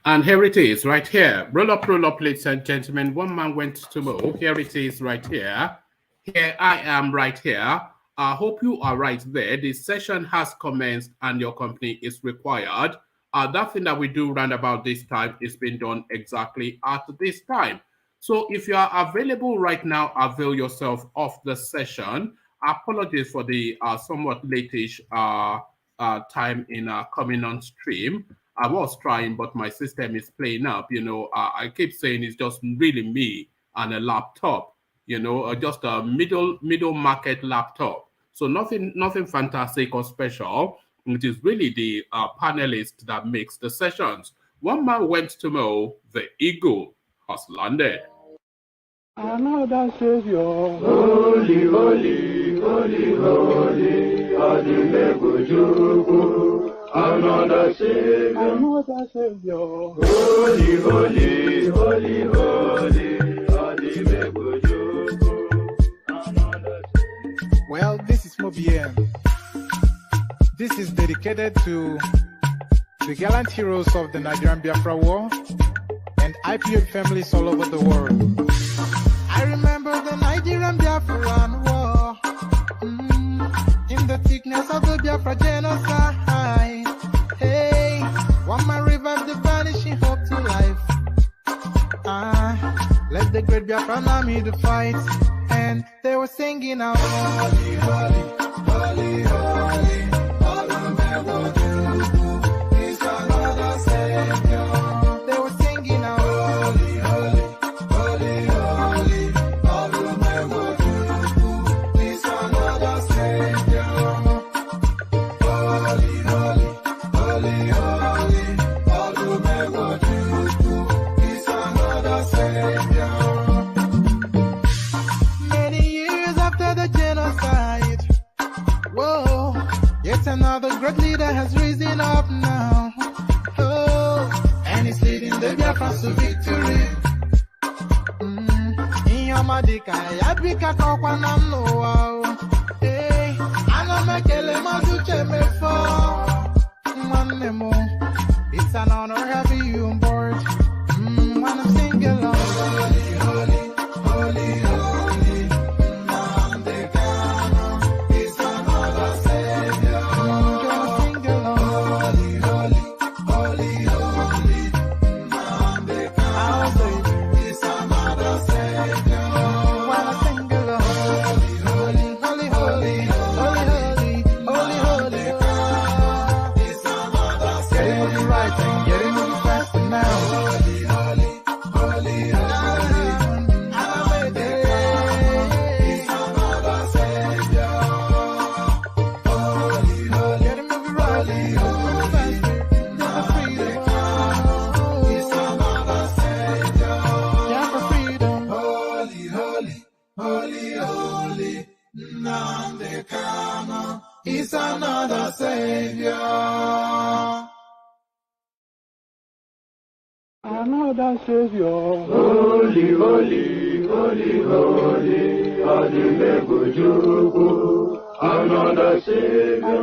And here it is, right here. Roll up, ladies and gentlemen. One man went to mow. Here it is, right here. Here I am, right here. I hope you are right there. The session has commenced and your company is required. That thing that we do round about this time is being done exactly at this time. So if you are available right now, avail yourself of the session. Apologies for the somewhat latish time in coming on stream. I was trying, but my system is playing up. I keep saying it's just really me and a laptop. Just a middle market laptop. So nothing fantastic or special. It is really the panelist that makes the sessions. One man went to mow. The eagle has landed. Another Savior, holy, holy, holy, holy, Adimebujuku. Another Savior, holy, holy, holy, holy, Adimebujuku. Well, this is Mobien. This is dedicated to the gallant heroes of the Nigerian Biafra War and Ipob families all over the world. I remember the Nigerian Biafran War, in the thickness of the Biafra genocide. Hey, one man revived the vanishing hope to life. Let the great Biafran army to fight, and they were singing out, holy, holy, holy, holy, all the Megodu is another Savior. They were singing out, holy, holy, holy, holy, all the Megodu is another Savior. Holy, holy, holy, holy, all the Megodu is another Savior. Many years after the genocide, whoa, yet another great leader has risen up now. Oh, and he's leading the Biafrans to victory. In your Madika, Yabika Kokwanam Noah. Hey, Anamekele Mazuche Mefo. Manemo, it's an honor having you on board. When I'm singing along, holy, holy, holy, holy, Nandekano is another Savior. Gonna sing along, holy, holy, holy, holy, Nandekano is another Savior. When I sing along, holy, holy, holy, holy, holy, holy, holy, is another Savior. Getting moving right and getting moving faster now. Holy, holy, holy, holy, is another Savior. Holy, holy, getting moving right, moving faster. Yeah, for freedom. Is another Savior. Yeah, for freedom. Holy, holy, holy, holy, Nandekano is another Savior. Another Savior, holy, holy, holy, holy, Adimebujuku. Another Savior,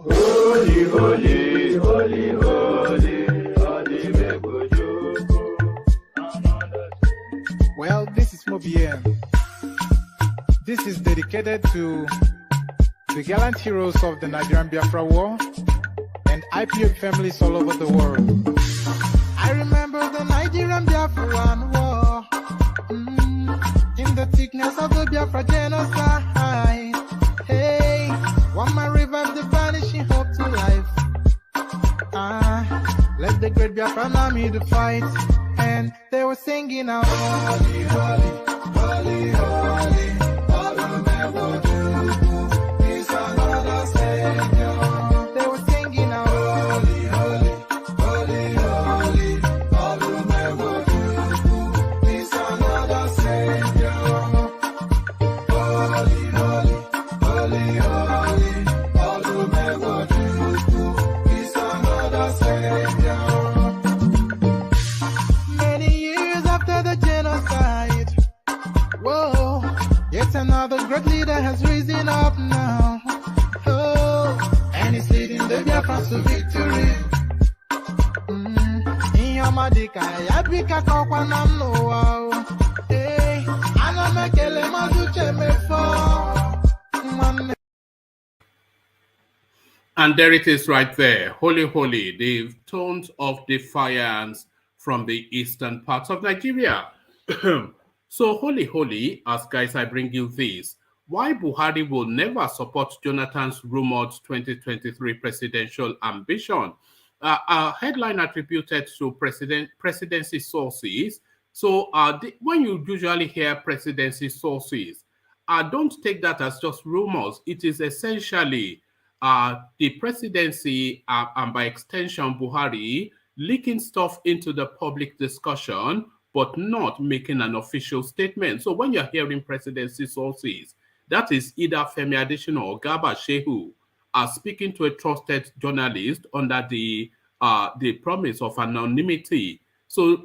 holy, holy, holy, holy, Adimebujuku. Well, this is Mobien. This is dedicated to the gallant heroes of the Nigerian Biafra War and Ipob families all over the world. I remember the Nigerian Biafran War, in the thickness of the Biafra genocide. Hey, one man revived the vanishing hope to life. Let the great Biafran army to fight, and they were singing out, holy, holy, holy, holy, all the Megodu is another Savior. They were singing out, holy, holy, holy, holy, all the Megodu is another Savior. Holy, holy, holy, holy, all the Megodu is another Savior. Many years after the genocide, whoa, rising up now. Oh, and it's leading the Biafrans to victory. Inyamadika, yabika kwa namno wow. Hey, anamekele mazuche mefo. And there it is right there. Holy, holy, the tones of defiance from the eastern parts of Nigeria. So, holy, holy, as guys, I bring you this. Why Buhari will never support Jonathan's rumored 2023 presidential ambition. A headline attributed to presidency sources. So, when you usually hear presidency sources, don't take that as just rumors. It is essentially the presidency and by extension Buhari leaking stuff into the public discussion, but not making an official statement. So when you're hearing presidency sources, that is either Femi Adesina or Garba Shehu speaking to a trusted journalist under the promise of anonymity. So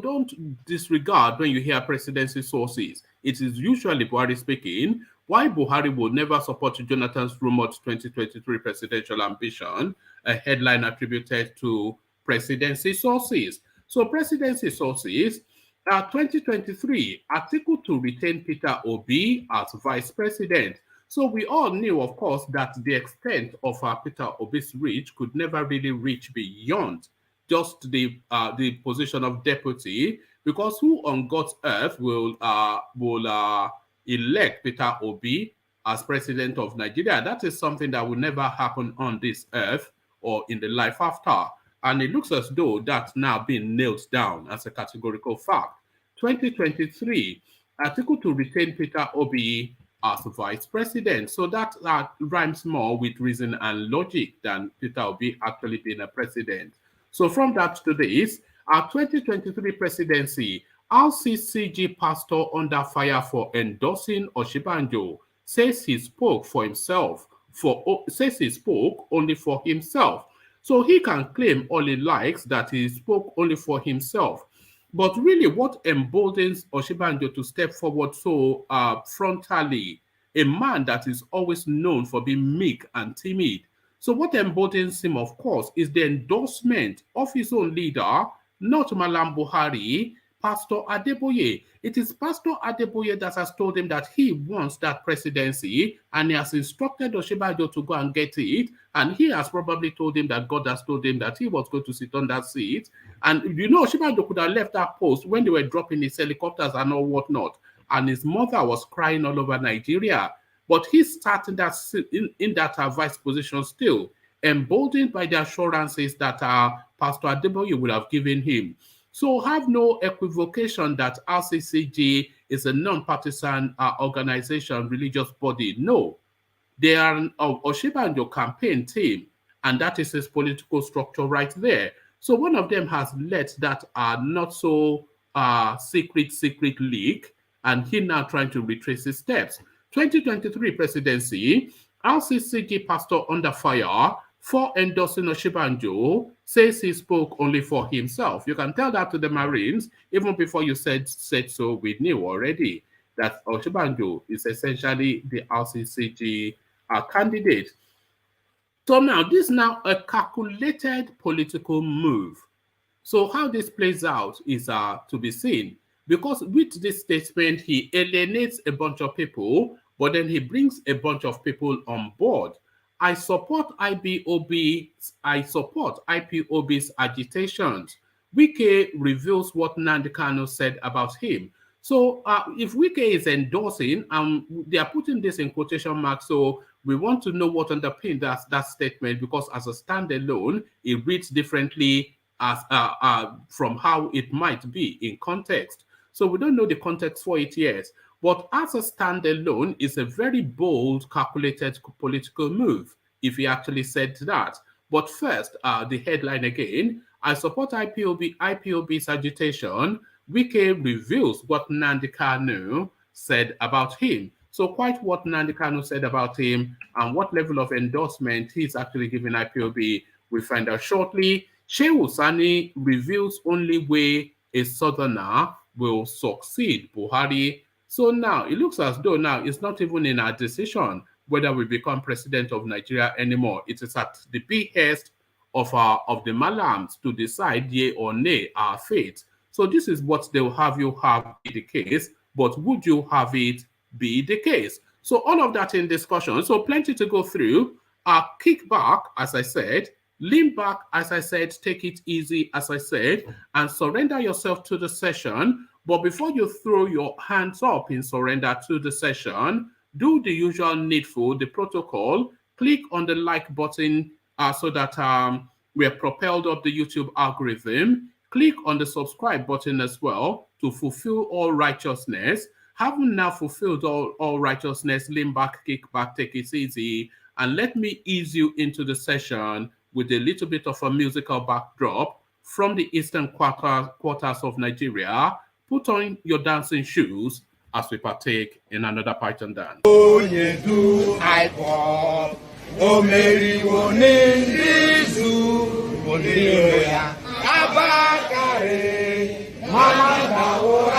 don't disregard when you hear presidency sources. It is usually Buhari speaking. Why Buhari will never support Jonathan's rumored 2023 presidential ambition, a headline attributed to presidency sources. So presidency sources, 2023, Atiku to retain Peter Obi as vice president. So we all knew, of course, that the extent of Peter Obi's reach could never really reach beyond just the position of deputy, because who on God's earth will elect Peter Obi as president of Nigeria? That is something that will never happen on this earth or in the life after. And it looks as though that's now been nailed down as a categorical fact. 2023, Atiku to retain Peter Obi as vice president. So that rhymes more with reason and logic than Peter Obi actually being a president. So from that to this, our 2023 presidency, RCCG pastor under fire for endorsing Oshibanjo says he spoke for himself. Says he spoke only for himself. So he can claim all he likes that he spoke only for himself. But really, what emboldens Oshibanjo to step forward so frontally, a man that is always known for being meek and timid? So what emboldens him, of course, is the endorsement of his own leader, not Malam Buhari, Pastor Adeboye. It is Pastor Adeboye that has told him that he wants that presidency, and he has instructed Oshibanjo to go and get it. And he has probably told him that God has told him that he was going to sit on that seat. And you know, Oshibanjo could have left that post when they were dropping his helicopters and all whatnot. And his mother was crying all over Nigeria. But he's starting that in that vice position still, emboldened by the assurances that Pastor Adeboye would have given him. So have no equivocation that RCCG is a non-partisan organization, religious body. No, they are an Oshibanjo campaign team, and that is his political structure right there. So one of them has let that not so secret leak, and he now trying to retrace his steps. 2023 presidency, RCCG pastor under fire for endorsing Oshibanjo, says he spoke only for himself. You can tell that to the Marines. Even before you said so, we knew already that Oshibanjo is essentially the RCCG candidate. So now, this is now a calculated political move. So how this plays out is to be seen. Because with this statement, he alienates a bunch of people, but then he brings a bunch of people on board. I support IPOB's agitations. Wike reveals what Nnamdi Kanu said about him. So if Wike is endorsing, they are putting this in quotation marks, so we want to know what underpins that statement, because as a standalone, it reads differently as from how it might be in context. So we don't know the context for it yet. But as a standalone, it's a very bold, calculated political move, if he actually said that. But first, the headline again, I support IPOB's agitation. Wike reveals what Nnamdi Kanu said about him. So quite what Nnamdi Kanu said about him and what level of endorsement he's actually giving IPOB, we'll find out shortly. Shehu Sani reveals only way a southerner will succeed Buhari. So now it looks as though now it's not even in our decision whether we become president of Nigeria anymore. It is at the behest of the Malams to decide yea or nay our fate. So this is what they will have you have be the case, but would you have it be the case? So all of that in discussion. So plenty to go through. Kick back, as I said, lean back, as I said, take it easy, as I said, and surrender yourself to the session. But before you throw your hands up in surrender to the session, do the usual needful, the protocol. Click on the like button so that we are propelled up the YouTube algorithm. Click on the subscribe button as well to fulfill all righteousness. Having now fulfilled all righteousness, lean back, kick back, take it easy, and let me ease you into the session with a little bit of a musical backdrop from the eastern quarters of Nigeria. Put on your dancing shoes as we partake in another Python dance. Ipob, O Mary, O Nindizu, O Niloya, Abakare, Mama Daora,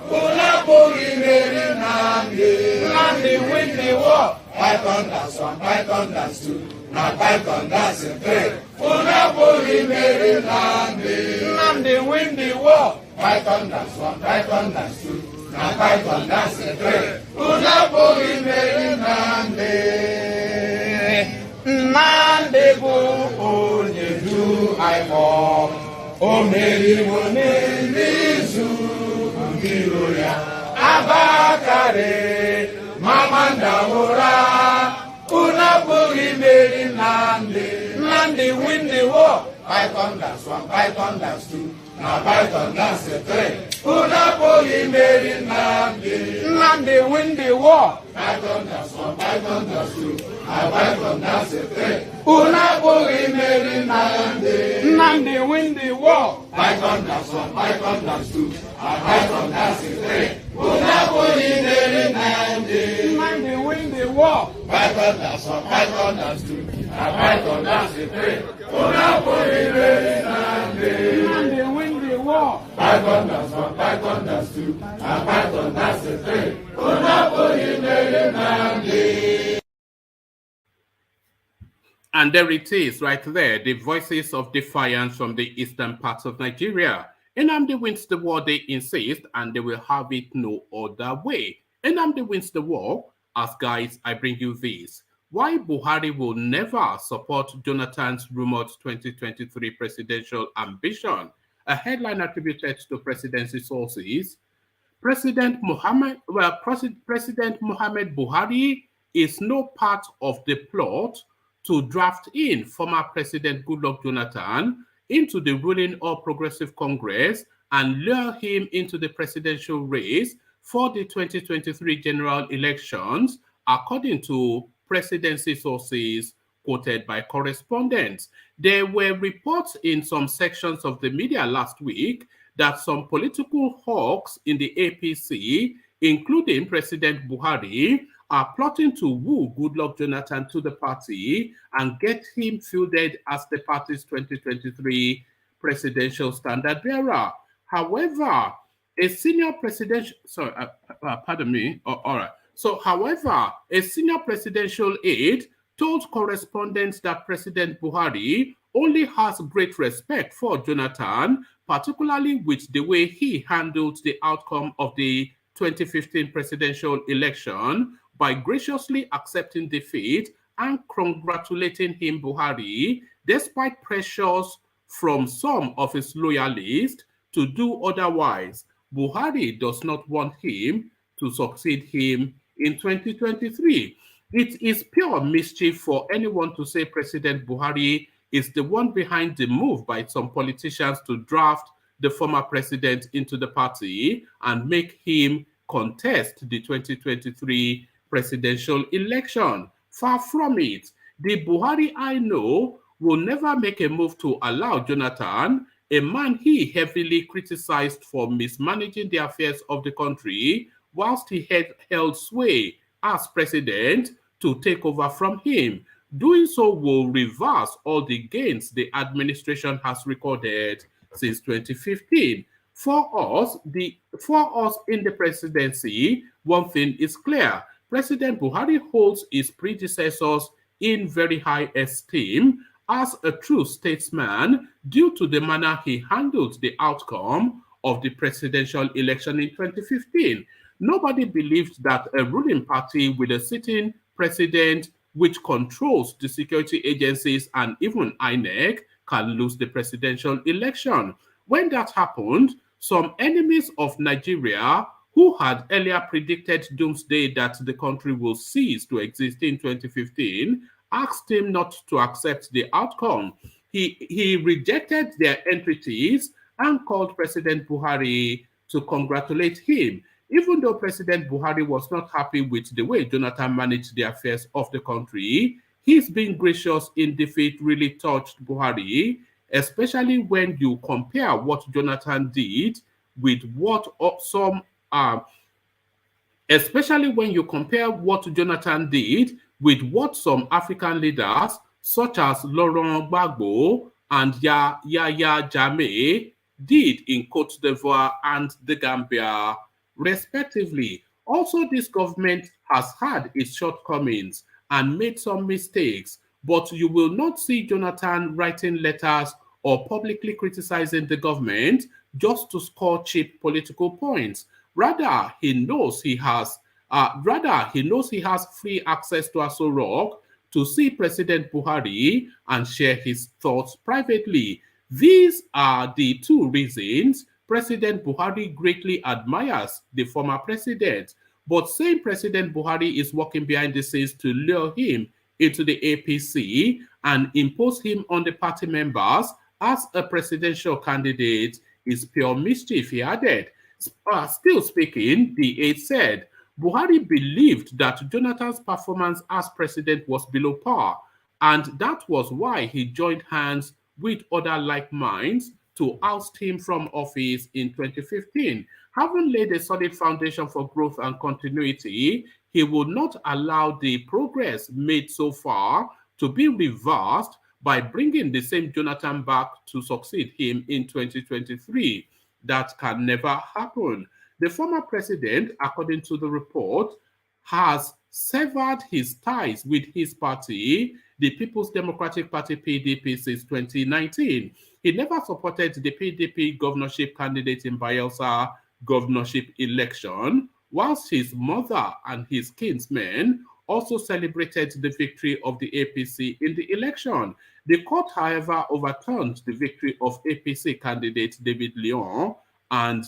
Unapuri Mary Nandi, win the war. Python dance 1, Python dance 2, now Python dance 3. Unapuri Mary Nandi, win the war. Python dance 1, Python dance 2, now Python dance 3. Unapuri Mary Nandi go Onyedu Ipob, O Mary Wonenizu, Niloya, Abakare, Mamanda Ora, Unapuri Mary Nandi win the war. Python dance 1, Python dance 2, now Python dance 3. Unapuri Mary Nandi win the war. Python dance 1, Python dance 2, now Python dance 3. Unapuri Mary Nandi win the war. Python dance 1, Python dance 2, now Python dance 3. Unapuri Mary Nandi win the war. Python dance 1, Python dance 2, now Python dance 3. Unapuri Mary Nandi win the war. Python dance 1, Python dance 2, now Python dance 3. Unapuri Mary Nandi. And there it is, right there, the voices of defiance from the eastern parts of Nigeria. Nnamdi wins the war, they insist, and they will have it no other way. Nnamdi wins the war, as guys, I bring you this. Why Buhari will never support Jonathan's rumored 2023 presidential ambition. A headline attributed to presidency sources. President Mohammed Buhari is no part of the plot to draft in former President Goodluck Jonathan into the ruling All Progressive Congress and lure him into the presidential race for the 2023 general elections, according to presidency sources quoted by correspondents. There were reports in some sections of the media last week that some political hawks in the APC, including President Buhari, are plotting to woo Goodluck Jonathan to the party and get him fielded as the party's 2023 presidential standard bearer. However, a senior presidential, however, a senior presidential aide told correspondents that President Buhari only has great respect for Jonathan, particularly with the way he handled the outcome of the 2015 presidential election by graciously accepting defeat and congratulating him, Buhari, despite pressures from some of his loyalists to do otherwise. Buhari does not want him to succeed him in 2023. It is pure mischief for anyone to say President Buhari is the one behind the move by some politicians to draft the former president into the party and make him contest the 2023 presidential election. Far from it. The Buhari I know will never make a move to allow Jonathan, a man he heavily criticized for mismanaging the affairs of the country whilst he had held sway as president, to take over from him. Doing so will reverse all the gains the administration has recorded since 2015. For us in the presidency, one thing is clear. President Buhari holds his predecessors in very high esteem as a true statesman due to the manner he handled the outcome of the presidential election in 2015. Nobody believed that a ruling party with a sitting president which controls the security agencies and even INEC can lose the presidential election. When that happened, some enemies of Nigeria who had earlier predicted doomsday that the country will cease to exist in 2015 asked him not to accept the outcome. He rejected their entreaties and called President Buhari to congratulate him. Even though President Buhari was not happy with the way Jonathan managed the affairs of the country, his being gracious in defeat really touched Buhari, especially when you compare what Jonathan did with what some African leaders such as Laurent Gbagbo and Yahya Jammeh did in Cote d'Ivoire and the Gambia, respectively. Also, this government has had its shortcomings and made some mistakes, but you will not see Jonathan writing letters or publicly criticizing the government just to score cheap political points. Rather, he knows he has free access to Aso Rock to see President Buhari and share his thoughts privately. These are the two reasons President Buhari greatly admires the former president. But saying President Buhari is working behind the scenes to lure him into the APC and impose him on the party members as a presidential candidate is pure mischief, he added. Still speaking, the aide said, Buhari believed that Jonathan's performance as president was below par, and that was why he joined hands with other like minds to oust him from office in 2015. Having laid a solid foundation for growth and continuity, he would not allow the progress made so far to be reversed by bringing the same Jonathan back to succeed him in 2023. That can never happen. The former president, according to the report, has severed his ties with his party, the People's Democratic Party PDP, since 2019. He never supported the PDP governorship candidate in Bayelsa governorship election, whilst his mother and his kinsmen also celebrated the victory of the APC in the election. The court, however, overturned the victory of APC candidate David Leon, and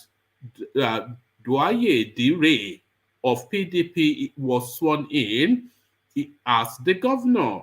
Doye Dire of PDP was sworn in as the governor.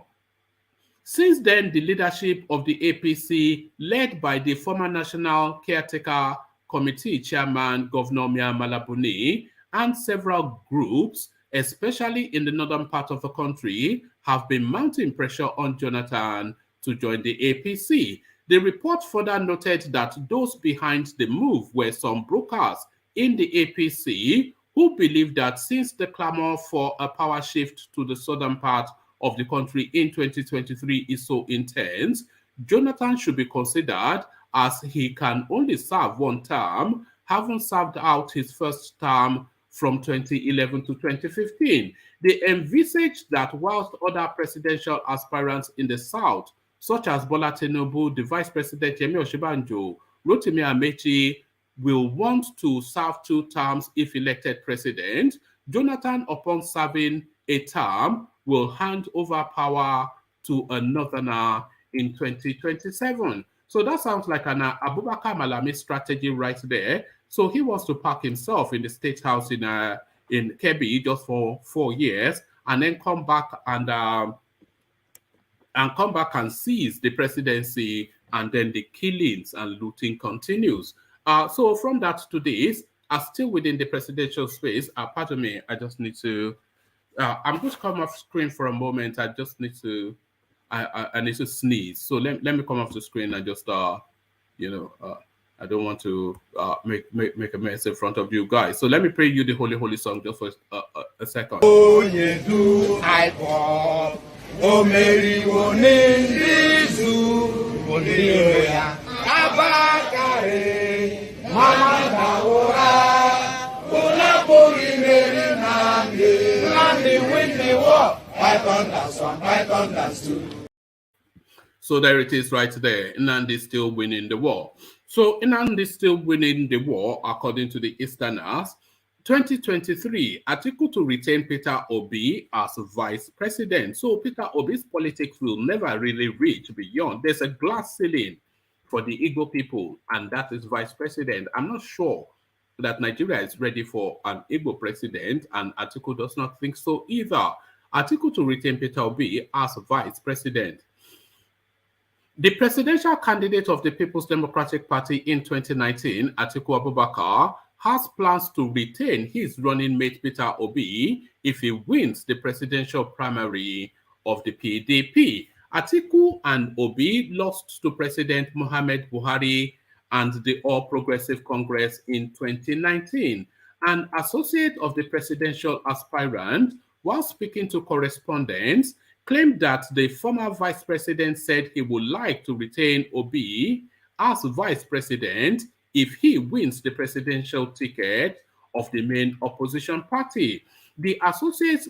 Since then, the leadership of the APC, led by the former National Caretaker Committee Chairman Governor Mia Malabuni, and several groups, especially in the northern part of the country, have been mounting pressure on Jonathan to join the APC. The report further noted that those behind the move were some brokers in the APC who believe that since the clamor for a power shift to the southern part of the country in 2023 is so intense, Jonathan should be considered, as he can only serve one term, having served out his first term from 2011 to 2015. They envisage that whilst other presidential aspirants in the south, such as Bola Tinubu, the Vice President Yemi Osinbajo, Rotimi Amechi, will want to serve 2 terms if elected president, Jonathan, upon serving a term, will hand over power to a northerner in 2027. So that sounds like an Abubakar Malami strategy right there. So he wants to park himself in the State House in Kebbi just for 4 years, and then come back and seize the presidency, and then the killings and looting continues. So from that to this, still within the presidential space, pardon me, I just need to, I'm going to come off screen for a moment. I just need to, I need to sneeze. So let me come off the screen and just, I don't want to make a mess in front of you guys. So let me play you the Holy Song just for a second. Oh, you do Ipob. Oh, Mary, oh, Nindizu. Oh, Abakare. Mama Daura, Unaburi Mary Nandi, Nandi win the war. Python that's one, Python that's two. So there it is right there. Nnamdi still winning the war. So Nnamdi still winning the war according to the Easterners. 2023, Atiku to retain Peter Obi as vice president. So Peter Obi's politics will never really reach beyond. There's a glass ceiling for the Igbo people, and that is vice president. I'm not sure that Nigeria is ready for an Igbo president, and Atiku does not think so either. Atiku to retain Peter Obi as vice president. The presidential candidate of the People's Democratic Party in 2019, Atiku Abubakar, has plans to retain his running mate Peter Obi if he wins the presidential primary of the PDP. Atiku and Obi lost to President Muhammad Buhari and the All Progressive Congress in 2019. An associate of the presidential aspirant, while speaking to correspondents, claimed that the former vice president said he would like to retain Obi as vice president if he wins the presidential ticket of the main opposition party. The associate,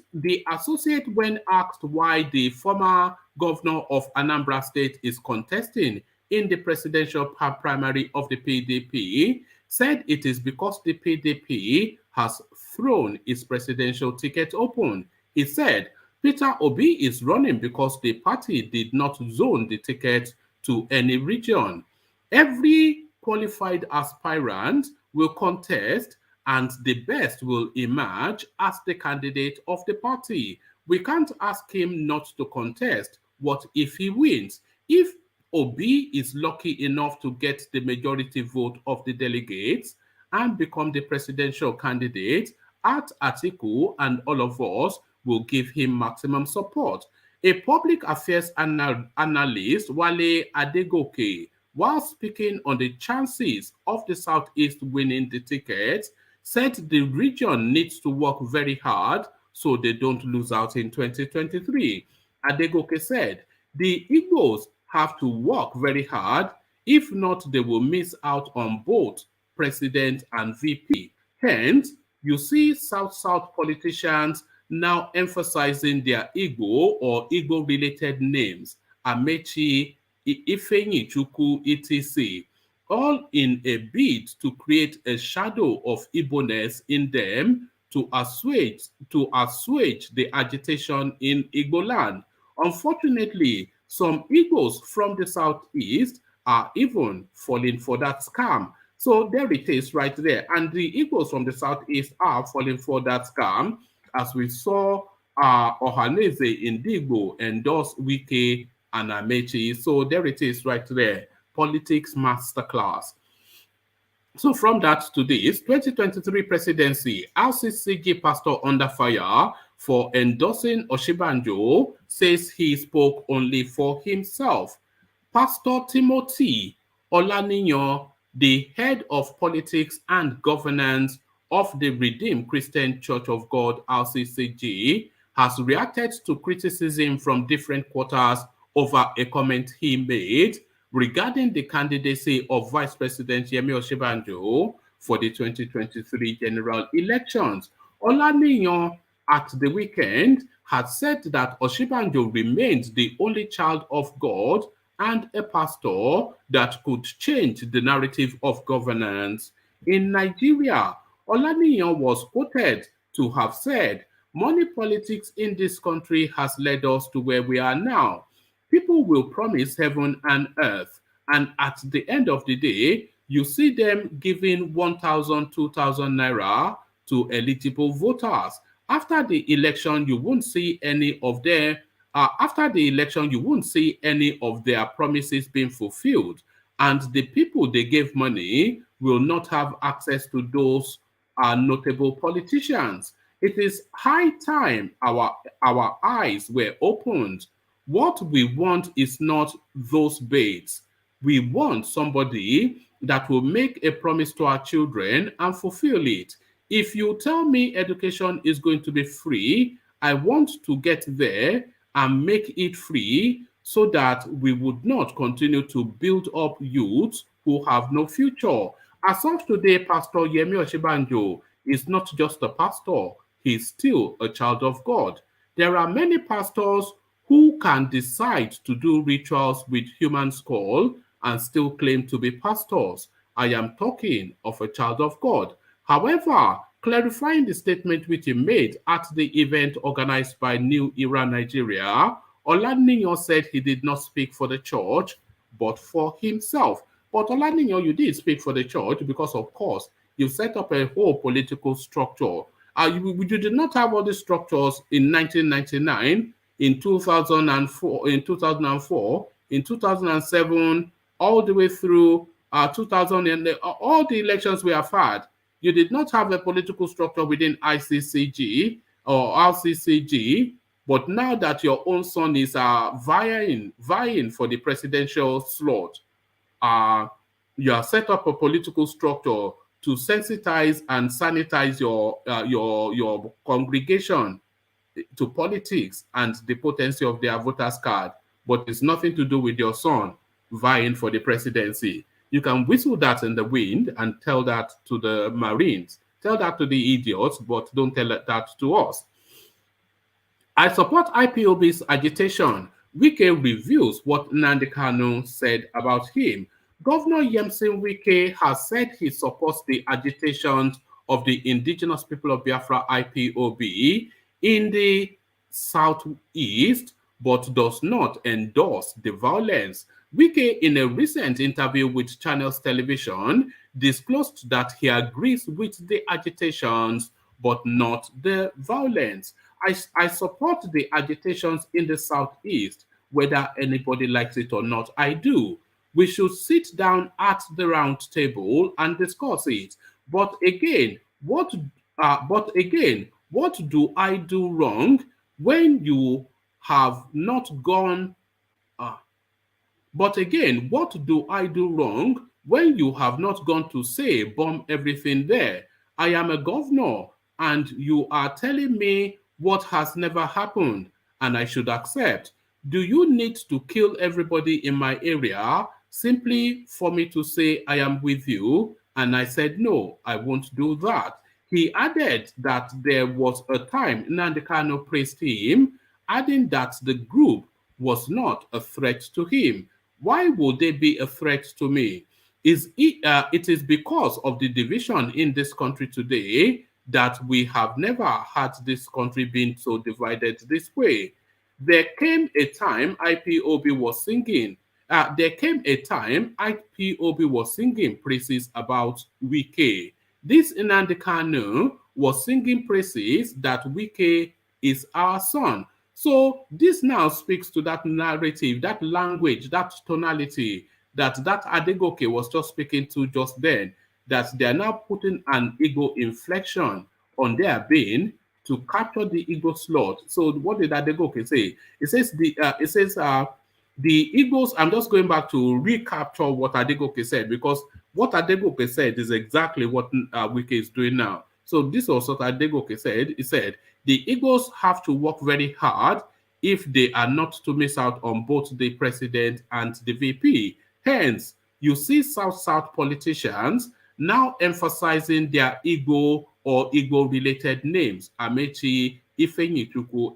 when asked why the former governor of Anambra State is contesting in the presidential primary of the PDP, said it is because the PDP has thrown its presidential ticket open. He said, Peter Obi is running because the party did not zone the ticket to any region. Every qualified aspirant will contest and the best will emerge as the candidate of the party. We can't ask him not to contest. What if he wins? If Obi is lucky enough to get the majority vote of the delegates and become the presidential candidate, Atiku and all of us will give him maximum support. A public affairs analyst, Wale Adegoke, while speaking on the chances of the Southeast winning the ticket, said the region needs to work very hard so they don't lose out in 2023. Adegoke said, the Igbos have to work very hard. If not, they will miss out on both president and VP. Hence, you see South-South politicians now emphasizing their Igbo or Igbo-related names, Amechi, Ifeanyi Chukwu, etc., all in a bid to create a shadow of Igbo-ness in them to assuage the agitation in Igbo land. Unfortunately, some Igbos from the Southeast are even falling for that scam. So there it is right there. And the Igbos from the Southeast are falling for that scam, as we saw Ohaneze Indigbo endorse Wike and Amechi. So there it is right there. Politics masterclass. So from that to this, 2023 presidency, RCCG pastor under fire for endorsing Oshibanjo says he spoke only for himself. Pastor Timothy Olaniyan, the head of politics and governance of the Redeemed Christian Church of God, RCCG, has reacted to criticism from different quarters over a comment he made regarding the candidacy of Vice President Yemi Oshibanjo for the 2023 general elections. Olaniyan at the weekend had said that Oshibanjo remains the only child of God and a pastor that could change the narrative of governance in Nigeria. Olaniyan was quoted to have said, "Money politics in this country has led us to where we are now. People will promise heaven and earth, and at the end of the day, you see them giving 1,000, 2,000 naira to eligible voters. After the election, you won't see any of them. After the election, you won't see any of their promises being fulfilled, and the people they gave money will not have access to those notable politicians. It is high time our eyes were opened. What we want is not those baits. We want somebody that will make a promise to our children and fulfill it. If you tell me education is going to be free, I want to get there and make it free so that we would not continue to build up youths who have no future. As of today, Pastor Yemi Oshibanjo is not just a pastor, he's still a child of God. There are many pastors who can decide to do rituals with human skull and still claim to be pastors. I am talking of a child of God. However, clarifying the statement which he made at the event organized by New Era Nigeria, Olaniyan said he did not speak for the church, but for himself. But Olaniyan, you did speak for the church because, of course, you set up a whole political structure. You did not have all these structures in 1999, in 2004, in 2007, all the way through 2000, and all the elections we have had. You did not have a political structure within ICCG or RCCG, but now that your own son is vying for the presidential slot, you have set up a political structure to sensitize and sanitize your congregation to politics and the potency of their voters card, but it's nothing to do with your son vying for the presidency. You can whistle that in the wind and tell that to the Marines, tell that to the idiots, but don't tell that to us. I support IPOB's agitation. Wike reviews what Nnamdi Kanu said about him. Governor Yemsin Wike has said he supports the agitation of the indigenous people of Biafra IPOB in the southeast, but does not endorse the violence. Wike, in a recent interview with Channels Television, disclosed that he agrees with the agitations, but not the violence. I support the agitations in the southeast, whether anybody likes it or not. I do. We should sit down at the round table and discuss it. But again, what do I do wrong when you have not gone? But again, what do I do wrong when you have not gone to say bomb everything there? I am a governor, and you are telling me what has never happened, and I should accept. Do you need to kill everybody in my area simply for me to say I am with you? And I said, no, I won't do that. He added that there was a time Nnamdi Kanu praised him, adding that the group was not a threat to him. Why would they be a threat to me? It is because of the division in this country today that we have never had this country being so divided this way. There came a time IPOB was singing. Praises about Wike. This Nnamdi Kanu was singing praises that Wike is our son. So this now speaks to that narrative, that language, that tonality that Adegoke was just speaking to just then, that they are now putting an ego inflection on their being to capture the ego slot. So what did Adegoke say? It says the egos. I'm just going back to recapture what Adegoke said, because what Adegoke said is exactly what Wike is doing now. So this was what Adegoke said. He said the egos have to work very hard if they are not to miss out on both the president and the VP. Hence, you see South politicians now emphasizing their ego or ego-related names, Amechi, Ifeanyi,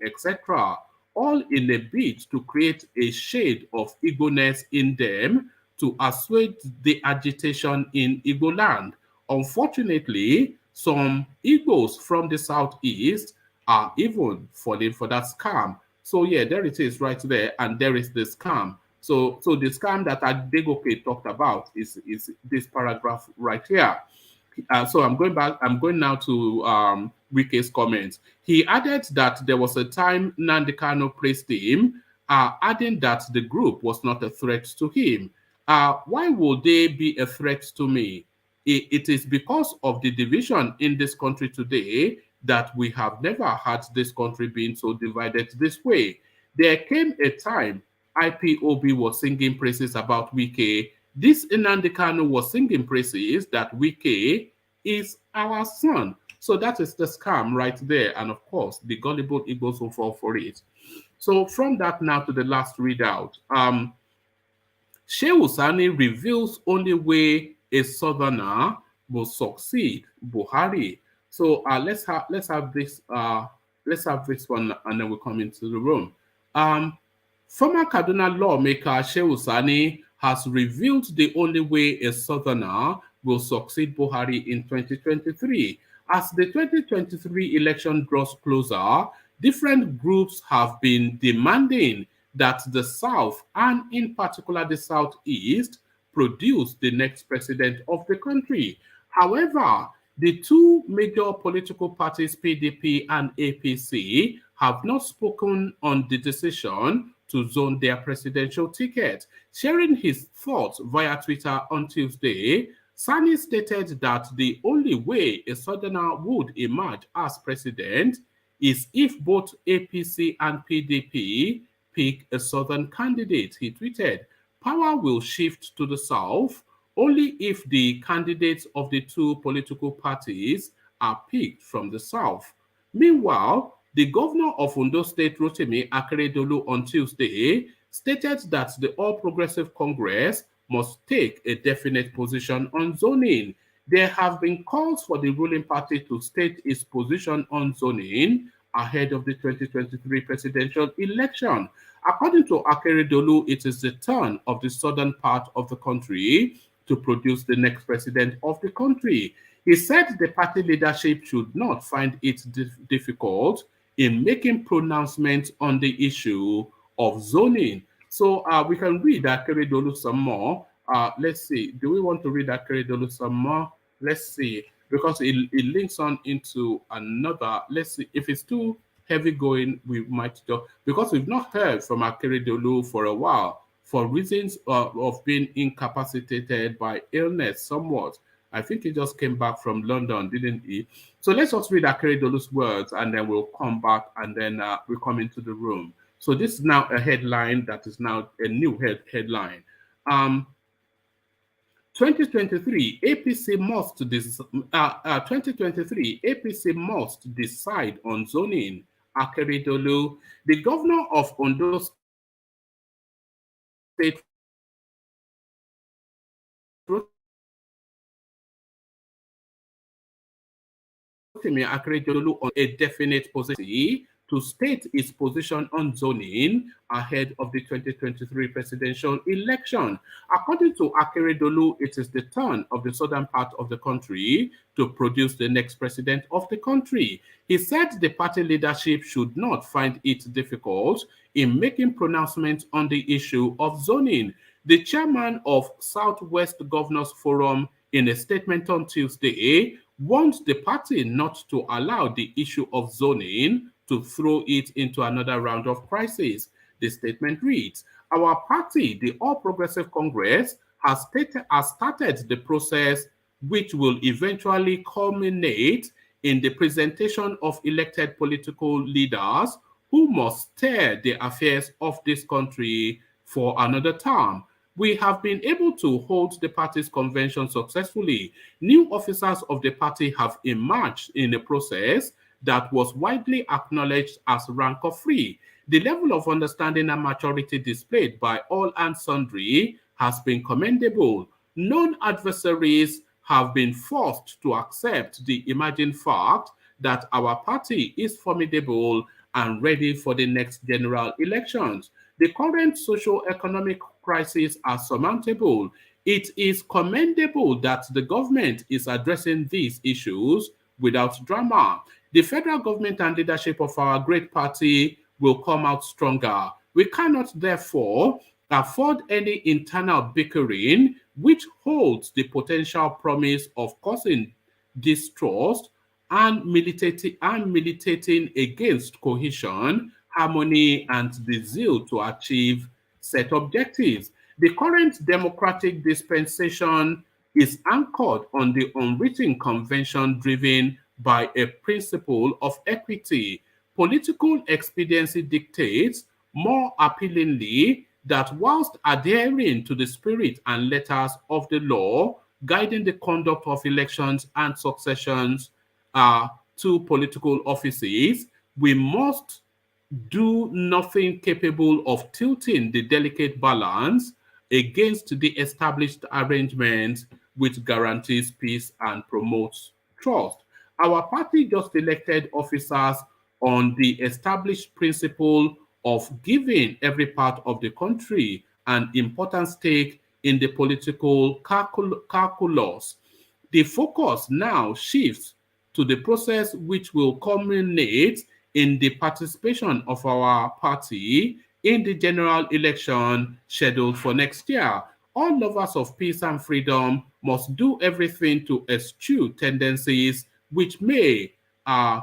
etc., all in a bid to create a shade of ego-ness in them to assuage the agitation in Igbo land. Unfortunately, some egos from the southeast are even falling for that scam. So yeah, there it is right there, and there is the scam. So the scam that Adegoke talked about is this paragraph right here. So I'm going now to Wike's comments. He added that there was a time Nnamdi Kanu praised him, adding that the group was not a threat to him. Why would they be a threat to me? It is because of the division in this country today that we have never had this country being so divided this way. There came a time IPOB was singing praises about Wike. This Nnamdi Kanu was singing praises that Wike is our son. So that is the scam right there. And of course, the gullible egos will fall for it. So from that now to the last readout. Shehu Sani reveals only way a southerner will succeed Buhari. So let's have this one, and then we'll come into the room. Former Kaduna lawmaker Shehu Sani has revealed the only way a southerner will succeed Buhari in 2023. As the 2023 election draws closer, different groups have been demanding that the South, and in particular the Southeast, produce the next president of the country. However, the two major political parties, PDP and APC, have not spoken on the decision to zone their presidential ticket. Sharing his thoughts via Twitter on Tuesday, Sani stated that the only way a southerner would emerge as president is if both APC and PDP pick a southern candidate. He tweeted, "Power will shift to the south only if the candidates of the two political parties are picked from the south." Meanwhile, the governor of Ondo State, Rotimi Akeredolu, on Tuesday stated that the All Progressive Congress must take a definite position on zoning. There have been calls for the ruling party to state its position on zoning ahead of the 2023 presidential election. According to Akeredolu, it is the turn of the southern part of the country to produce the next president of the country. He said the party leadership should not find it difficult in making pronouncements on the issue of zoning. So we can read Akeredolu some more. Let's see. Do we want to read Akeredolu some more? Let's see. Because it links on into another. Let's see. If it's too heavy going, we might just, because we've not heard from Akeredolu for a while for reasons of being incapacitated by illness somewhat. I think he just came back from London, didn't he? So let's just read Akeredolu's words, and then we'll come back, and then we'll come into the room. So this is now a headline that is now a new headline. 2023 APC must 2023 APC must decide on zoning. Akeredolu, the governor of Ondo State, Akeredolu, on a definite position to state its position on zoning ahead of the 2023 presidential election. According to Akeredolu, it is the turn of the southern part of the country to produce the next president of the country. He said the party leadership should not find it difficult in making pronouncements on the issue of zoning. The chairman of Southwest Governors Forum, in a statement on Tuesday, warned the party not to allow the issue of zoning to throw it into another round of crisis. The statement reads, "Our party, the All Progressive Congress, has started the process which will eventually culminate in the presentation of elected political leaders who must steer the affairs of this country for another term. We have been able to hold the party's convention successfully. New officers of the party have emerged in a process that was widely acknowledged as rancor-free. The level of understanding and maturity displayed by all and sundry has been commendable. Non-adversaries have been forced to accept the emerging fact that our party is formidable and ready for the next general elections. The current socio-economic crises are surmountable. It is commendable that the government is addressing these issues without drama. The federal government and leadership of our great party will come out stronger. We cannot, therefore, afford any internal bickering which holds the potential promise of causing distrust and militating against cohesion, harmony, and the zeal to achieve set objectives. The current democratic dispensation is anchored on the unwritten convention driven by a principle of equity. Political expediency dictates more appealingly that whilst adhering to the spirit and letters of the law guiding the conduct of elections and successions to political offices, we must do nothing capable of tilting the delicate balance against the established arrangements which guarantees peace and promotes trust. Our party just elected officers on the established principle of giving every part of the country an important stake in the political calculus. The focus now shifts to the process which will culminate in the participation of our party in the general election scheduled for next year. All lovers of peace and freedom must do everything to eschew tendencies uh,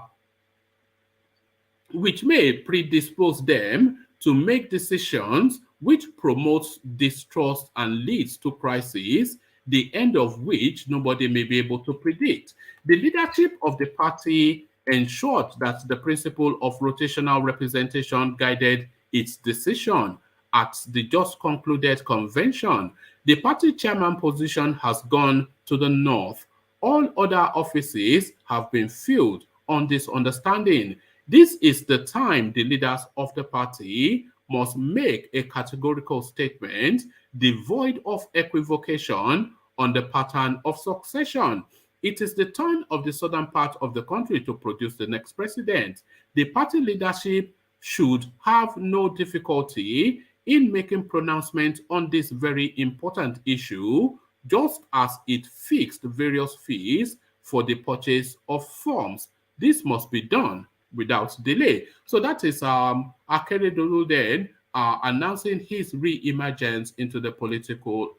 which may predispose them to make decisions which promotes distrust and leads to crises, the end of which nobody may be able to predict. The leadership of the party ensured that the principle of rotational representation guided its decision at the just concluded convention. The party chairman position has gone to the north. All other offices have been filled on this understanding. This is the time the leaders of the party must make a categorical statement devoid of equivocation on the pattern of succession. It is the turn of the southern part of the country to produce the next president. The party leadership should have no difficulty in making pronouncements on this very important issue, just as it fixed various fees for the purchase of forms. This must be done without delay. So that is Akeredolu then announcing his re-emergence into the political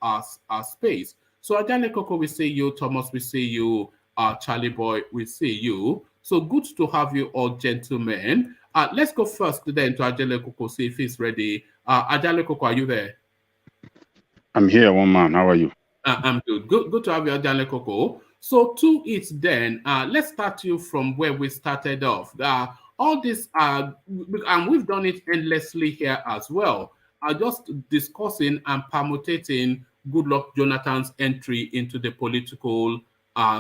space. So Ajane Koko, we see you. Thomas, we see you. Charlie Boy, we see you. So good to have you all, gentlemen. Let's go first then to Ajale Koko, see if he's ready. Ajale Koko, are you there? I'm here, one man. How are you? I'm good. Good to have you, Ajale Koko. So to it then, let's start you from where we started off. All this, and we've done it endlessly here as well, just discussing and permutating Goodluck Jonathan's entry into the political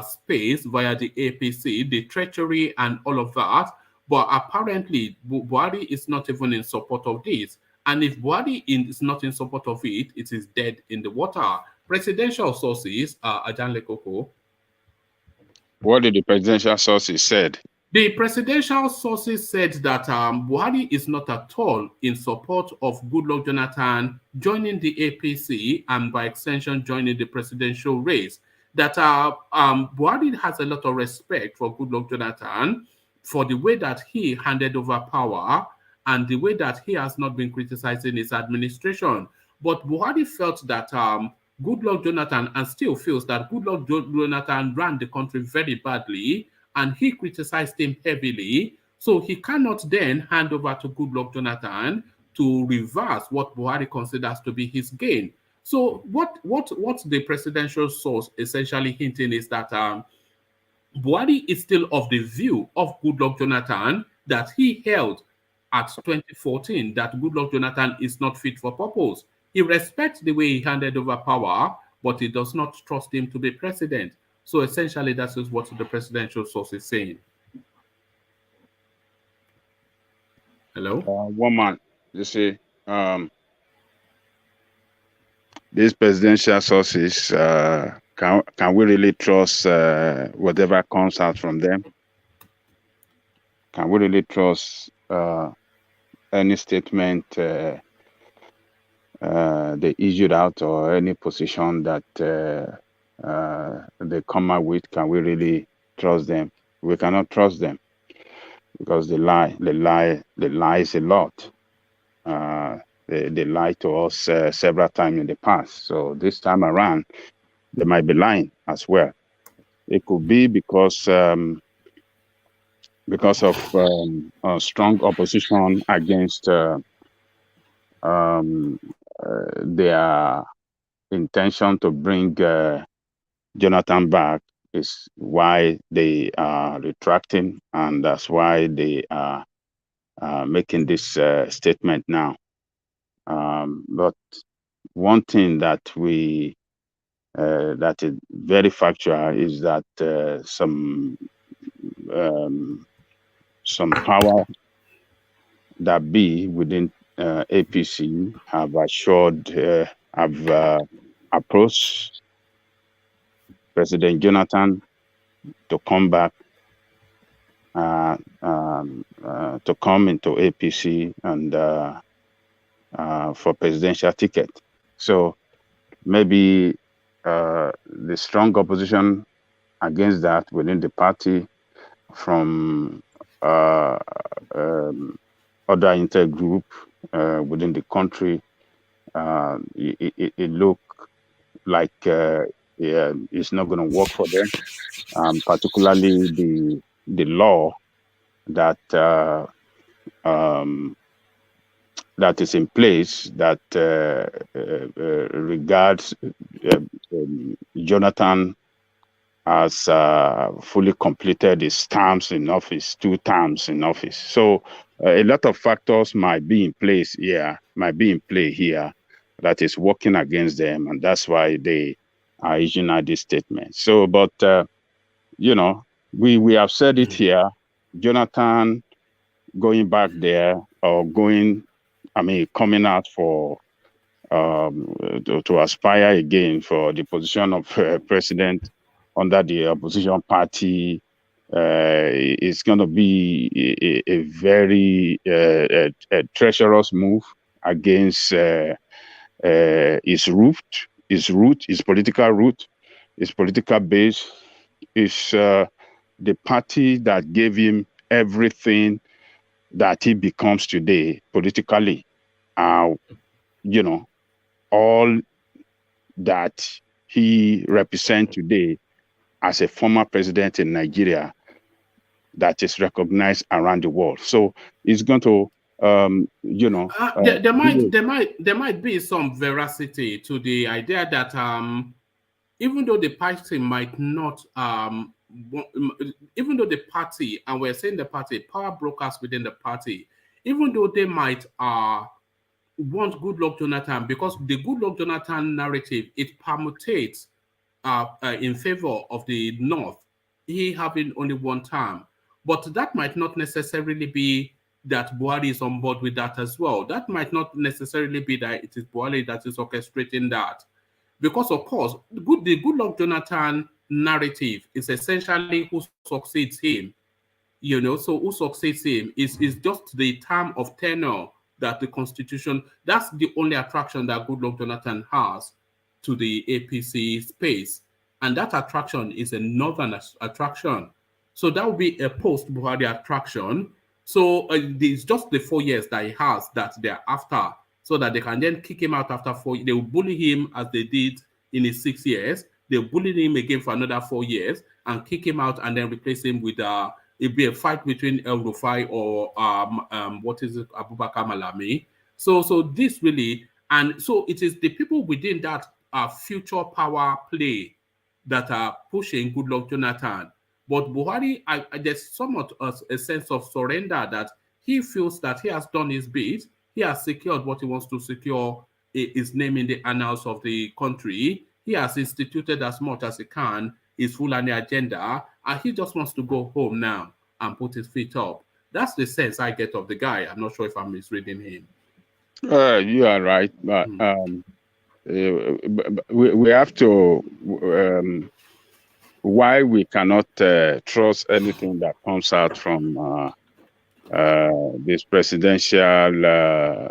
space via the APC, the treachery and all of that. But apparently, Buhari is not even in support of this. And if Buhari is not in support of it, it is dead in the water. Presidential sources, Ajane Koko. What did the presidential sources said? The presidential sources said that Buhari is not at all in support of Goodluck Jonathan joining the APC and by extension joining the presidential race. That Buhari has a lot of respect for Goodluck Jonathan for the way that he handed over power and the way that he has not been criticizing his administration. But Buhari felt that Goodluck Jonathan, and still feels that Goodluck Jonathan ran the country very badly, and he criticized him heavily. So he cannot then hand over to Goodluck Jonathan to reverse what Buhari considers to be his gain. So what the presidential source essentially hinting is that Buhari is still of the view of Goodluck Jonathan that he held at 2014, that Goodluck Jonathan is not fit for purpose. He respects the way he handed over power, but he does not trust him to be president. So essentially, that is what the presidential source is saying. Hello? One man, you see, these presidential sources, can we really trust whatever comes out from them? Can we really trust any statement they issued out or any position that they come out with? Can we really trust them? We cannot trust them because they lie a lot. They lied to us several times in the past. So this time around, they might be lying as well. It could be because of a strong opposition against their intention to bring Jonathan back is why they are retracting, and that's why they are making this statement now. But one thing that that is very factual is that some power that be within APC have assured, have approached President Jonathan to come back, to come into APC and for presidential ticket. So maybe the strong opposition against that within the party from other intergroup within the country, it look like it's not going to work for them, particularly the law that that is in place that regards Jonathan has fully completed his terms in office, 2 terms in office. So a lot of factors might be in play here that is working against them, and that's why they are issuing out this statement. So, but you know, we have said it here. Jonathan going back there or coming out for to aspire again for the position of president under the opposition party is going to be a very treacherous move against his political root, his political base, is the party that gave him everything that he becomes today politically. You know, all that he represents today as a former president in Nigeria that is recognized around the world. So it's going to, there might be some veracity to the idea that even though the party might not, even though the party, and we're saying the party, power brokers within the party, even though they might want Goodluck Jonathan, because the Goodluck Jonathan narrative, it permutates in favor of the North, he having only 1 term. But that might not necessarily be that Buhari is on board with that as well. That might not necessarily be that it is Buhari that is orchestrating that. Because, of course, the Goodluck Jonathan narrative is essentially who succeeds him. You know, so who succeeds him is just the term of tenure that the Constitution, that's the only attraction that Goodluck Jonathan has to the APC space. And that attraction is a northern attraction. So that will be a post-Buhari attraction. So it's just the 4 years that he has that they're after, so that they can then kick him out after 4 years. They will bully him as they did in his 6 years. They'll bully him again for another 4 years and kick him out and then replace him with it'll be a fight between El Rufai or Abubakar Malami. So this really, and so it is the people within that future power play that are pushing Goodluck Jonathan. But Buhari, there's somewhat a sense of surrender that he feels that he has done his bit. He has secured what he wants to secure, his name in the annals of the country. He has instituted as much as he can his Fulani agenda, and he just wants to go home now and put his feet up. That's the sense I get of the guy. I'm not sure if I'm misreading him. You are right, but we have to. Why we cannot trust anything that comes out from this presidential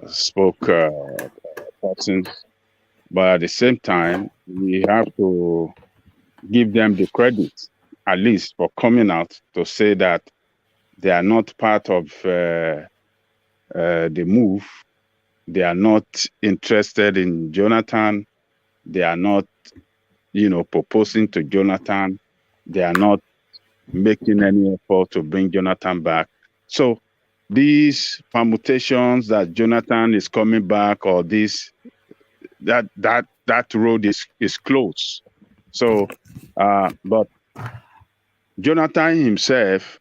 spokesperson, but at the same time, we have to give them the credit, at least for coming out to say that they are not part of the move. They are not interested in Jonathan. They are not, proposing to Jonathan. They are not making any effort to bring Jonathan back. So these permutations that Jonathan is coming back, or that road is closed. So, but Jonathan himself,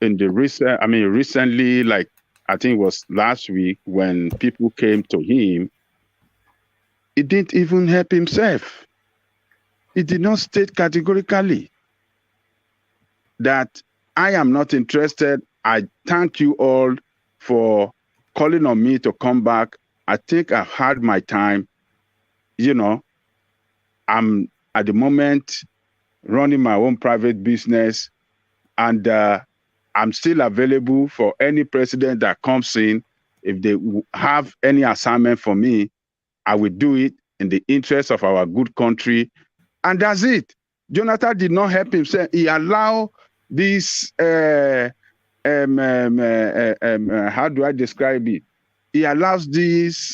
in the recently, like I think it was last week, when people came to him, he didn't even help himself. He did not state categorically that I am not interested. I thank you all for calling on me to come back. I think I've had my time. I at the moment running my own private business, and I'm still available for any president that comes in. If they have any assignment for me, I will do it in the interest of our good country. And that's it. Jonathan did not help himself. He allowed this, how do I describe it? He allows this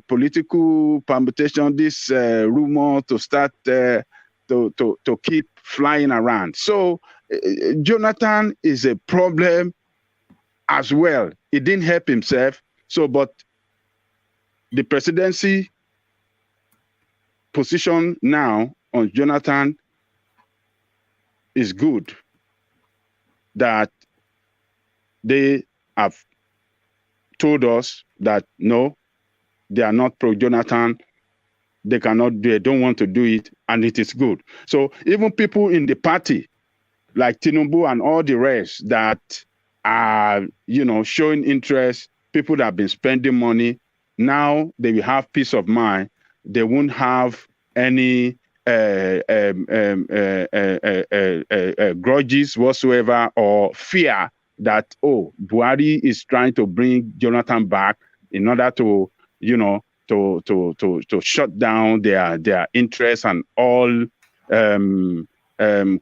political permutation, this rumor to start to keep flying around. So Jonathan is a problem as well. He didn't help himself. So, but the presidency position now on Jonathan is good, that they have told us that no, they are not pro-Jonathan, they don't want to do it, and it is good. So even people in the party, like Tinubu and all the rest that are, showing interest, people that have been spending money, now they will have peace of mind. They won't have any grudges whatsoever, or fear that, oh, Buhari is trying to bring Jonathan back in order to, to shut down their interests and all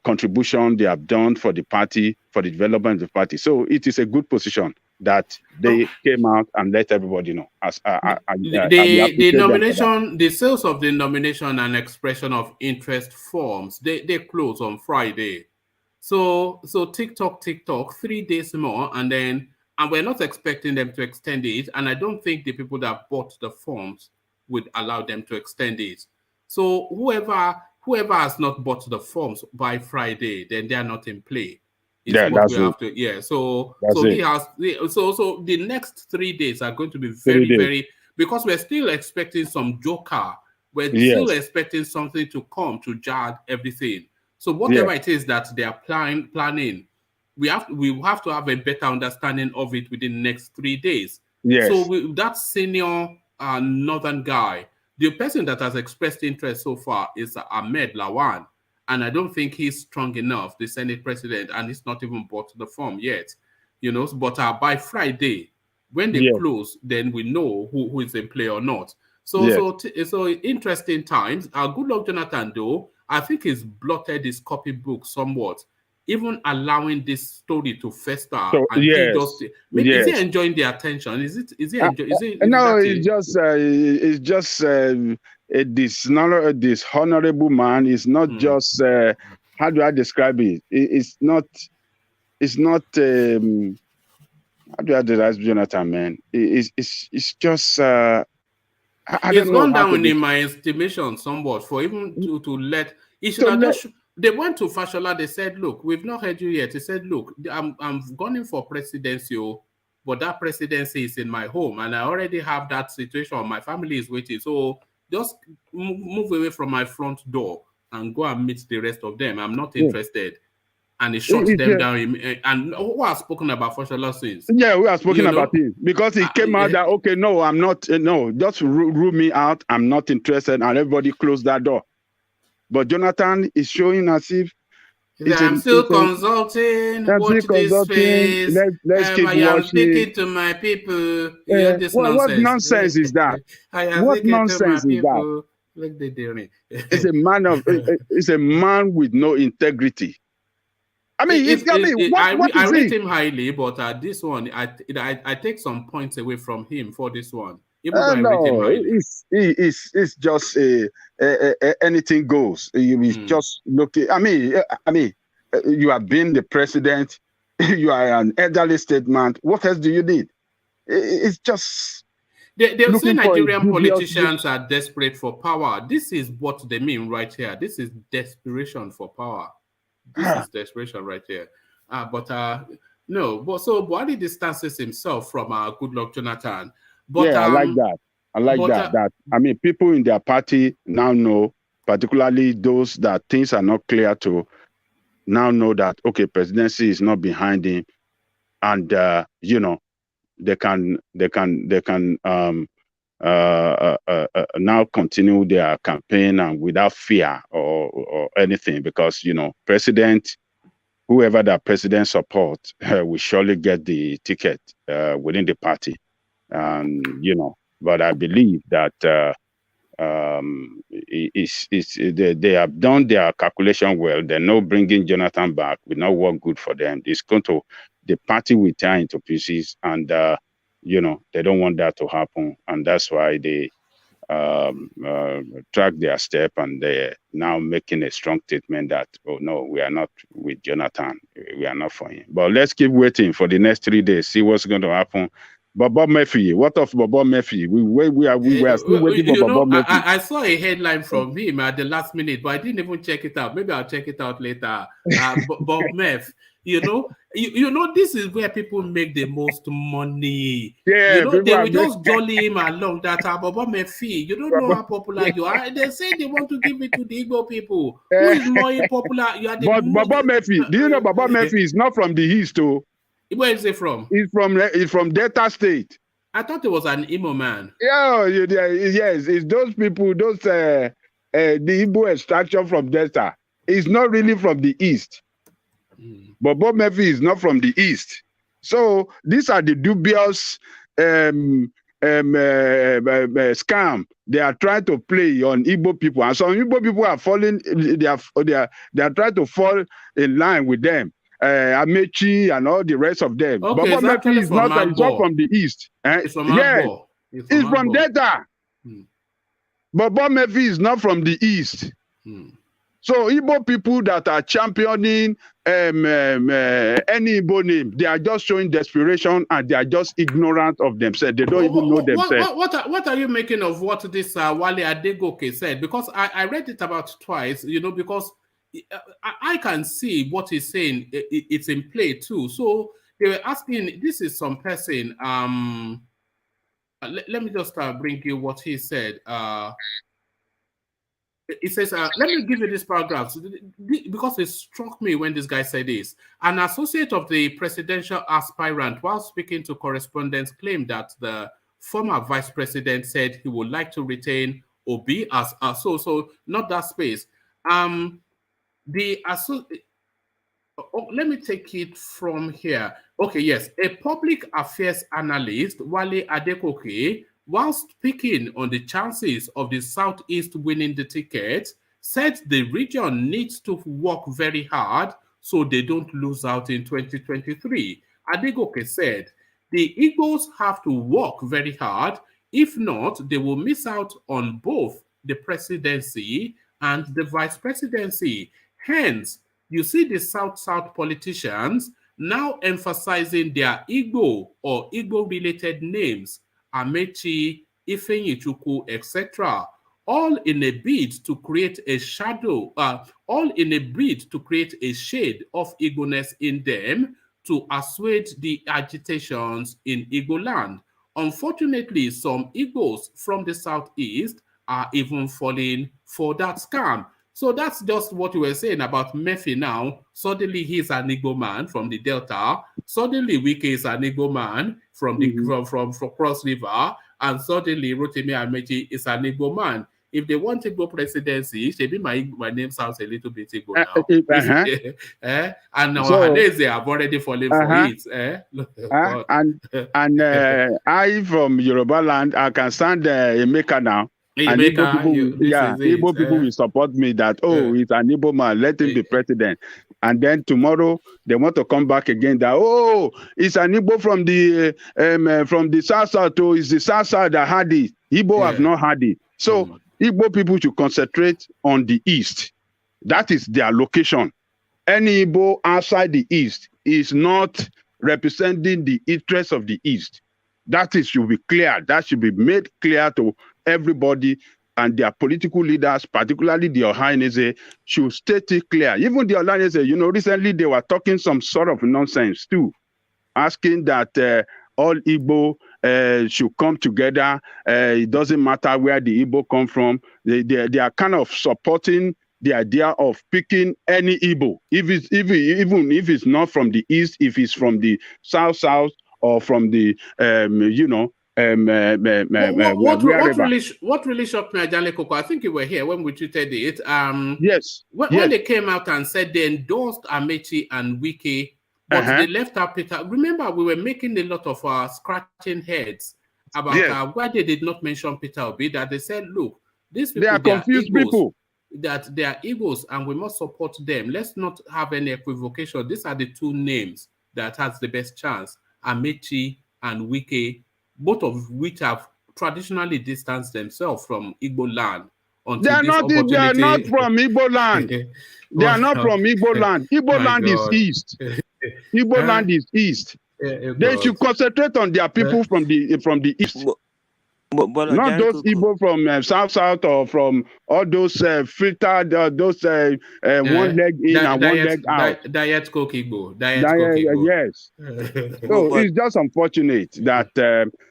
contribution they have done for the party, for the development of the party. So it is a good position that they came out and let everybody know. The nomination, the sales of the nomination and expression of interest forms, they close on Friday. So TikTok, 3 days more, and we're not expecting them to extend it. And I don't think the people that bought the forms would allow them to extend it. So whoever has not bought the forms by Friday, then they are not in play. So the next 3 days are going to be very, because we're still expecting some joker. We're still expecting something to come to jar everything. So whatever it is that they are planning, we have to have a better understanding of it within the next 3 days. Yes. So that senior northern guy, the person that has expressed interest so far is Ahmed Lawan. And I don't think he's strong enough, the Senate president, and he's not even bought the form yet. But by Friday, when they close, then we know who is in play or not. So interesting times. Good luck, Jonathan, though. I think he's blotted his copybook somewhat, even allowing this story to fester. So, is he enjoying the attention? It's just a dishonorable man. Is not just how do I describe it? It's not how do I describe Jonathan, man? It's just it's gone down in my estimation somewhat for even to let. They went to Fashola. They said, "Look, we've not heard you yet." He said, "Look, I'm going for presidency, but that presidency is in my home, and I already have that situation. My family is waiting, so just move away from my front door and go and meet the rest of them. I'm not interested." And he shut them down. And who has spoken about Fashola since? Yeah, we have spoken about him because he came out that, okay, no, I'm not, no, just rule me out. I'm not interested. And everybody closed that door. But Jonathan is showing as if I'm still consulting. Watch this space. Let's keep watching. I am speaking to my people. What nonsense is that? What nonsense is that? It's a man with no integrity. I mean, I rate him highly, but this one, I take some points away from him for this one. Even though I rate him highly. It's just anything goes. You just looking. I mean, you have been the president. You are an elderly statesman. What else do you need? It's just. They'll say Nigerian politicians are desperate for power. This is what they mean right here. This is desperation for power. This is desperation right here. But Buhari distances himself from Goodluck Jonathan. But I like that. That I mean, people in their party now know, particularly those that things are not clear to, now know that okay, presidency is not behind him, and they can now continue their campaign and without fear or anything, because president, whoever that president support will surely get the ticket within the party, and But I believe that they have done their calculation well. They're not bringing Jonathan back. Will not work good for them. The party will tear into pieces, and they don't want that to happen, and that's why they track their step, and they're now making a strong statement that, oh no, we are not with Jonathan, we are not for him. But let's keep waiting for the next 3 days, see what's going to happen. But Bob Murphy, what of Bob Murphy? We are still waiting for Bob Murphy. I saw a headline from him at the last minute, but I didn't even check it out. Maybe I'll check it out later. Bob Murphy, this is where people make the most money. Yeah, they will just jolly him along that Bob Murphy. You don't know how popular you are. They say they want to give it to the Igbo people. Who is more popular? You are the but Bob Murphy, do you know Bob Murphy is not from the East, too? Where is he from? He's from Delta State. I thought he was an Imo man. Yeah, yes, it's those people, the Igbo extraction from Delta. He's not really from the East. But Bob Murphy is not from the East. So these are the dubious scam they are trying to play on Igbo people. And some Igbo people are falling, they are trying to fall in line with them. Amechi and all the rest of them. Okay, Bob Murphy is not from the East. It's from He's from Delta. But Bob Murphy is not from the East. So Igbo people that are championing any Igbo name, they are just showing desperation, and they are just ignorant of themselves. They don't even know themselves. What are you making of what this Wale Adegoke said? Because I read it about twice, because I can see what he's saying. It's in play too. So they were asking, this is some person. Let me just bring you what he said. It says, let me give you this paragraph because it struck me when this guy said this. An associate of the presidential aspirant, while speaking to correspondents, claimed that the former vice president said he would like to retain Obi as so not that space. Let me take it from here. Okay, yes. A public affairs analyst, Wale Adegoke, while speaking on the chances of the Southeast winning the ticket, said the region needs to work very hard so they don't lose out in 2023. Adegoke said, the Igbos have to work very hard. If not, they will miss out on both the presidency and the vice presidency. Hence, you see the South-South politicians now emphasizing their Igbo or Igbo-related names, Amechi, Ifeanyichukwu, etc., all in a bid to create a shade of Igbo-ness in them to assuage the agitations in Igbo land. Unfortunately, some Igbos from the Southeast are even falling for that scam. So that's just what we were saying about Murphy now. Suddenly he's an Igbo man from the Delta. Suddenly Wike is an Igbo man from the from Cross River. And suddenly Rotimi Amechi is an Igbo man. If they want Igbo presidency, maybe my name sounds a little bit Igbo now. And nowadays they have already fallen for it. I from Yoruba land, I can stand Emeka now. And Igbo people will support me that, he's an Igbo man, let him be president. And then tomorrow they want to come back again that, it's an Igbo from the South, it's the South that had it. Igbo have not had it. So Igbo people should concentrate on the East. That is their location. Any Igbo outside the East is not representing the interests of the East. That should be clear. That should be made clear to everybody, and their political leaders, particularly the Ohanese, should state it clear. Even the Ohanese, recently they were talking some sort of nonsense too, asking that all Igbo should come together. It doesn't matter where the Igbo come from. They are kind of supporting the idea of picking any Igbo, even if it's not from the East, if it's from the South, or from the What really shocked me, Ajale Koko, I think you were here when we tweeted it. Yes. When they came out and said they endorsed Amechi and Wike, but they left out Peter. Remember, we were making a lot of scratching heads about why they did not mention Peter Obi. That they said, look, these people, they are confused people. That they are egos and we must support them. Let's not have any equivocation. These are the two names that has the best chance, Amechi and Wike, both of which have traditionally distanced themselves from Igbo land. They are not from Igbo land. They are not from Igbo land. Igbo land is east. Igbo land is east. They should concentrate on their people from the east. But not those Igbo from south or from all those filtered, those one leg in and one leg out. Diet Coke Igbo. Yes. So it's just unfortunate that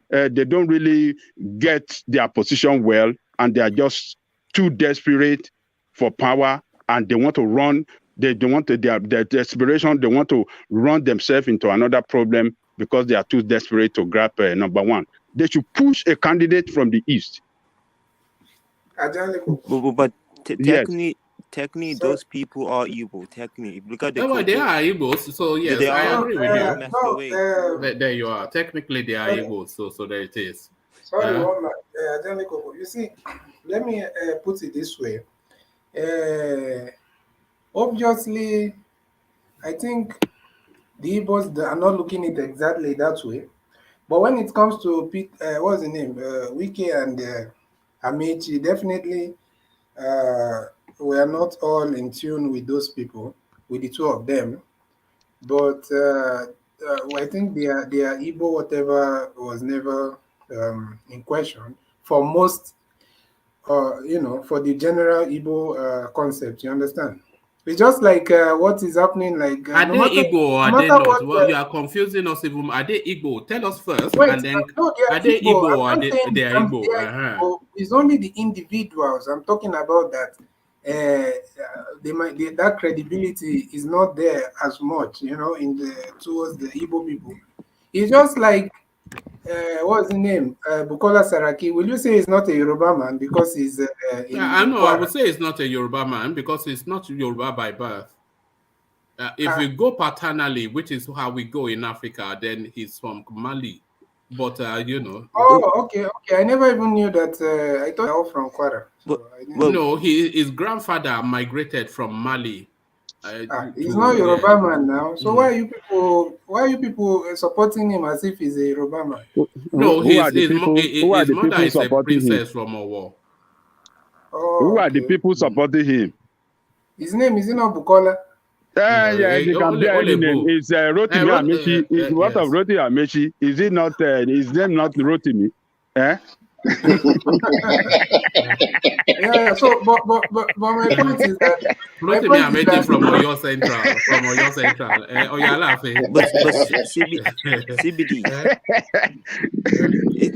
they don't really get their position well, and they are just too desperate for power, and they want to run. They want their desperation. They want to run themselves into another problem because they are too desperate to grab number one. They should push a candidate from the east. But technically, those people are evil. Technically, look at they are evil. So yes, I agree with you. There you are. Technically, they are evil. So there it is. Sorry, you see, let me put it this way. Obviously, I think the Igbos are not looking at it exactly that way. But when it comes to what's the name, Wike and Amechi, definitely we are not all in tune with those people, with the two of them. But I think their Igbo whatever was never in question for most, for the general Igbo concept. You understand? It's just like what is happening. Like are they Igbo or are they not? Well, you are confusing us. Even are they Igbo? Tell us first, and then are they Igbo or are they are Igbo? It's only the individuals. I'm talking about that. That credibility is not there as much, towards the Igbo people. It's just like what's the name? Bukola Saraki. Will you say he's not a Yoruba man because he's? I know. I would say he's not a Yoruba man because he's not Yoruba by birth. If we go paternally, which is how we go in Africa, then he's from Mali. But Oh, okay. I never even knew that. I thought they were from Kwara. No, his grandfather migrated from Mali. He's not a Yoruba man now. So why are you people supporting him as if he's a Yoruba man? No, his mother is a princess from Owo. Who are the people supporting him? His name is not Bukola. They can bear any name. It's Rotimi Amechi. It's what of Rotimi Amechi? Is it not his name not Rotimi? So but my point is that Rotimi Amechi from Oyo Central. Oyo Alafe. But CBD.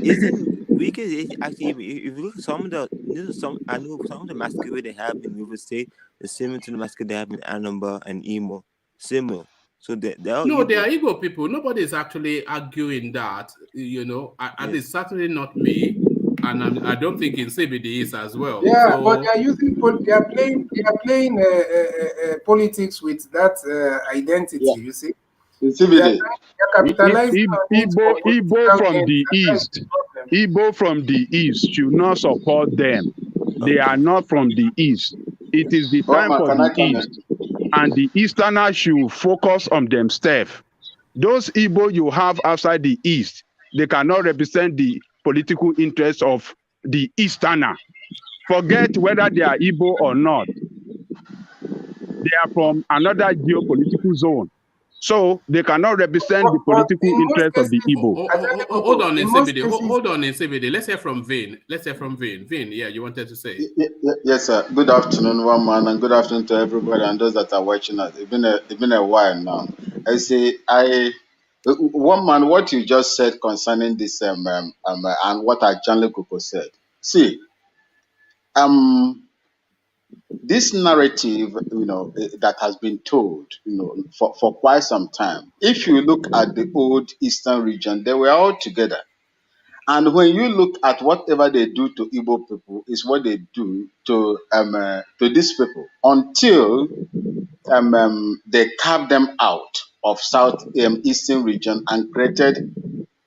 Isn't Wike actually? If you look at some of the massacre they have in River State, the similar to the massacre they have in Anambra and Imo, similar. So they are Igbo people. Nobody is actually arguing that. At least certainly not me, and I don't think in CBD is as well. Yeah, but they are playing politics with that identity. Yeah. You see. Igbo from the east. Igbo from the east should not support them. They are not from the east. It is the time for the east, and the easterners should focus on themselves. Those Igbo you have outside the east, they cannot represent the political interests of the easterner. Forget whether they are Igbo or not. They are from another geopolitical zone. So they cannot represent the political interest of the Igbo. Hold on in CBD. Let's hear from Vin. Vin, yeah, you wanted to say? Yes, sir. Good afternoon, one man, and good afternoon to everybody and those that are watching us. It's been a while now. One man, what you just said concerning this and what Ajale Koko said. See, this narrative, that has been told, for quite some time. If you look at the old Eastern region, they were all together. And when you look at whatever they do to Igbo people, is what they do to these people until they carved them out of South Eastern region and created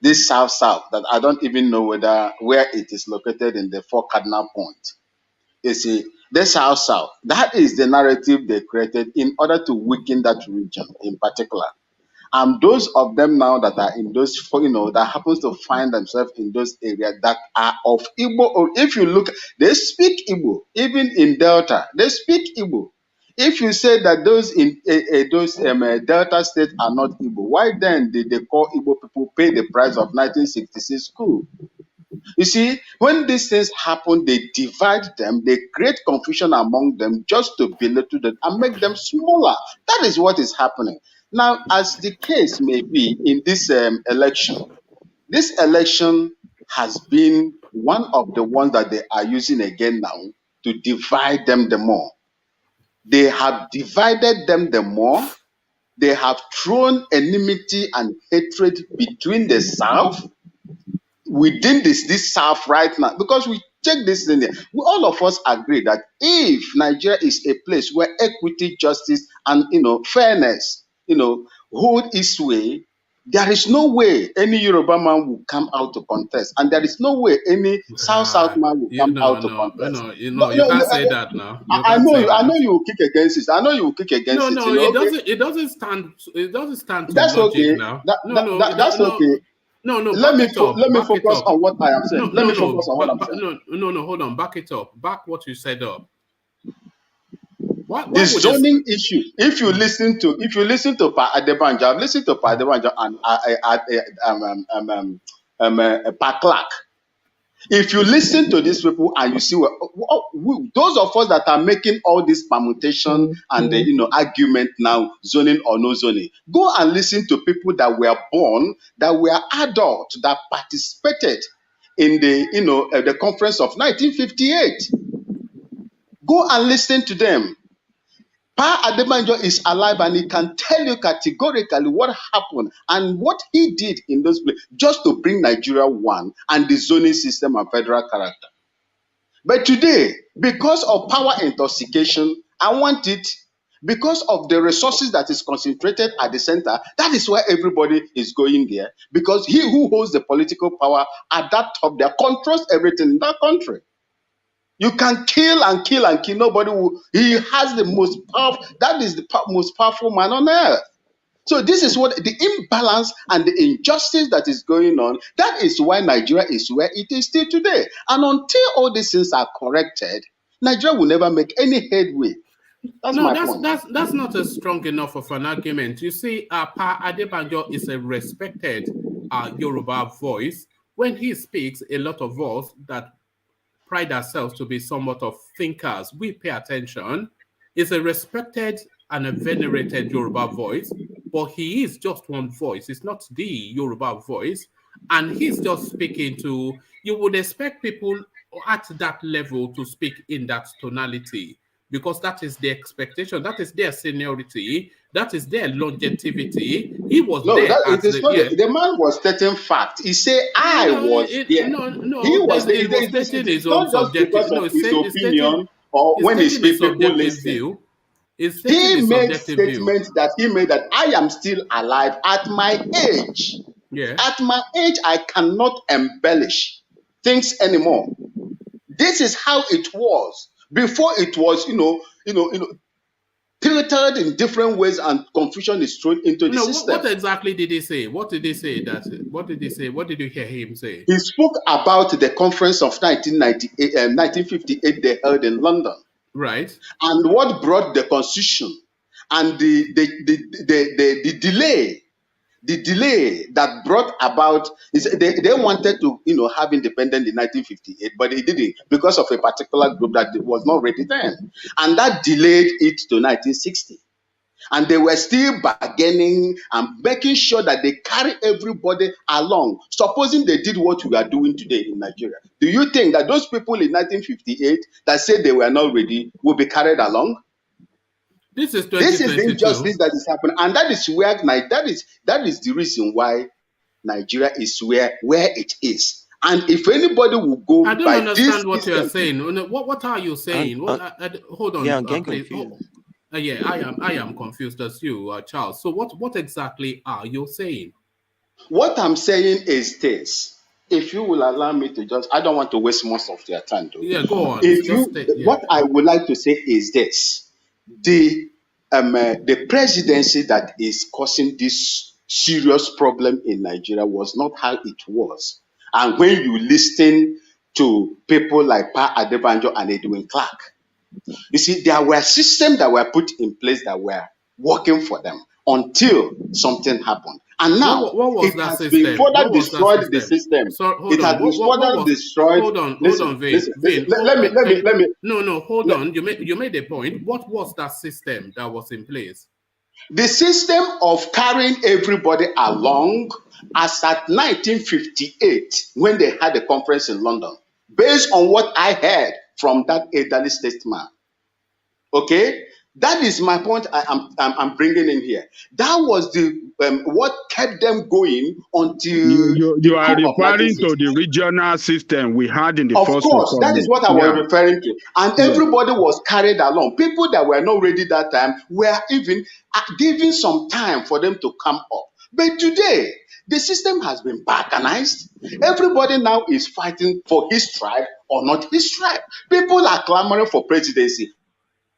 this South that I don't even know where it is located in the four cardinal points. You see, the South, that is the narrative they created in order to weaken that region in particular. And those of them now that are in those, that happens to find themselves in those areas that are of Igbo, or if you look, they speak Igbo, even in Delta, they speak Igbo. If you say that those in those Delta states are not Igbo, why then did they call Igbo people pay the price of 1966 coup? You see, when these things happen, they divide them, they create confusion among them just to belittle them and make them smaller. That is what is happening. Now, as the case may be in this this election has been one of the ones that they are using again now to divide them the more. They have divided them the more. They have thrown enmity and hatred between the South within this South right now, because we check this in there. All of us agree that if Nigeria is a place where equity, justice, and fairness, hold its way, there is no way any Yoruba man will come out to contest, and there is no way any South man will come out to contest. You can't say that now. I know you will kick against it. I know you will kick against it. No, it doesn't stand. It doesn't stand to that's logic okay. now. That's okay. No, let me focus on what I am saying. Let me focus on what I'm saying. No, hold on. Back it up. Back what you said up. What the zoning issue. If you listen to Pa Adebanjo, I've listened to Pa Adebanjo and Pa Clark. If you listen to these people and you see those of us that are making all this permutation and the argument now, zoning or no zoning, go and listen to people that were born, that were adults, that participated in the conference of 1958. Go and listen to them. Pa Adebanjo is alive and he can tell you categorically what happened and what he did in those places just to bring Nigeria one and the zoning system and federal character. But today, because of power intoxication, I want it, because of the resources that is concentrated at the center, that is why everybody is going there, because he who holds the political power at that top there controls everything in that country. You can kill and kill and kill. Nobody will. He has the most powerful. That is the most powerful man on earth. So this is what the imbalance and the injustice that is going on. That is why Nigeria is where it is still today. And until all these things are corrected, Nigeria will never make any headway. That's not a strong enough of an argument. You see, Pa Adebanjo is a respected Yoruba voice. When he speaks, a lot of us that pride ourselves to be somewhat of thinkers, we pay attention. Is a respected and a venerated Yoruba voice, but he is just one voice. It's not the Yoruba voice. And he's just speaking to, you would expect people at that level to speak in that tonality, because that is the expectation, that is their seniority, that is their longevity. He was there. The man was stating fact. He said, I was there. He was stating his own subjective. No, his opinion or when he speaks, people listen. He made statements that he made that I am still alive at my age. Yeah. At my age, I cannot embellish things anymore. This is how it was before it was, filtered in different ways and confusion is thrown into the system. What exactly did he say? What did he say? What did he say? What did you hear him say? He spoke about the conference of 1958 they held in London. Right. And what brought the constitution and the delay that brought about they wanted to have independence in 1958, but they didn't because of a particular group that was not ready then, and that delayed it to 1960. And they were still bargaining and making sure that they carry everybody along. Supposing they did what we are doing today in Nigeria, do you think that those people in 1958 that said they were not ready will be carried along? This is the injustice that is happening, and that is where that is the reason why Nigeria is where it is. And if anybody will go I don't by understand this what you are system, saying. What are you saying? Hold on, yeah, I'm getting please. confused. Yeah, I am confused as you, Charles. So what exactly are you saying? what I'm saying is this. If you will allow me to just, I don't want to waste most of your time, though. Yeah, go on. If you, Yeah. what I would like to say is this: the presidency that is causing this serious problem in Nigeria was not how it was. And when you listen to people like Pa Adebanjo and Edwin Clark, you see, there were systems that were put in place that were working for them until something happened. And now What was it that has been system? further What was that destroyed the system? system. So hold It has on. been What further was? destroyed. Hold on, Listen, Vin. listen, listen. Vin, Let me. No, hold on. You made a point. What was that system that was in place? The system of carrying everybody along, as at 1958, when they had a conference in London, based on what I heard from that elderly statesman. Okay, that is my point. I'm bringing in here. That was the what kept them going until You the are coup of referring to 1960. the regional system we had in the Of First course, that is Republic. what I was Yeah. referring to. And Yeah. everybody was carried along. People that were not ready that time were even given some time for them to come up. But today, the system has been balkanized. Everybody now is fighting for his tribe or not his tribe. People are clamoring for presidency.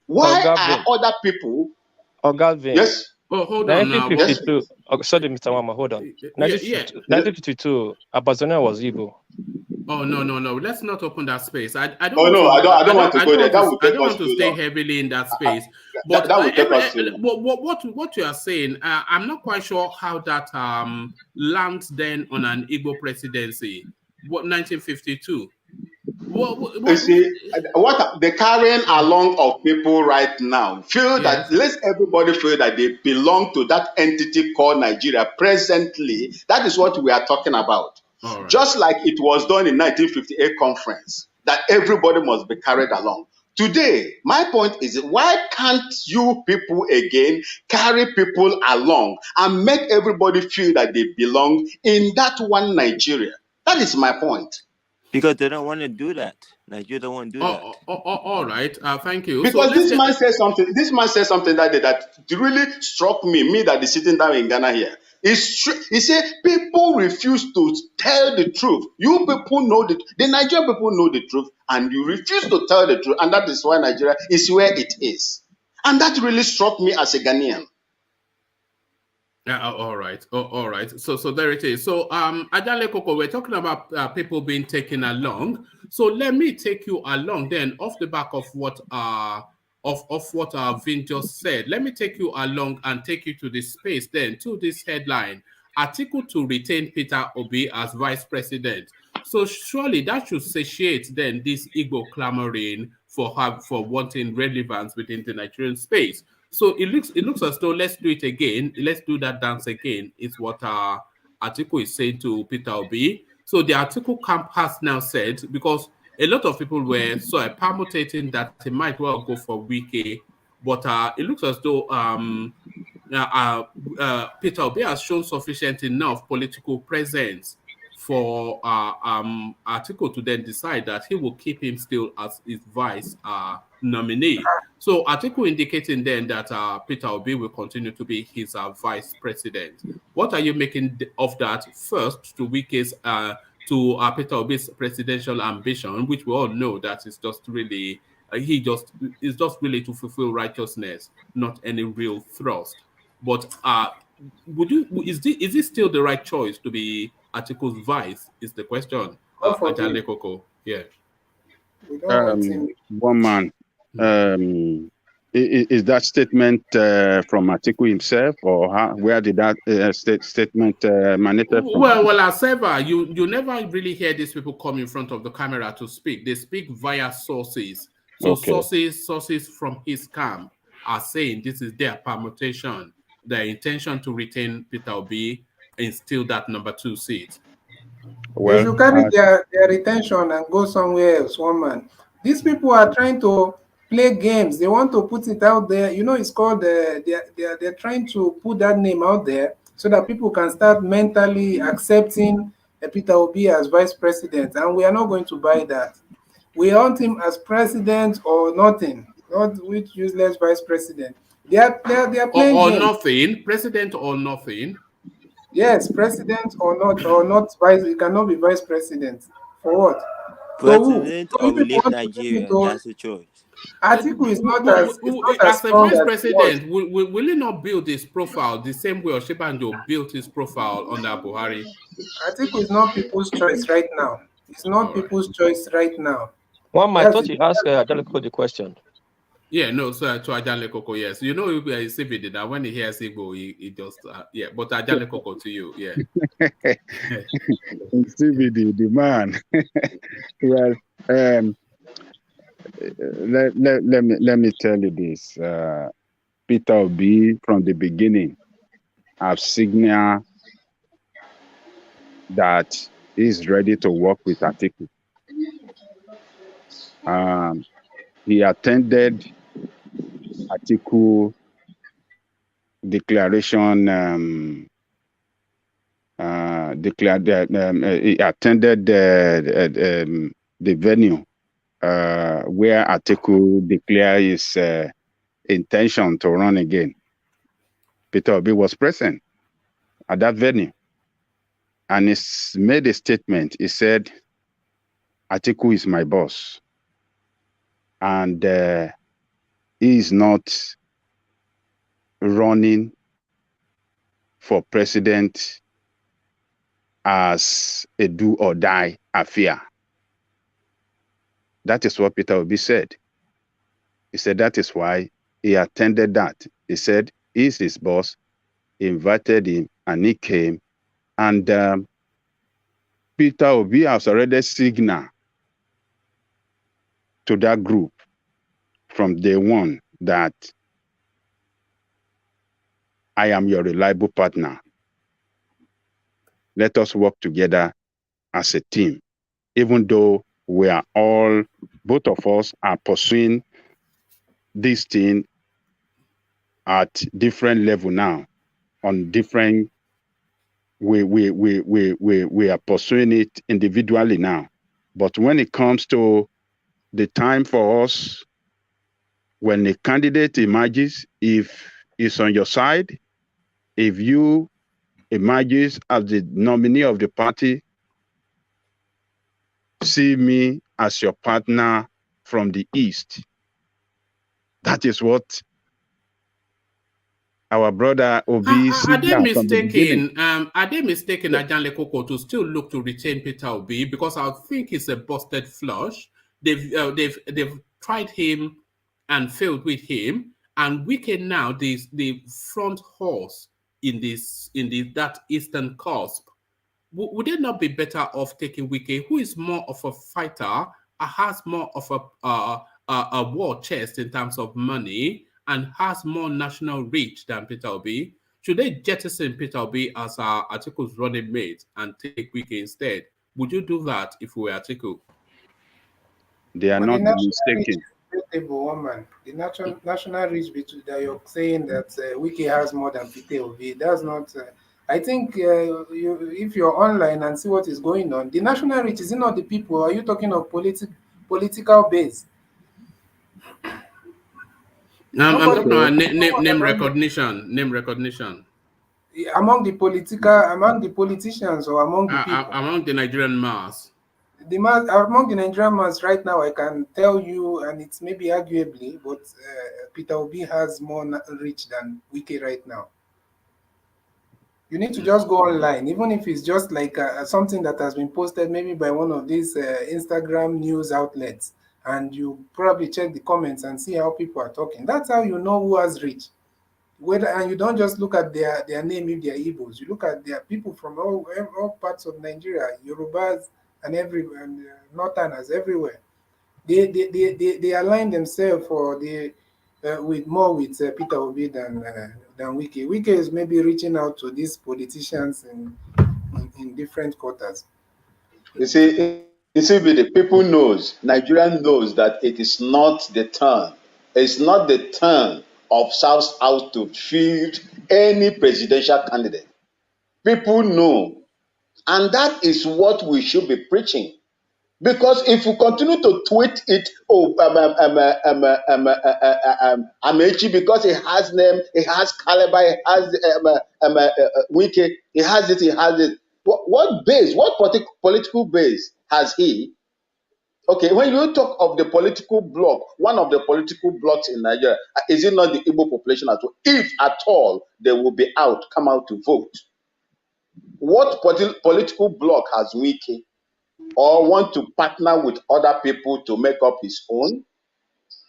Why are Ogavin, other people? Ogavin, Yes, Oh, hold on now. yes. 1952. Oh, sorry, Mr. Mama, hold on. Yeah. 1952, Abazonia was Igbo. Oh no. Let's not open that space. I don't Oh want no, to. I don't want to go there. That will I take don't us want to too stay long. heavily in that space. But That will take us too long. what you are saying, I'm not quite sure how that lands then on an Igbo presidency. What 1952? You see, what the carrying along of people right now feel that Yes. let everybody feel that they belong to that entity called Nigeria presently. That is what we are talking about. All right. Just like it was done in 1958 conference, that everybody must be carried along. Today, my point is, why can't you people again carry people along and make everybody feel that they belong in that one Nigeria? That is my point. Because they don't want to do that. Nigeria don't want to do that. All right. Thank you. So Because let's this man said something. This man said something that day that really struck me. Me that is sitting down in Ghana here. He said people refuse to tell the truth. You people know the Nigerian people know the truth, and you refuse to tell the truth, and that is why Nigeria is where it is. And that really struck me as a Ghanaian. All right. All right. So there it is. So Adale Koko, we're talking about people being taken along. So let me take you along then off the back of what Vin just said. Let me take you along and take you to this space then, to this headline. Atiku to retain Peter Obi as vice president. So surely that should satiate then this Igbo clamoring for wanting relevance within the Nigerian space. So it looks as though let's do it again. Let's do that dance again. Is what Atiku is saying to Peter Obi. So the Atiku camp has now said, because a lot of people were permutating that he might well go for Wike, but it looks as though Peter Obi has shown sufficient enough political presence for Atiku to then decide that he will keep him still as his vice nominee. So Atiku indicating then that Peter Obi will continue to be his vice president. What are you making of that? First, to Wike's to Peter Obi's presidential ambition, which we all know that is just really is just really to fulfill righteousness, not any real thrust. But is this still the right choice to be Atiku's vice? Is the question. God forbid. Ajale Koko. Yeah. We don't want him. One man. Is that statement from Atiku himself, or where did that statement emanate from? Well, as ever, you never really hear these people come in front of the camera to speak. They speak via sources. So sources from his camp are saying this is their permutation, their intention to retain Peter Obi and steal that number 2 seat. Well, they should carry their retention and go somewhere else, one man. These people are trying to play games. They want to put it out there. You know, it's called, they're trying to put that name out there so that people can start mentally accepting Peter Obi as vice president, and we are not going to buy that. We want him as president or nothing, not with useless vice president. They are playing Or games. nothing, president or nothing. Yes, president or not vice. He cannot be vice president. For what? President So or you we people leave want to take it Nigeria. to That's the choice. Atiku is not as As a strong vice as he was. president, will he not build his profile the same way Oshibanjo built his profile under Buhari? Atiku is not people's choice right now. It's not All right. people's choice right now. One man, I That's thought it. you asked Angelico the question. Yeah, no, so to Ajale Koko, yes. You know, CBD that when he hears Igbo, he just, yeah. But Ajale Koko to you, yeah. CBD, the man. Well, let me tell you this. Peter Obi, from the beginning, have signaled that he's ready to work with Atiku. He attended Atiku declaration. He attended the venue where Atiku declared his intention to run again. Peter Obi was present at that venue, and he made a statement. He said, Atiku is my boss, and he is not running for president as a do or die affair. That is what Peter Obi said. He said that is why he attended that. He said he's his boss, he invited him, and he came. And Peter Obi has already signaled to that group from day one that I am your reliable partner. Let us work together as a team, even though we are all, both of us are pursuing this thing at different level now, on different, we are pursuing it individually now. But when it comes to the time for us, when a candidate emerges, if it's on your side, if you emerges as the nominee of the party, see me as your partner from the East. That is what our brother Obi Are they from the beginning. mistaken? Are they mistaken Ajanle Koko to still look to retain Peter Obi, because I think it's a busted flush. They've tried him and failed with him, and Wike now the front horse in that eastern cusp. Would it not be better off taking Wike, who is more of a fighter, has more of a war chest in terms of money, and has more national reach than Peter Obi? Should they jettison Peter Obi as Atiku's running mate and take Wike instead? Would you do that if we were Atiku? They are But not the national mistaken. reach is woman. The national reach between that you're saying that Wiki has more than Peter Obi. That's not. I think if you're online and see what is going on, the national reach is not the people. Are you talking of political base? I'm Nobody, talking about name among recognition. Name recognition. among the politicians or among the people. Among the Nigerian mass. Among the Nigerian mass right now, I can tell you, and it's maybe arguably, but Peter Obi has more reach than Wike right now. You need to just go online, even if it's just like something that has been posted maybe by one of these Instagram news outlets, and you probably check the comments and see how people are talking. That's how you know who has reach. And you don't just look at their name if they're Igbos. You look at their people from all parts of Nigeria, Yorubas and Northerners everywhere. They align themselves for with Peter Obi than Wike. Wike is maybe reaching out to these politicians in different quarters. You see, the people Nigerian knows that it is not the turn. It's not the turn of South to field any presidential candidate. People know And that is what we should be preaching. Because if we continue to tweet it, Amechi, because it has name, it has caliber, it has Wike, it has it, it has it. What base, what political base has he? Okay, when you talk of the political bloc, one of the political blocs in Nigeria, is it not the Igbo population at all? If at all they will be out, come out to vote. What political bloc has Wike? Or want to partner with other people to make up his own?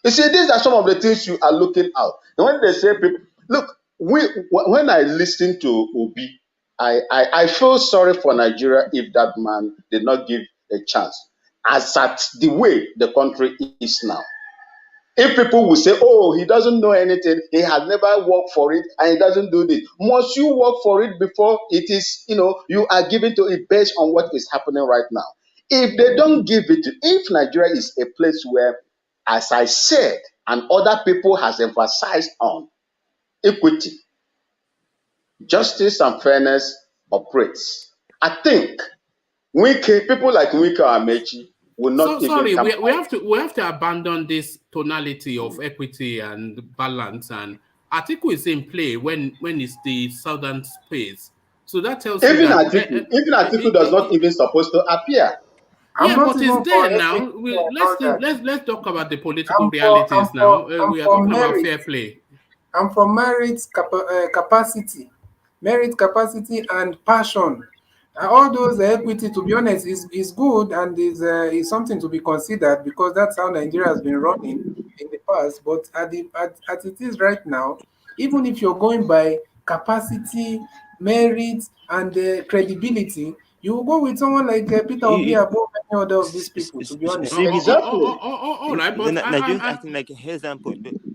You see, these are some of the things you are looking at. And when they say people, look, when I listen to Obi, I feel sorry for Nigeria if that man did not give a chance. As at the way the country is now. If people will say, oh, he doesn't know anything, he has never worked for it, and he doesn't do this. Must you work for it before it is, you are given to it based on what is happening right now? If they don't give it, if Nigeria is a place where, as I said, and other people has emphasized on, equity, justice and fairness operates, I think people like Wike or Amechi will not sorry, come we have to abandon this tonality of equity and balance, and Atiku is in play when it's the southern space. So that tells even you that even Atiku does not even supposed to appear. Yeah, but it's there now. Let's talk about the political realities now. We are talking about fair play. I'm for merit capacity and passion. All those equity, to be honest, is good and is something to be considered, because that's how Nigeria has been running in the past. But as it is right now, even if you're going by capacity, merit, and credibility, you will go with someone like Peter Obi above any other of these people, to be honest. All right, but Nigerians acting like, here's example,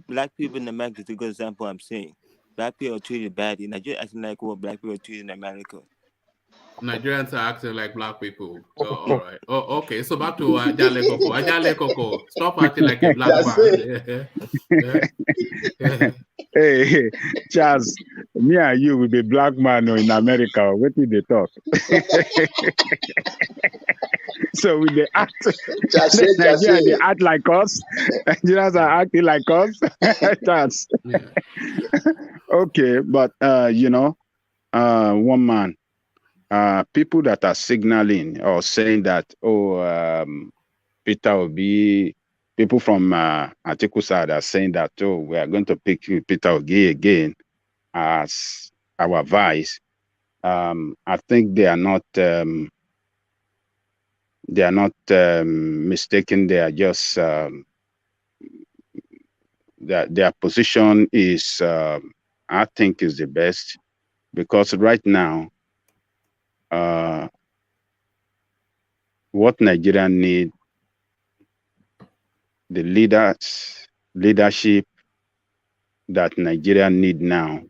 black people in America is a good example I'm saying. Black people are treated badly. Nigeria acting like what black people are treated in America. Nigerians are acting like black people. So, all right. Oh, okay. So back to Ajale Koko. Ajale Koko, stop acting like a black man. Hey, Charles, me and you will be black man in America. What did they talk? So with the act, Nigeria, they act like us. Nigerians are acting like us. Charles. Okay, but one man. People that are signaling or saying that, Peter Obi, people from Atiku side are saying that, we are going to pick Peter Obi again as our vice. I think they are not mistaken. They are just their position is, I think, is the best, because right now, what Nigeria need, the leadership that Nigeria need now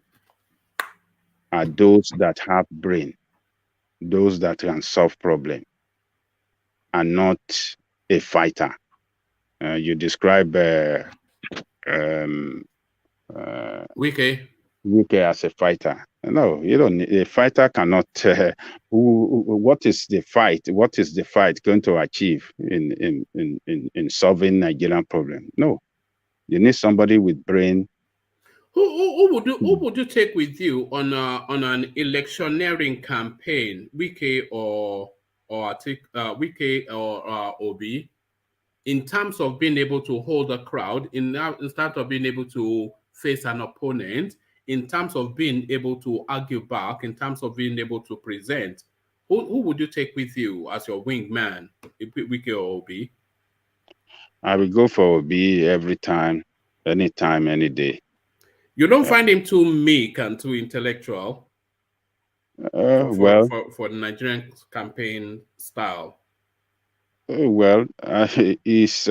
are those that have brain, those that can solve problem, and not a fighter. You describe Wike as a fighter. No, you don't. A fighter cannot. What is the fight? What is the fight going to achieve in solving Nigerian problem? No, you need somebody with brain. Who would you take with you on an electioneering campaign? Wike or Wike or Obi, in terms of being able to hold a crowd, instead of being able to face an opponent, in terms of being able to argue back, in terms of being able to present, who would you take with you as your wingman, Wike or Obi? I will go for Obi every time, anytime, any day. You don't find him too meek and too intellectual for the Nigerian campaign style? Well, he's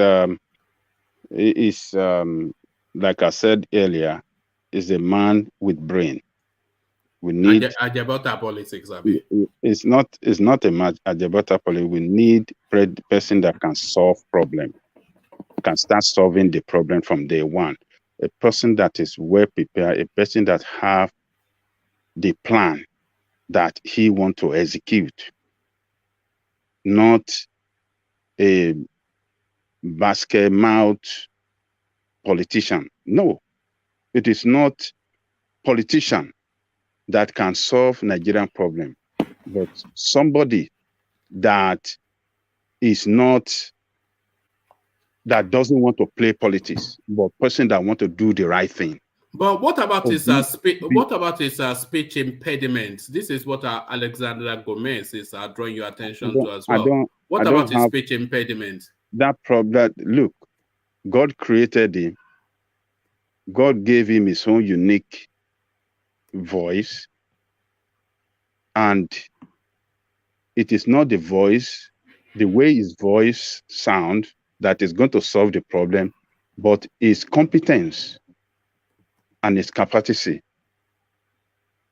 like I said earlier, is a man with brain. We need Ajabota politics. It's not a match Ajabota politics. We need a person that can solve problem, can start solving the problem from day one. A person that is well prepared, a person that have the plan that he want to execute. not a basket mouth politician. No, it is not politician that can solve Nigerian problem, but somebody that is not, that doesn't want to play politics, but person that want to do the right thing. But what about his What speech impediments? This is what Alexander Gomez is drawing your attention to as well. What about his speech impediments? That problem. Look, God created him. God gave him his own unique voice, and it is not the voice, the way his voice sound, that is going to solve the problem, but his competence and his capacity.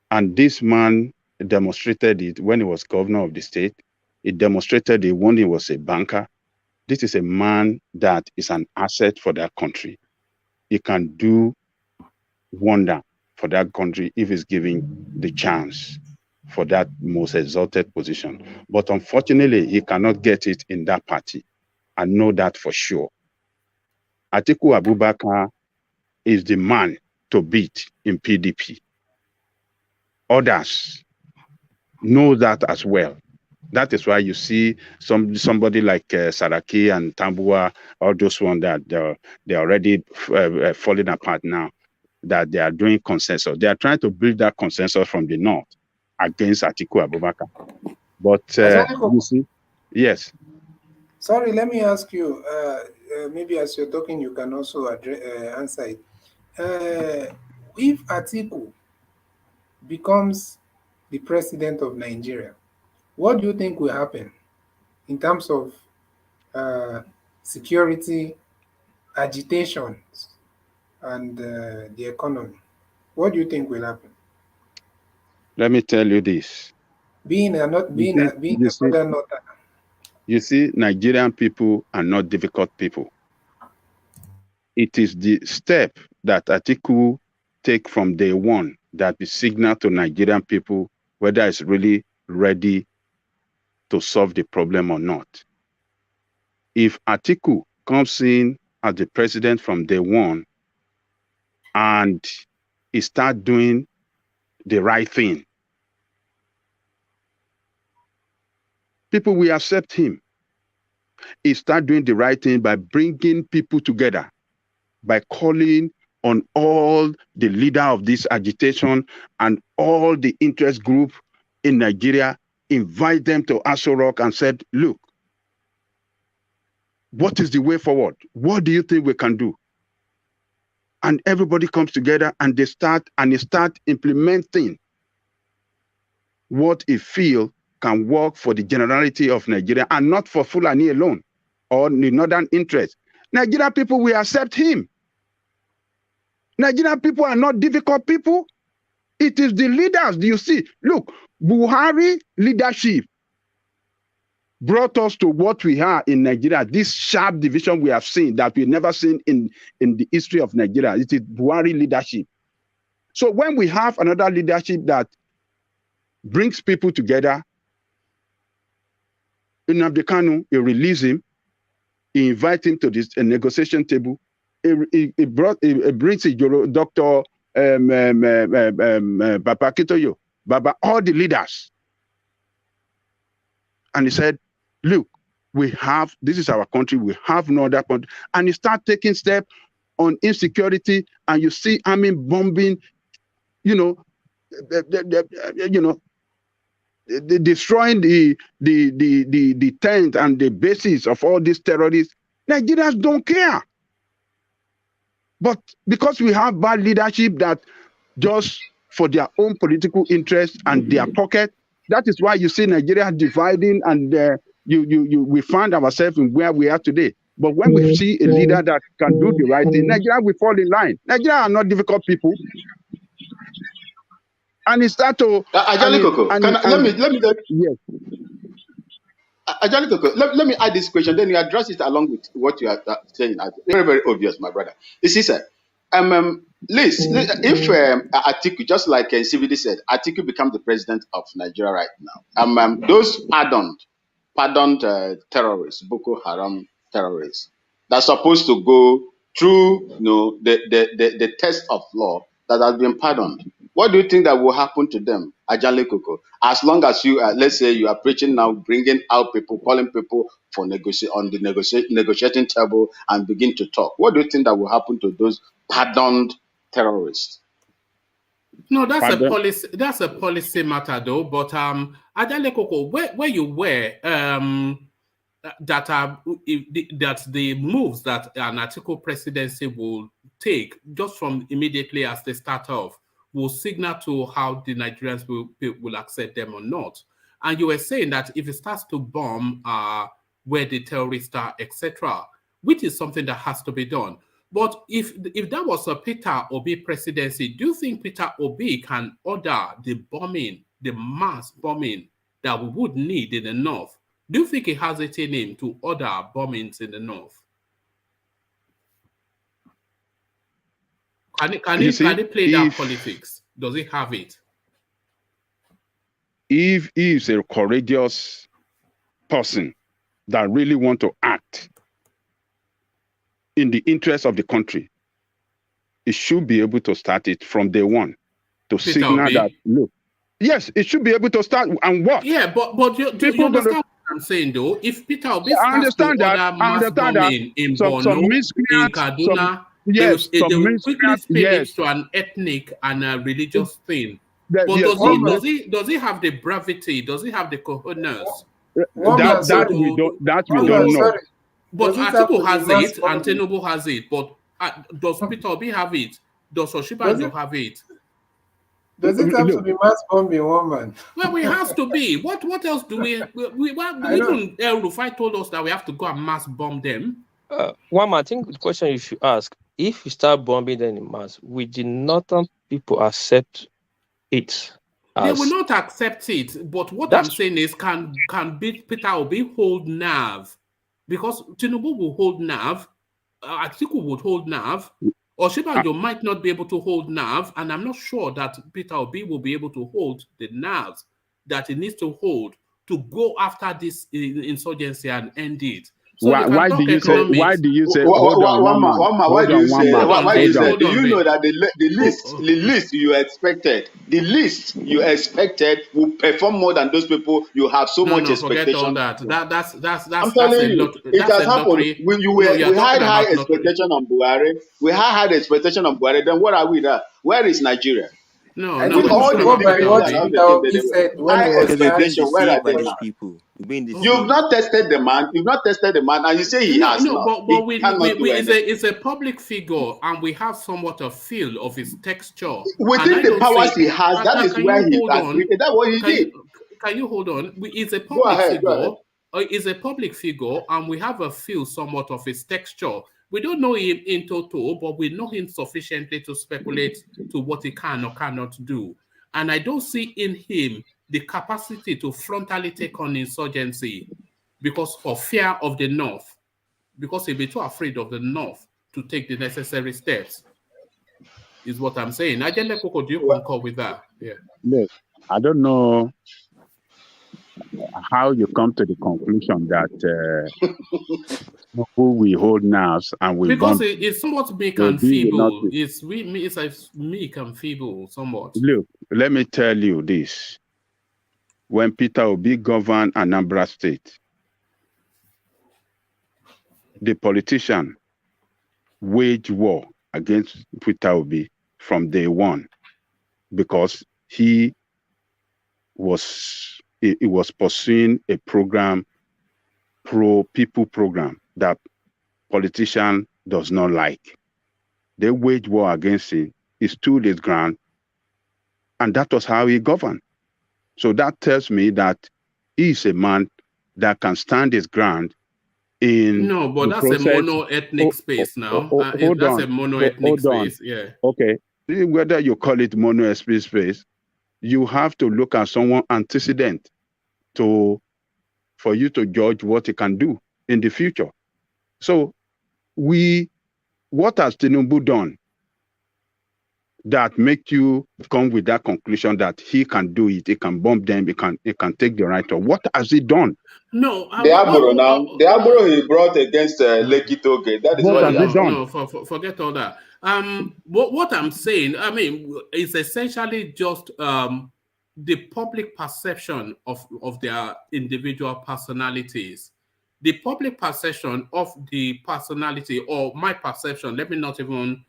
And this man demonstrated it when he was governor of the state. He demonstrated it when he was a banker. This is a man that is an asset for that country. He can do wonder for that country if he's given the chance for that most exalted position. But unfortunately, he cannot get it in that party. I know that for sure. Atiku Abubakar is the man to beat in PDP. Others know that as well. That is why you see somebody like Saraki and Tambua, all those ones that they're already falling apart now, that they are doing consensus. They are trying to build that consensus from the north against Atiku Abubakar. But you see, yes. Sorry, let me ask you, maybe as you're talking, you can also answer it. If Atiku becomes the president of Nigeria, what do you think will happen in terms of security, agitation, and the economy? What do you think will happen? Let me tell you this. You see, Nigerian people are not difficult people. It is the step that Atiku take from day one that will signal to Nigerian people whether it's really ready to solve the problem or not. If Atiku comes in as the president from day one and he start doing the right thing, people will accept him. He start doing the right thing by bringing people together, by calling on all the leader of this agitation and all the interest group in Nigeria, invite them to Aso Rock and said, look, what is the way forward? What do you think we can do? And everybody comes together and they start implementing what he feel can work for the generality of Nigeria and not for Fulani alone or the northern interest. Nigerian people will accept him. Nigerian people are not difficult people. It is the leaders. Do you see? Look, Buhari leadership brought us to what we are in Nigeria. This sharp division we have seen that we've never seen in the history of Nigeria. It is Buhari leadership. So when we have another leadership that brings people together, Nnamdi Kanu, he release him, he invite him to this negotiation table. He brings Dr. Baba Kitoyo, Baba, all the leaders. And he said, look, this is our country, we have no other country. And he start taking steps on insecurity, and you see army bombing, destroying the tent and the bases of all these terrorists. Nigerians don't care. But because we have bad leadership that just for their own political interest and their pocket, that is why you see Nigeria dividing, and we find ourselves in where we are today. But when we see a leader that can do the right thing, Nigeria will fall in line. Nigeria are not difficult people. And it start to let me add this question, then you address it along with what you are saying. Very, very obvious, my brother. You see, sir, Liz, if Atiku, just like CVD said, Atiku become the president of Nigeria right now, those pardoned pardoned terrorists, Boko Haram terrorists, that's supposed to go through, the test of law that has been pardoned. What do you think that will happen to them, Ajale Koko? As long as you, let's say, you are preaching now, bringing out people, calling people for on the negotiating table and begin to talk. What do you think that will happen to those pardoned terrorists? No, that's Pardon? a policy. That's a policy matter, though. But Ajale Koko, where you were, that the moves that an Atiku presidency will take just from immediately as they start off will signal to how the Nigerians will accept them or not. And you were saying that if it starts to bomb where the terrorists are, etc., which is something that has to be done. But if that was a Peter Obi presidency, do you think Peter Obi can order the bombing, the mass bombing that we would need in the north? Do you think he has it in him to order bombings in the north? Can he play that politics? Does he have it? If he is a courageous person that really want to act in the interest of the country, he should be able to start it from day one to Peter signal Obi? that, look, yes, it should be able to start and what? Yeah, but do you understand what I'm saying, though? If Peter Obi starts to order mass bombing in Borno, in Kaduna, they will quickly spin it to an ethnic and a religious thing. But does he have the bravity? Does he have the cojones? That we don't know. But Atiku has it, and Tinubu has it. But does Peter Obi have it? Does Oshibanjo have it? Does it have to be mass bombing, woman? Well, it has to be. What else do we even El Rufai told us that we have to go and mass bomb them. Wama, I think the question you should ask, if you start bombing them in mass, will the northern people accept it? They will not accept it. But what I'm saying is, can Peter Obi hold nerve? Because Tinubu will hold nerve, Atiku would hold nerve, Oshibanjo might not be able to hold nerve, and I'm not sure that Peter Obi will be able to hold the nerves that he needs to hold to go after this insurgency and end it. So why do you say? Why do you say? Why do you say? Do you know that the least you expected will perform more than those people you have so much expectation? Forget all that. That's I'm telling you, it has happened. When we had high expectation on Buhari, then what are we there? Where is Nigeria? No, with all the expectation, where are they now? People. You've not tested the man. And you say he has not. But it's a public figure, and we have somewhat a feel of his texture. Within the powers he has, that is where he has. That's what he did. Can you hold on? It's a public figure. Is a public figure, and we have a feel somewhat of his texture. We don't know him in total, but we know him sufficiently to speculate to what he can or cannot do. And I don't see in him the capacity to frontally take on insurgency because of fear of the North, because he'll be too afraid of the North to take the necessary steps, is what I'm saying. Ajele Koko, do you concur with that? Yeah. Look, I don't know how you come to the conclusion that who we hold nerves and we because it's somewhat meek and feeble. It's meek and feeble somewhat. Look, let me tell you this. When Peter Obi governed Anambra State, the politician waged war against Peter Obi from day one because he was pursuing a program, pro-people program, that politician does not like. They waged war against him. He stood his ground, and that was how he governed. So that tells me that he's a man that can stand his ground in. No, but that's a mono-ethnic space now. That's a mono-ethnic space, yeah. Okay, whether you call it mono-ethnic space, you have to look at someone antecedent for you to judge what he can do in the future. So what has Tinubu done? that make you come with that conclusion that he can do it, he can bomb them, he can take the right of? What has he done? No, The Agboro now, the Agboro he brought against Lekki Toge, that is What what has he he has done? done. no, forget all that. What I'm saying, I mean, it's essentially just the public perception of their individual personalities. The public perception of the personality, or my perception, let me not even,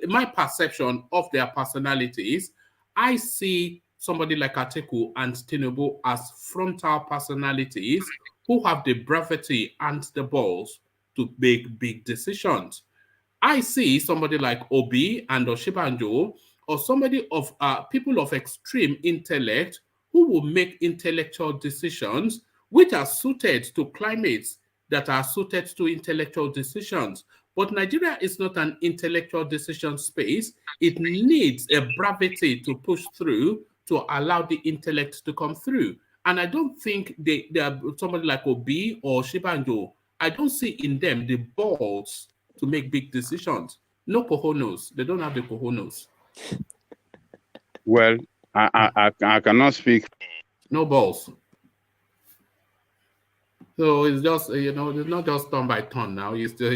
my perception of their personalities, I see somebody like Atiku and Tinubu as frontal personalities who have the brevity and the balls to make big decisions. I see somebody like Obi and Oshibanjo, or somebody of people of extreme intellect who will make intellectual decisions which are suited to climates that are suited to intellectual decisions. But Nigeria is not an intellectual decision space. It needs a brevity to push through to allow the intellect to come through. And I don't think they are somebody like Obi or Shibanjo. I don't see in them the balls to make big decisions. No cojones. They don't have the cojones. Well, I cannot speak. No balls. So it's just, it's not just turn by turn now. It's still,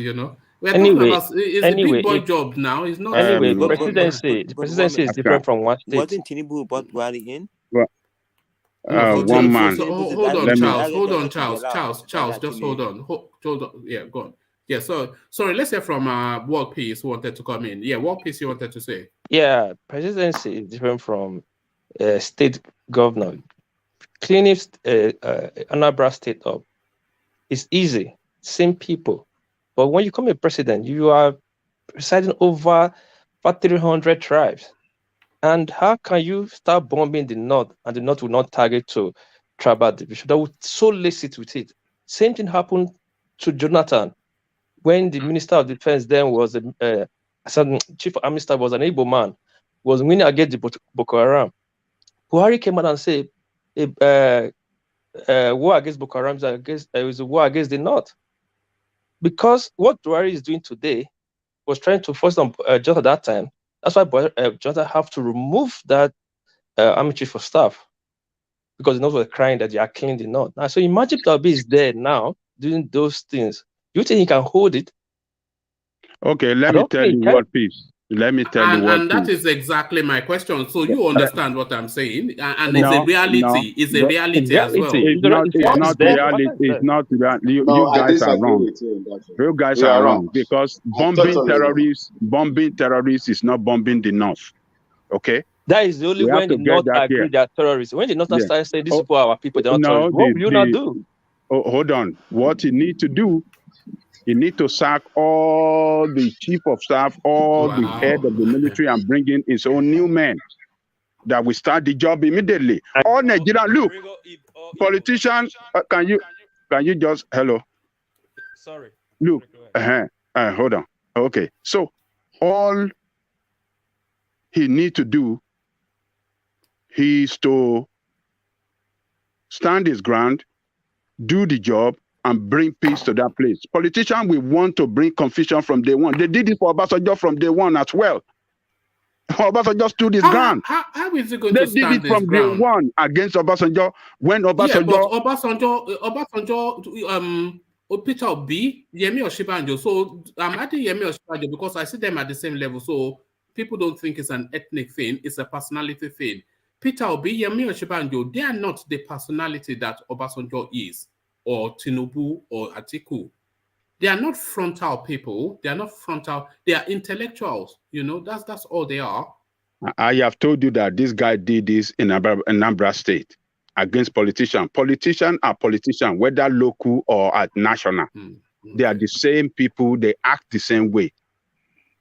we're talking about, it's a big boy job now. It's not. Anyway, But the presidency is different from one state. Wasn't Tinubu brought Buhari in? Well, No, one man. So, hold on, Charles. Just hold on. Hold on. Yeah, go on. Yeah, so sorry, let's hear from World Peace who wanted to come in. Yeah, World Peace you wanted to say. Yeah, presidency is different from state governor. Cleaning Anambra state up is easy, same people. But when you become a president, you are presiding over 300 tribes. And how can you start bombing the North and the North will not target to tribal division? That would so lace it with it. Same thing happened to Jonathan when the Minister of Defense then was Chief of Army Staff was an Igbo man, was winning against the Boko Haram. Buhari came out and said, war against Boko Haram is a war against the North. Because what Buhari is doing today was trying to force on Jonathan at that time. That's why Jonathan have to remove that Army Chief of Staff, because the North were crying that they are killing the North. Now, so imagine Tabi is there now doing those things. Do you think he can hold it? Okay, let me tell you what peace. Let me tell you what. And that is exactly my question. So you understand what I'm saying, and it's a reality. It's a reality as well. It's not reality. It's not reality. You guys are wrong. You guys are wrong, because bombing terrorists is not bombing the North. Okay. That is the only when the North agree they are terrorists. When the North start saying these people are our people, they're not terrorists. What will you not do? Hold on. What you need to do, you need to sack all the chief of staff, all the head of the military, and bring in his own new men that will start the job immediately. All Nigeria, look, politicians, can you just, hello? Sorry. Look, hold on. Okay, so all he need to do is to stand his ground, do the job, and bring peace to that place. Politicians will want to bring confusion from day one. They did it for Obasanjo from day one as well. Obasanjo stood his ground. How is it going to stand his ground? They did it from day one against Obasanjo. When Obasanjo... Yeah, but Obasanjo, Peter Obi, Yemi Oshibanjo. So I'm adding Yemi Oshibanjo because I see them at the same level. So people don't think it's an ethnic thing. It's a personality thing. Peter Obi, Yemi Oshibanjo, they are not the personality that Obasanjo is, or Tinubu, or Atiku. They are not frontal people. They are not frontal. They are intellectuals. That's all they are. I have told you that this guy did this in Anambra State against politicians. Politicians are politicians, whether local or at national. Okay. They are the same people. They act the same way.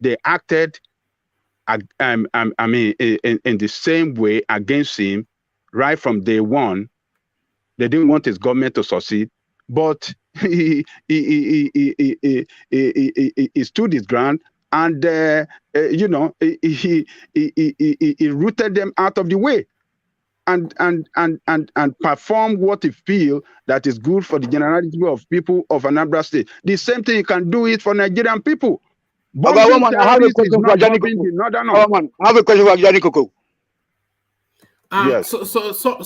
They acted, in the same way against him right from day one. They didn't want his government to succeed, but he stood his ground, and he rooted them out of the way, and perform what he feel that is good for the generality of people of Anambra State. The same thing, he can do it for Nigerian people. Bombing I have a terrorists is question for not Ajani bombing Koko. the northerners. I have a question for Ajani Koko. Yes.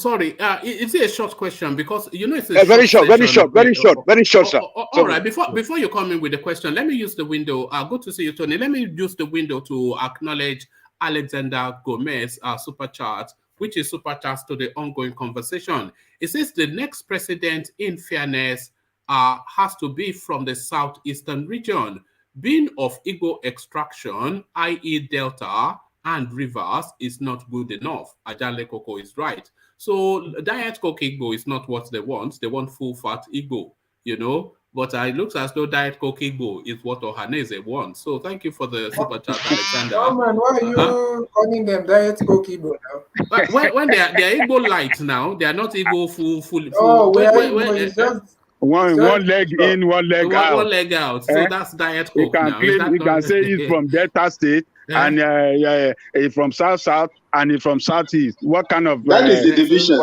Sorry. It's a short question because you know it's a Very short, sir. All right. Before you come in with the question, let me use the window. Good to see you, Tony. Let me use the window to acknowledge Alexander Gomez, super chat, which is super chat to the ongoing conversation. It says the next president, in fairness, has to be from the southeastern region. Being of Igbo extraction, i.e. Delta and Rivers, is not good enough. Ajale Koko is right. So Diet Coke Igbo is not what they want. They want full-fat Igbo, you know. But it looks as though Diet Coke Igbo is what Ohaneze wants. So thank you for the super chat, Alexander. Oh man, why are you calling them Diet Coke Igbo now? When they're Igbo light now, they are not Igbo full. Oh, it's just one leg in, one leg out. One leg out. So that's Diet Coke now. You can say he's from Delta State and from South, and from Southeast. What kind of that is the division?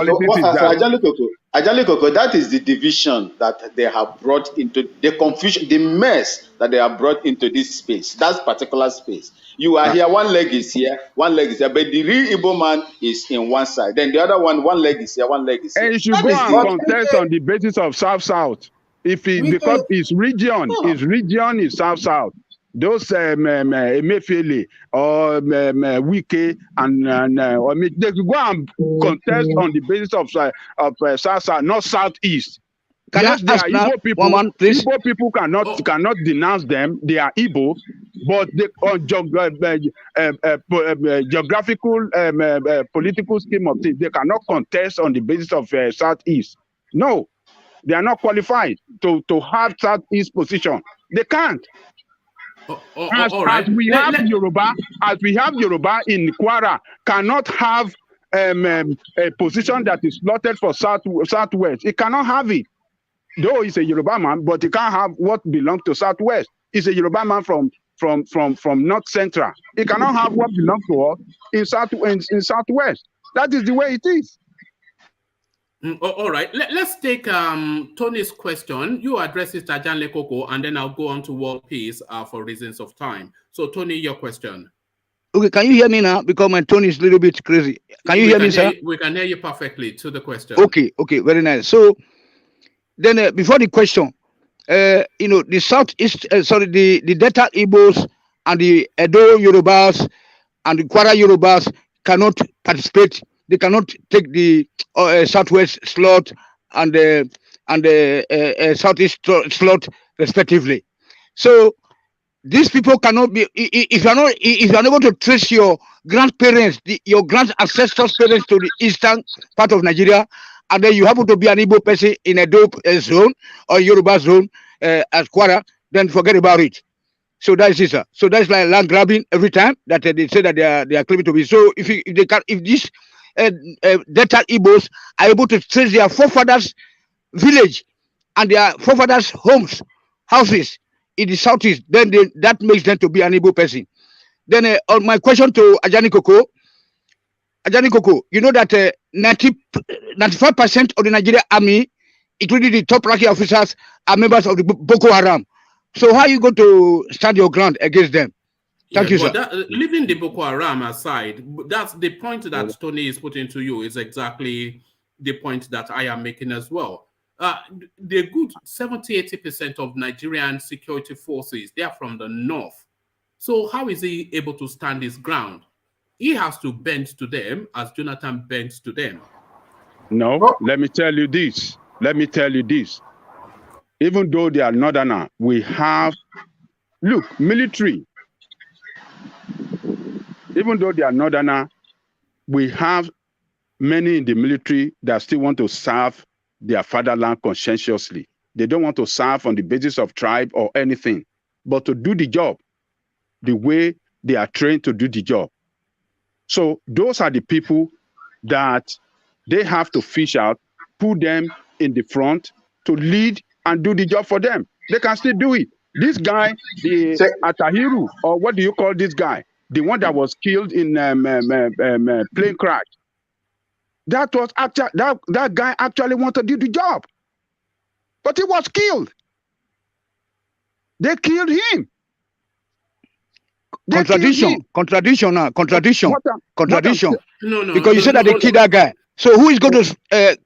Ajali Koko, that is the division that they have brought into the confusion, the mess that they have brought into this space, that particular space. You are here, one leg is here, one leg is here, but the real Igbo man is in one side. Then the other one leg is here, one leg is here. And you should go and contest on the basis of South. If it, because his region is South. Those Emefiele or Wike and they could go and contest on the basis of South, not Southeast. Yes, they are Igbo people. Igbo people cannot denounce them. They are Igbo, but on geographical political scheme of things, they cannot contest on the basis of Southeast. No, they are not qualified to have Southeast position. They can't. As we have Yoruba in Kwara, cannot have a position that is slotted for Southwest. It cannot have it. Though he's a Yoruba man, but he can't have what belongs to Southwest. He's a Yoruba man from North Central. He cannot have what belongs to us in Southwest. That is the way it is. All right, let's take Tony's question. You address it to Ajani Koko, and then I'll go on to World Peace for reasons of time. So, Tony, your question. Okay, can you hear me now? Because my tone is a little bit crazy. Can you hear me, sir? We can hear you perfectly. To the question. Okay, very nice. So, then before the question, the Southeast, the Delta Igbos and the Edo Yorubas and the Kwara Yorubas cannot participate. They cannot take the Southwest slot and the Southeast slot respectively. So these people cannot be. If you are unable to trace your grandparents, your grand ancestors' parents to the eastern part of Nigeria, and then you happen to be an Igbo person in a dope zone or Yoruba zone as Kwara, then forget about it. So that is it, sir. So that's like land grabbing every time that they say that they are claiming to be. So if these Delta Igbos are able to trace their forefathers' village and their forefathers' houses in the southeast, then that makes them to be an Igbo person. Then on my question to Ajani Koko, you know that 95% of the Nigerian army, including the top ranking officers, are members of the Boko Haram. So how are you going to stand your ground against them? Thank you, sir. Leaving the Boko Haram aside, that's the point that Tony is putting to you is exactly the point that I am making as well. The good 70-80% of Nigerian security forces, they are from the north. So how is he able to stand his ground? He has to bend to them as Jonathan bends to them. No, let me tell you this. Even though they are northerner, we have, military. Even though they are northerner, we have many in the military that still want to serve their fatherland conscientiously. They don't want to serve on the basis of tribe or anything, but to do the job the way they are trained to do the job. So those are the people that they have to fish out, put them in the front to lead and do the job for them. They can still do it. This guy, the Atahiru, or what do you call this guy? The one that was killed in plane crash. That guy actually wanted to do the job, but he was killed. They killed him. Contradiction. No, Because you said that they killed that guy. So who is going to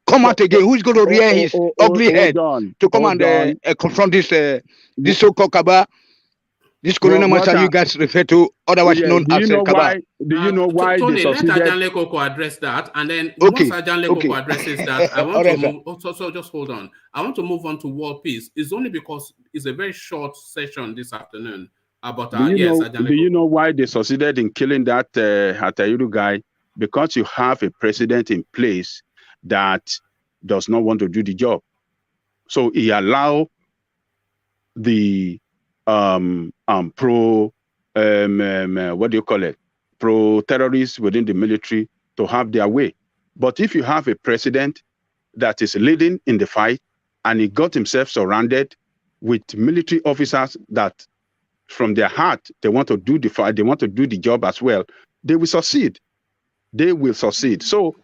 come out again? Who is going to rear his ugly head to come and confront this so-called Kaba, this colonial master you guys refer to, otherwise known as Kaba? Do you know why Tony, they let succeeded? Ajan Lekoko address that, and then Okay. once Ajan Lekoko addresses that, I want Alright, to move. So just hold on. I want to move on to world peace. It's only because it's a very short session this afternoon about Do you yes, know? Ajan Do you Lekoko. know why they succeeded in killing that Hatayuru guy? Because you have a president in place that does not want to do the job. So he allowed the pro what do you call it? Pro terrorists within the military to have their way. But if you have a president that is leading in the fight and he got himself surrounded with military officers that from their heart they want to do the fight, they want to do the job as well, they will succeed. They will succeed. So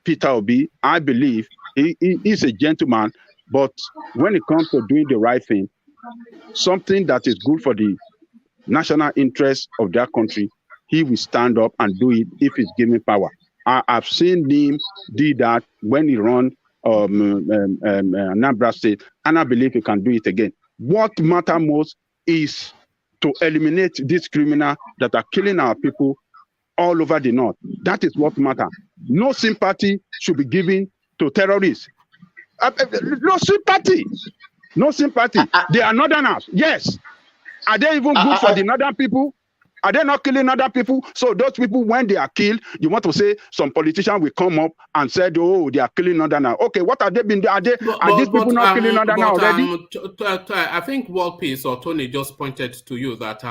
Peter Obi, I believe he is a gentleman, but when it comes to doing the right thing, something that is good for the national interest of that country, he will stand up and do it if he's given power. I've seen him do that when he run Anambra State, and I believe he can do it again. What matters most is to eliminate these criminals that are killing our people all over the north. That is what matters. No sympathy should be given to terrorists. No sympathy. No sympathy. They are northerners. Yes. Are they even good for the northern people? Are they not killing other people? So those people, when they are killed, you want to say some politician will come up and said, "Oh, they are killing northerners." Okay, what have they been doing? Are these people not killing northerners already? I think World Peace or Tony just pointed to you that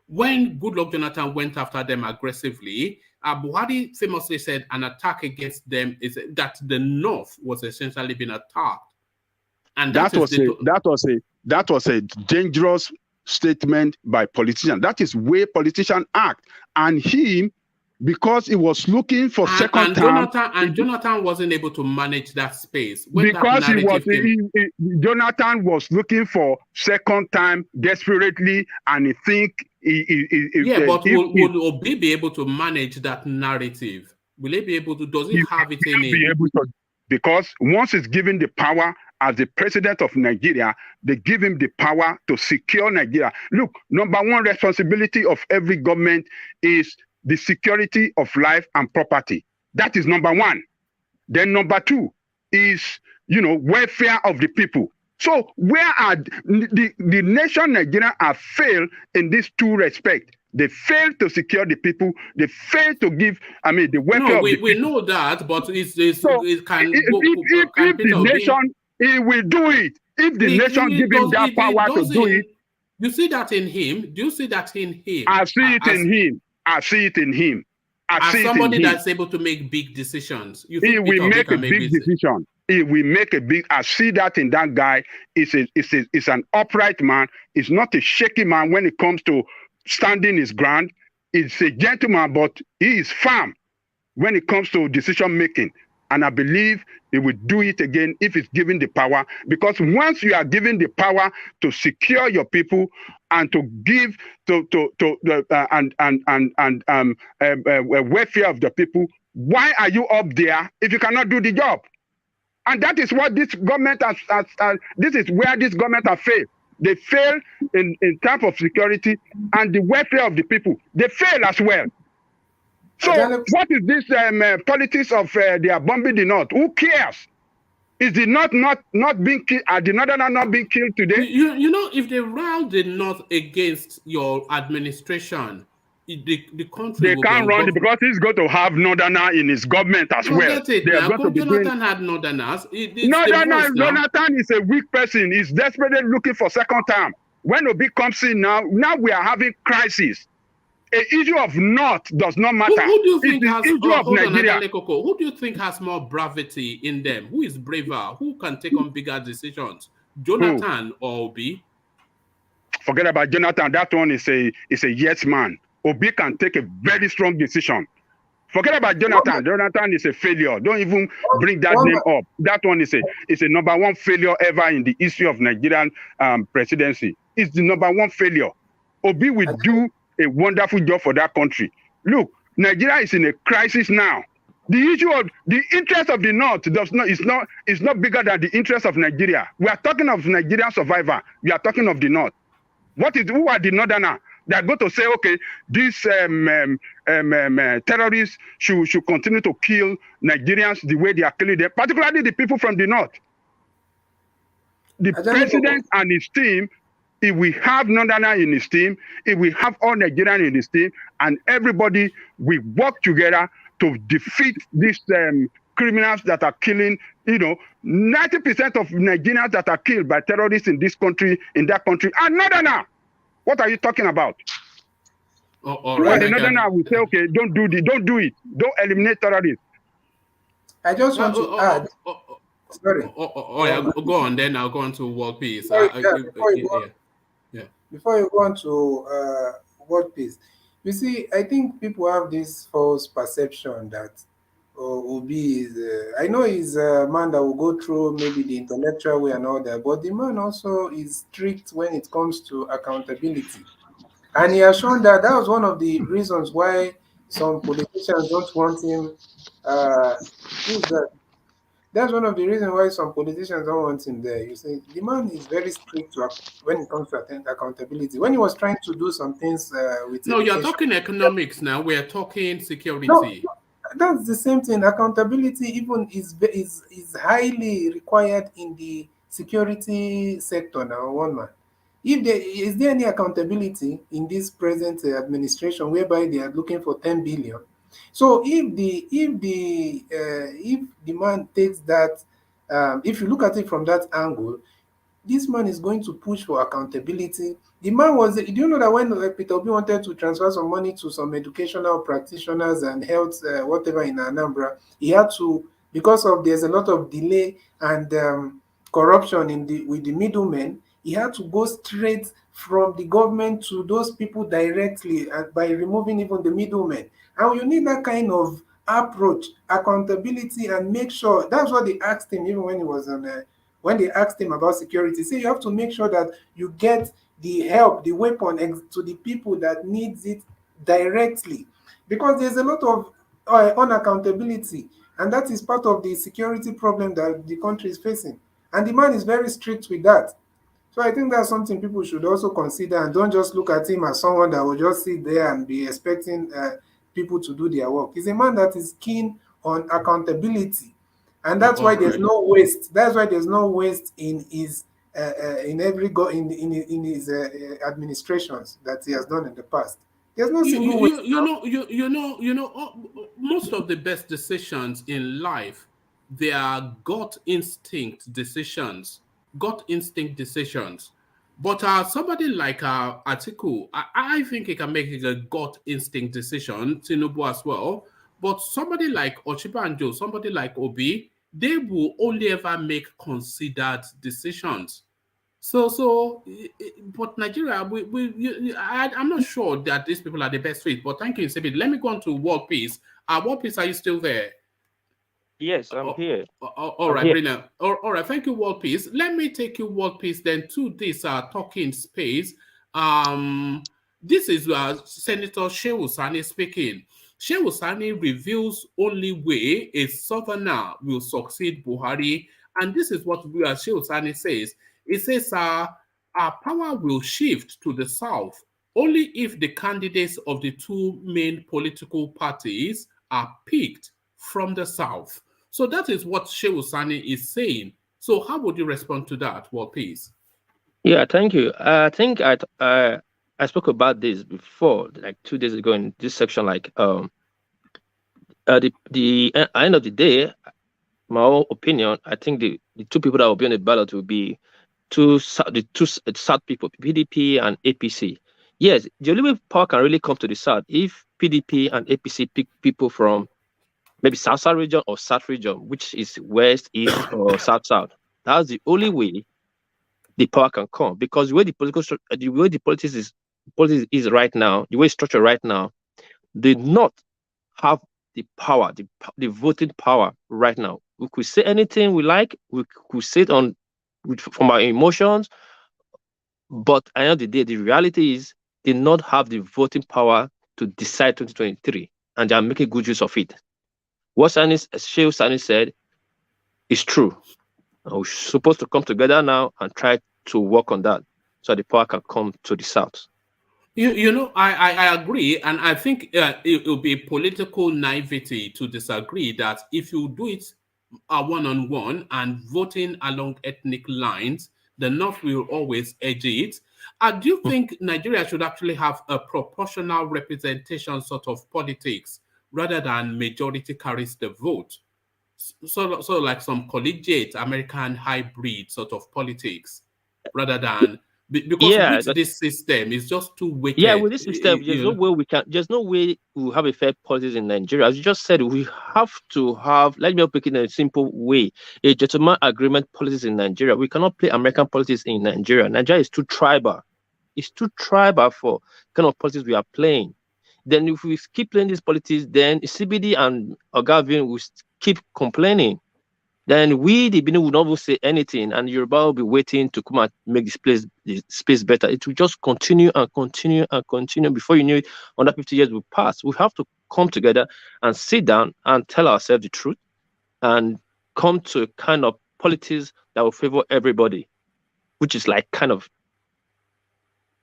when Goodluck Jonathan went after them aggressively, Buhari famously said an attack against them is that the North was essentially being attacked, and that was a dangerous statement by politicians. That is where politicians act, and him, because he was looking for second time. Jonathan wasn't able to manage that space because Jonathan was looking for second time desperately, and he think will Obi be able to manage that narrative? Will he be able to? Does he have it in him? Because once he's given the power as the president of Nigeria, they give him the power to secure Nigeria. Look, number one responsibility of every government is the security of life and property. That is number one. Then number two is, welfare of the people. So where are the nation Nigeria have failed in these two respects? They failed to secure the people. They failed to give, the welfare of the people. We know that, but if the nation, he will do it. If the nation give him that power to do it. You see that in him? Do you see that in him? I see it in him. I see it in him. As somebody that's able to make big decisions. He will make a big decision. He will make a big. I see that in that guy. It's an upright man. He's not a shaky man when it comes to standing his ground. He's a gentleman, but he is firm when it comes to decision making. And I believe he will do it again if he's given the power. Because once you are given the power to secure your people and to give welfare of the people, why are you up there if you cannot do the job? And that is what this government has. This is where this government has failed. They fail in terms of security and the welfare of the people. They fail as well. So what is this politics of they are bombing the North? Who cares? Is the North not being killed? Are the Northerners not being killed today? If they rile the North against your administration, the country they can't run it because he's going to have Northerner in his government as well. Jonathan had Northerners. Jonathan is a weak person. He's desperately looking for second term. When Obi comes in now we are having crisis. An issue of North does not matter. Who do you think has Nigeria? Who do you think has more bravity in them? Who is braver? Who can take on bigger decisions? Jonathan or Obi? Forget about Jonathan. That one is a yes man. Obi can take a very strong decision. Forget about Jonathan. Jonathan is a failure. Don't even bring that name up. That one is a number one failure ever in the history of Nigerian presidency. is the #1 failure. Obi will do a wonderful job for that country. Look, Nigeria is in a crisis now. The issue of the interest of the North is not bigger than the interest of Nigeria. We are talking of Nigerian survivor. We are talking of the North. Who are the Northerners? They are going to say, okay, these terrorists should continue to kill Nigerians the way they are killing them, particularly the people from the North. The president and his team, if we have Northerners in his team, if we have all Nigerians in his team, and everybody, we work together to defeat these criminals that are killing, 90% of Nigerians that are killed by terrorists in this country, in that country, are Northerners. What are you talking about? All right. The Northerners will say, okay, don't do it. Don't eliminate terrorists. I just want to add. Sorry. Go on, then I'll go on to world peace. Before you go on to world peace, you see, I think people have this false perception that Obi is. I know he's a man that will go through maybe the intellectual way and all that, but the man also is strict when it comes to accountability, and he has shown that was one of the reasons why some politicians don't want him. Who's that? That's one of the reasons why some politicians don't want him there. You see, the man is very strict when it comes to accountability. When he was trying to do some things with you're talking economics now. We're talking security. No, that's the same thing. Accountability even is highly required in the security sector now. One man. Is there any accountability in this present administration whereby they are looking for 10 billion? So if the man takes that, if you look at it from that angle, this man is going to push for accountability. The man do you know that when Peter Obi wanted to transfer some money to some educational practitioners and health, whatever in Anambra, he had to, because there's a lot of delay and corruption with the middlemen, he had to go straight from the government to those people directly by removing even the middlemen. And you need that kind of approach, accountability, and make sure. That's what they asked him even when he was on. When they asked him about security, say you have to make sure that you get the help, the weapon to the people that needs it directly, because there's a lot of unaccountability, and that is part of the security problem that the country is facing. And the man is very strict with that. So I think that's something people should also consider, and don't just look at him as someone that will just sit there and be expecting people to do their work. He's a man that is keen on accountability, and that's why there's no waste. That's why there's no waste in his in his administrations that he has done in the past. There's no single waste. Most of the best decisions in life, they are gut instinct decisions. But somebody like Atiku, I think he can make a gut instinct decision, Tinubu as well. But somebody like Ochibanjo, somebody like Obi, they will only ever make considered decisions. But Nigeria, I'm not sure that these people are the best fit. But thank you, Sebit. Let me go on to world peace. World peace, are you still there? Yes, I'm here. All right, brilliant. All right, thank you, world peace. Let me take you, world peace, then to this talking space. This is Senator Shehu Sani speaking. Shehu Sani reveals only way a southerner will succeed Buhari, and this is what Shehu Sani says. It says our power will shift to the south only if the candidates of the two main political parties are picked from the south. So that is what Shehu Sani is saying. So how would you respond to that, world peace? Yeah, thank you. I think I spoke about this before, like 2 days ago in this section. Like at the end of the day, my own opinion, I think the two people that will be on the ballot will be the two South people, PDP and APC. Yes, the only way power can really come to the South if PDP and APC pick people from maybe South region or South region, which is West, East, or South. That's the only way the power can come, because the way the politics is right now, the way it's structured right now, they not have the power, the voting power right now. We could say anything we like. We could say it from our emotions, But at the end of the day, the reality is they not have the voting power to decide 2023, and they are making good use of it. What Sheikh Sani said is true. And we're supposed to come together now and try to work on that so the power can come to the South. You know, I agree, and I think it will be political naivety to disagree that if you do it one-on-one and voting along ethnic lines, the North will always edge it. Do you think Nigeria should actually have a proportional representation sort of politics rather than majority carries the vote? So like some collegiate American hybrid sort of politics rather than because Yeah, with this system it's just too yeah, wicked. with this system, there's no way we'll have a fair politics in Nigeria. As you just said, we have to have, let me pick it in a simple way, a gentleman agreement politics in Nigeria. We cannot play American politics in Nigeria. Nigeria is too tribal. It's too tribal for kind of politics we are playing. Then if we keep playing these politics, then CBD and Ogavin will keep complaining. Then we, the Benin, will not say anything, and Yoruba will be waiting to come and make this space better. It will just continue and continue and continue. Before you knew it, 150 years will pass. We have to come together and sit down and tell ourselves the truth and come to a kind of politics that will favor everybody, which is like kind of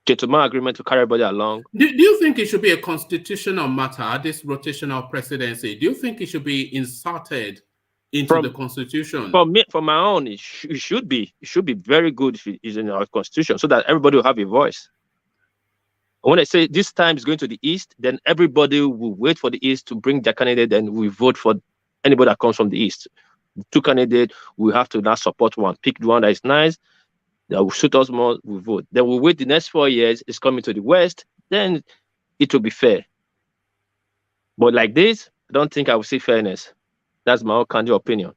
gentleman agreement to carry everybody along. Do you think it should be a constitutional matter, this rotational presidency? Do you think it should be inserted into the constitution? For my own, it should be. It should be very good if it is in our constitution, so that everybody will have a voice. When I say this time is going to the east, then everybody will wait for the east to bring their candidate, and we vote for anybody that comes from the east. The two candidates, we have to now support one, pick the one that is nice, that will suit us more, we vote. Then we'll wait the next 4 years, it's coming to the west, then it will be fair. But like this, I don't think I will see fairness. That's my own candid opinion.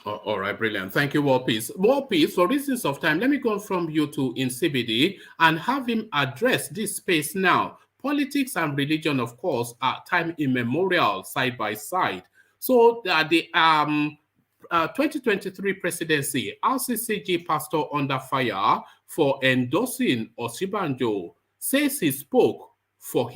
All right, brilliant. Thank you, War Peace. War Peace, for reasons of time, let me go from you to CBD and have him address this space now. Politics and religion, of course, are time immemorial, side by side. So the 2023 presidency, RCCG pastor under fire for endorsing Osibanjo, says he spoke for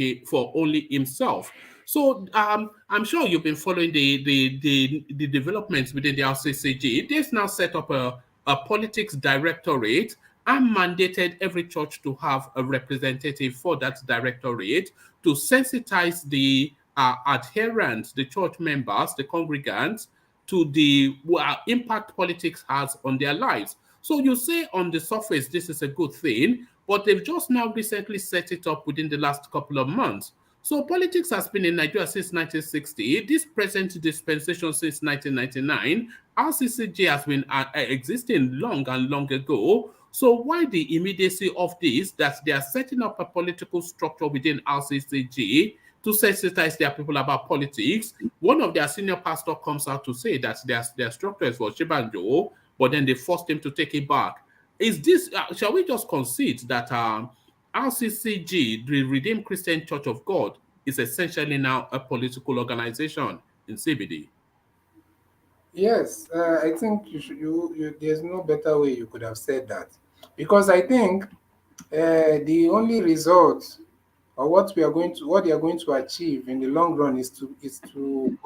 only himself. So I'm sure you've been following the developments within the RCCG. They've now set up a politics directorate and mandated every church to have a representative for that directorate to sensitize the adherents, the church members, the congregants, to the impact politics has on their lives. So you say on the surface this is a good thing, but they've just now recently set it up within the last couple of months. So politics has been in Nigeria since 1960, this present dispensation since 1999. RCCG has been existing long and long ago. So why the immediacy of this, that they are setting up a political structure within RCCG to sensitize their people about politics? One of their senior pastors comes out to say that their structure is for Shibanjo, but then they forced him to take it back. Is this, shall we just concede that RCCG, the Redeemed Christian Church of God, is essentially now a political organization in CBD? Yes, I think there's no better way you could have said that, because I think the only result or what they are going to achieve in the long run is to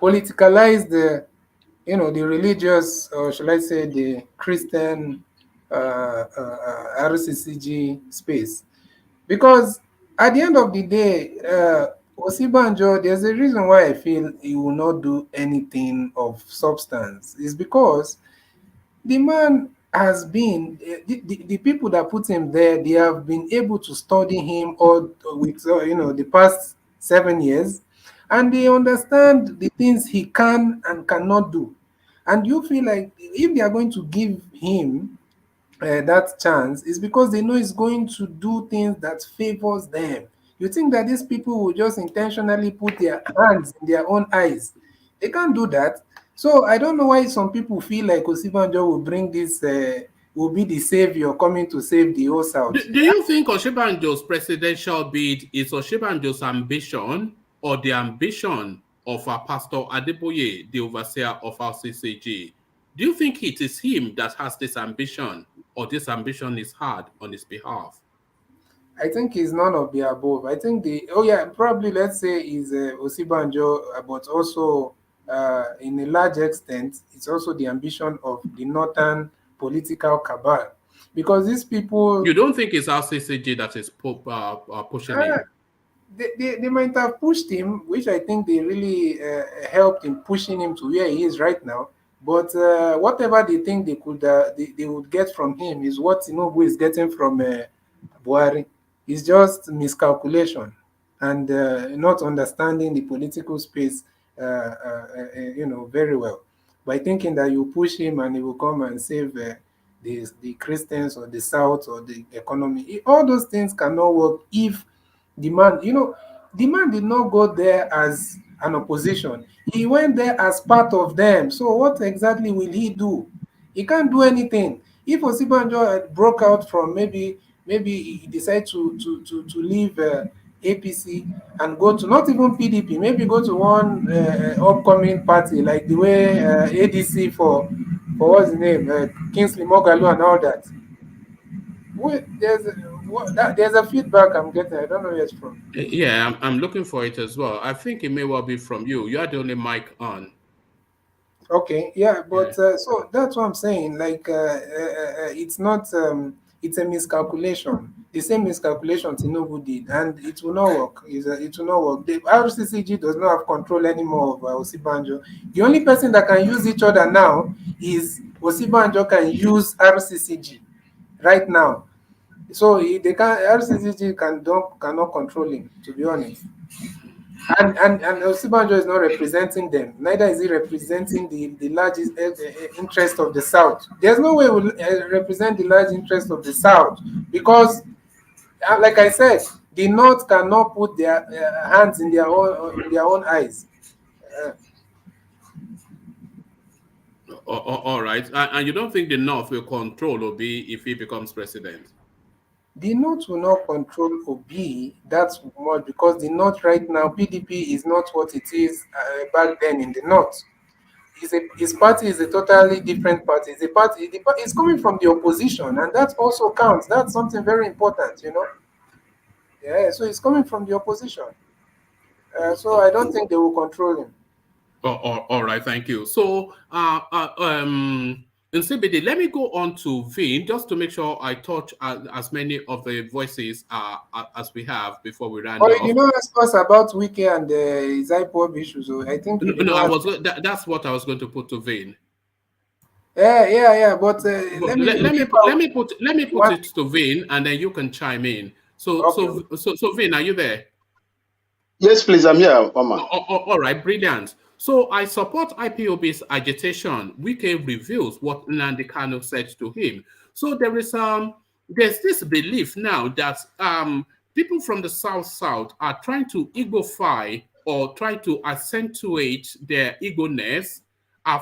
politicalize the the religious, or shall I say the Christian RCCG space, because at the end of the day, Osibanjo, there's a reason why I feel he will not do anything of substance. Is because the man has been, the people that put him there, they have been able to study him all with the past 7 years, and they understand the things he can and cannot do. And you feel like if they are going to give him that chance, is because they know he's going to do things that favors them. You think that these people will just intentionally put their hands in their own eyes? They can't do that. So I don't know why some people feel like Osibanjo will bring this, will be the savior coming to save the whole South. Do you think Osibanjo's presidential bid is Osibanjo's ambition or the ambition of our Pastor Adeboye, the overseer of our CCG? Do you think it is him that has this ambition? or this ambition is hard on his behalf? I think it's none of the above. I think probably let's say is Osibanjo, but also in a large extent, it's also the ambition of the northern political cabal, because these people, You don't think it's RCCG that is pushing uh, him? they might have pushed him, which I think they really helped in pushing him to where he is right now. But whatever they think they would get from him is what Tinubu is getting from Buhari. It's just miscalculation and not understanding the political space, very well. By thinking that you push him and he will come and save the Christians or the South or the economy. All those things cannot work if the man did not go there as an opposition. He went there as part of them. So what exactly will he do? He can't do anything. If Osibanjo broke out from maybe he decided to leave APC and go to not even PDP, maybe go to one upcoming party like the way ADC for what's the name, Kingsley Moghalu and all that. Wait, there's a feedback I'm getting. I don't know where it's from. Yeah, I'm looking for it as well. I think it may well be from you. You are the only mic on. Okay, yeah, but Yeah. so that's what I'm saying. Like, it's not. It's a miscalculation. The same miscalculation Tinubu did, and it will not work. It will not work. The RCCG does not have control anymore of Osibanjo. The only person that can use each other now is Osibanjo can use RCCG right now. So they can RCCG cannot control him, to be honest. And Osibanjo is not representing them. Neither is he representing the largest interest of the South. There's no way we'll represent the large interest of the South because, like I said, the North cannot put their hands in their own eyes. All right. And you don't think the North will control Obi if he becomes president? The North will not control Obi that much because the North right now, PDP is not what it is back then in the North. His party is a totally different party. It's coming from the opposition, and that also counts. That's something very important, Yeah, so it's coming from the opposition. So I don't think they will control him. All right, thank you. So, in CBD, let me go on to Vin just to make sure I touch as many of the voices as we have before we round But you off. know, ask us about Wike and his Ipob issues. So I think you No, know. that's what I was going to put to Vin. Yeah. But But let me let me put it to Vin, and then you can chime in. Okay. So Vin, are you there? Yes, please, I'm here, Oma. All right, brilliant. So I support IPOB's agitation. Wike reveals what Nnamdi Kanu said to him. So there's this belief now that people from the South are trying to egofy or try to accentuate their ego-ness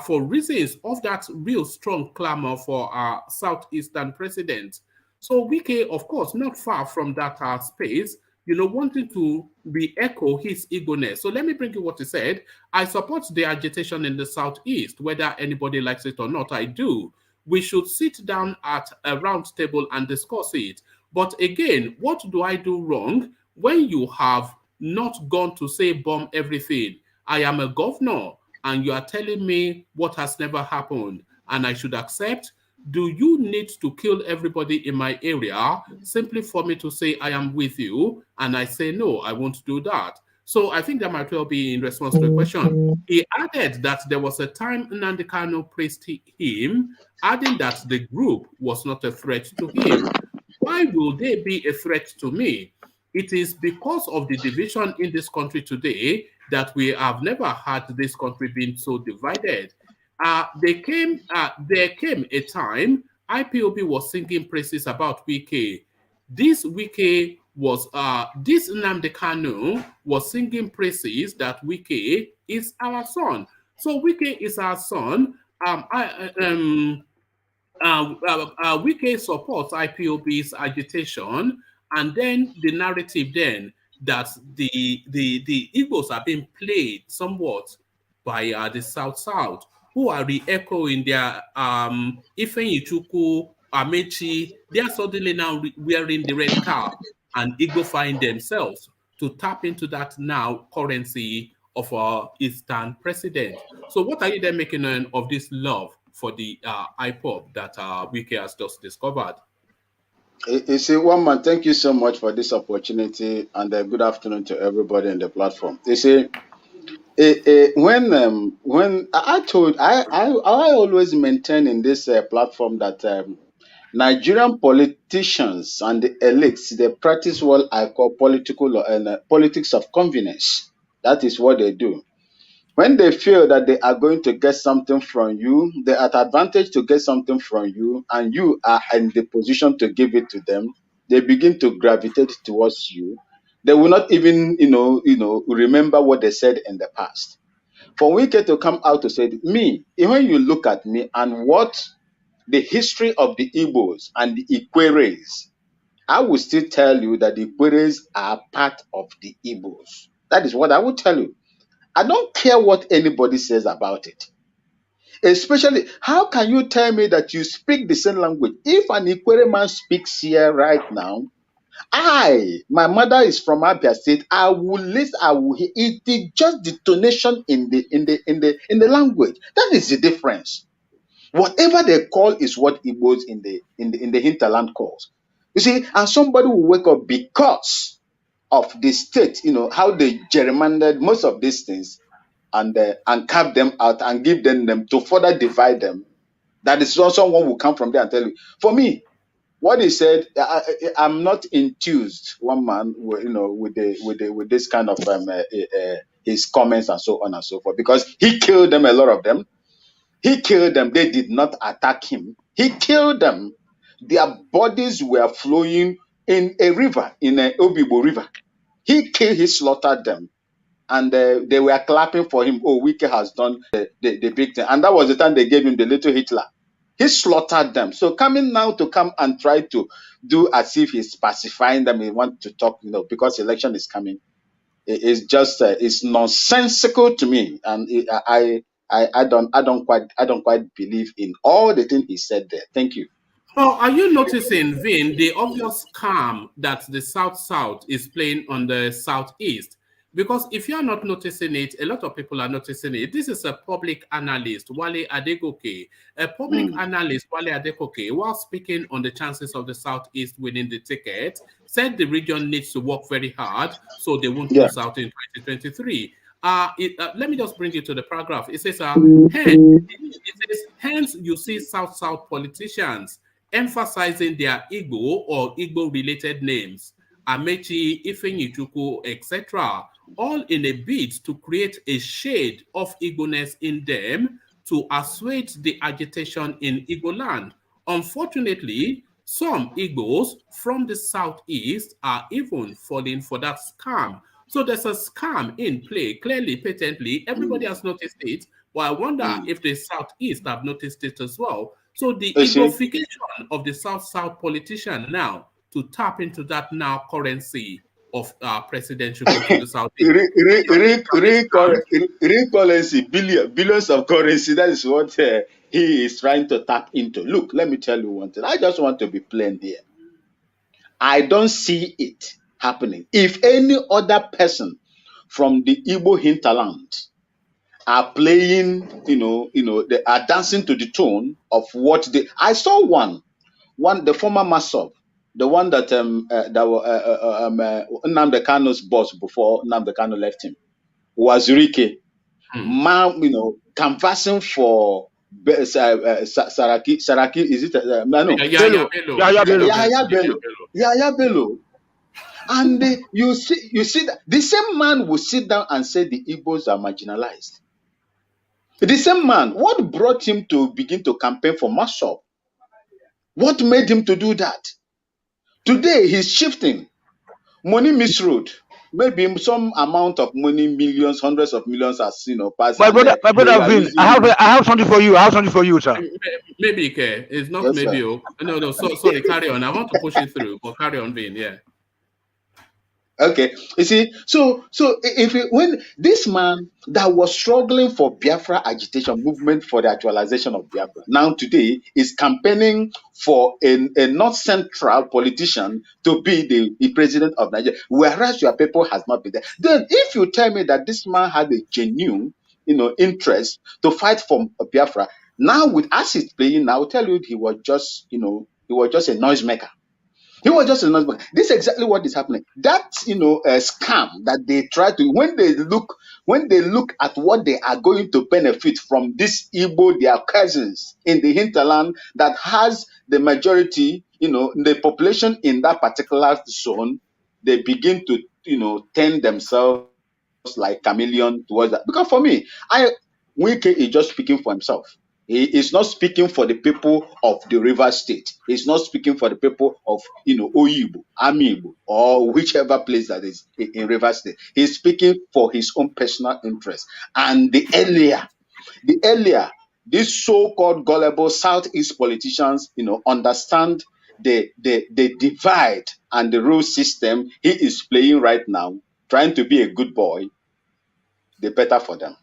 for reasons of that real strong clamor for our Southeastern president. So Wike, of course, not far from that space, wanting to re-echo his ego-ness. So let me bring you what he said. I support the agitation in the Southeast, whether anybody likes it or not, I do. We should sit down at a round table and discuss it. But again, what do I do wrong when you have not gone to say bomb everything? I am a governor and you are telling me what has never happened and I should accept. Do you need to kill everybody in my area simply for me to say I am with you? And I say, no, I won't do that. So I think that might well be in response to a question. He added that there was a time Nnamdi Kanu praised him, adding that the group was not a threat to him. Why will they be a threat to me? It is because of the division in this country today that we have never had this country being so divided. There came a time IPOB was singing praises about Wike. This Nnamdi Kanu was singing praises that Wike is our son. So Wike is our son. Wike supports IPOB's agitation, and then the narrative then that the Igbos are being played somewhat by the South, who are re-echoing their Ifeanyi Chukwu Amechi, they are suddenly now wearing the red cap and igbofying themselves to tap into that now currency of our Eastern president. So what are you then making of this love for the Ipob that Wike has just discovered? You see, one man, thank you so much for this opportunity, and good afternoon to everybody on the platform. You see, when I always maintain in this platform that Nigerian politicians and the elites, they practice what I call politics of convenience. That is what they do. When they feel that they are going to get something from you, they are at advantage to get something from you, and you are in the position to give it to them, they begin to gravitate towards you. They will not even, remember what they said in the past. For Wike to come out to say, me, when you look at me and what the history of the Igbos and the Ikweres, I will still tell you that the Ikweres are part of the Igbos. That is what I will tell you. I don't care what anybody says about it. Especially, how can you tell me that you speak the same language? If an Ikwere man speaks here right now, my mother is from Abia State. I will listen. It is just the tonation in the language. That is the difference. Whatever they call is what Igbos in the hinterland calls. You see, and somebody will wake up because of the state. How they gerrymandered most of these things, and carve them out and give them to further divide them. That is also someone will come from there and tell you. For me, what he said, I'm not enthused. One man, with this kind of his comments and so on and so forth, because he killed them, a lot of them. He killed them. They did not attack him. He killed them. Their bodies were flowing in a river, in an Obibo river. He slaughtered them. And they were clapping for him. Oh, Wike has done the big thing. And that was the time they gave him the little Hitler. He slaughtered them. So coming now to come and try to do as if he's pacifying them, he wants to talk, because election is coming. It's just it's nonsensical to me, and I don't quite believe in all the things he said there. Thank you. Oh, are you noticing, Vin, the obvious scam that the South is playing on the Southeast? Because if you are not noticing it, a lot of people are noticing it. This is a public analyst, Wale Adegoke. A public analyst, Wale Adegoke, while speaking on the chances of the Southeast winning the ticket, said the region needs to work very hard so they won't lose out in 2023. Let me just bring you to the paragraph. It says, hence you see South politicians emphasizing their Igbo or Igbo-related names, Amechi, Ifeanyichukwu, etc., all in a bid to create a shade of Igbo-ness in them to assuage the agitation in Igbo land. Unfortunately, some Igbos from the Southeast are even falling for that scam. So there's a scam in play, clearly, patently. Everybody has noticed it, but I wonder if the Southeast have noticed it as well. So the Igbofication of the South politician now to tap into that now currency of presidential to the Southeast. Currency, billions of currency. That is what he is trying to tap into. Look, let me tell you one thing. I just want to be plain here. I don't see it happening. If any other person from the Igbo hinterland are playing, they are dancing to the tune of what they. I saw one, the former Masov, the one that Nnamdi Kanu's boss before Nnamdi Kanu left him, was Rike, canvassing for Saraki. Is it? Yahya Bello. And you see that the same man will sit down and say the Igbos are marginalized. The same man, what brought him to begin to campaign for Masop? What made him to do that? Today he's shifting. Money misroad. Maybe some amount of money, millions, hundreds of millions, as passed. My brother Vin, I have something for you. Sir. Maybe it's not yes, maybe. No. Sorry. Carry on. I want to push it through, but carry on, Vin. Yeah. Okay, you see, so if it, when this man that was struggling for Biafra agitation movement for the actualization of Biafra now today is campaigning for a North Central politician to be the president of Nigeria, whereas your people has not been there. Then, if you tell me that this man had a genuine, interest to fight for Biafra, now with as it's playing, I will tell you he was just, he was just a noisemaker. He was just a noisemaker. This is exactly what is happening. That a scam that they try to when they look at what they are going to benefit from this Igbo, their cousins in the hinterland that has the majority, the population in that particular zone, they begin to turn themselves like chameleon towards that. Because for me, Wike is just speaking for himself. He is not speaking for the people of the River State. He's not speaking for the people of Oyibo, Amiibo, or whichever place that is in River State. He's speaking for his own personal interest. And the earlier these so-called gullible Southeast politicians, understand the divide and the rule system he is playing right now, trying to be a good boy, the better for them.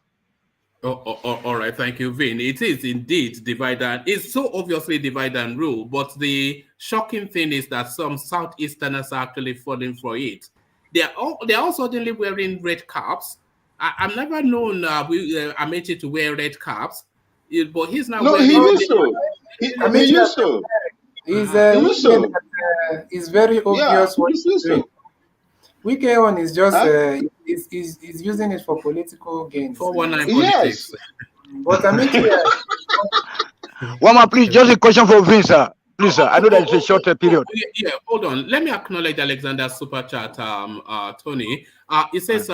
All right, thank you, Vin. It is indeed divide and it's so obviously divide and rule, but the shocking thing is that some Southeasterners are actually falling for it. They're all suddenly wearing red caps. I've never known Amechi to wear red caps, but he's now wearing. He used to. He used to. It's very obvious what he's doing. Wike one is just is using it for political gains. 419 politics. Yes. But Amechi, one more, please. Just a question for Vince, sir. Please, sir. I know that it's a shorter period. Yeah, hold on. Let me acknowledge Alexander's super chat, Tony. It says,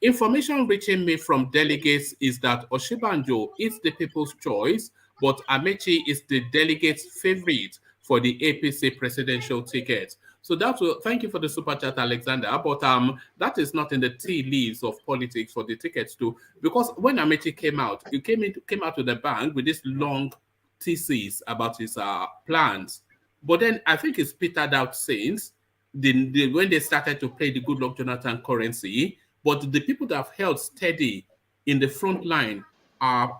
information reaching me from delegates is that Oshibanjo is the people's choice, but Amechi is the delegate's favorite for the APC presidential ticket. So thank you for the super chat, Alexander. But that is not in the tea leaves of politics for the tickets too. Because when Amechi came out, he came out to the bank with this long thesis about his plans. But then I think it's petered out since when they started to play the Goodluck Jonathan currency. But the people that have held steady in the front line are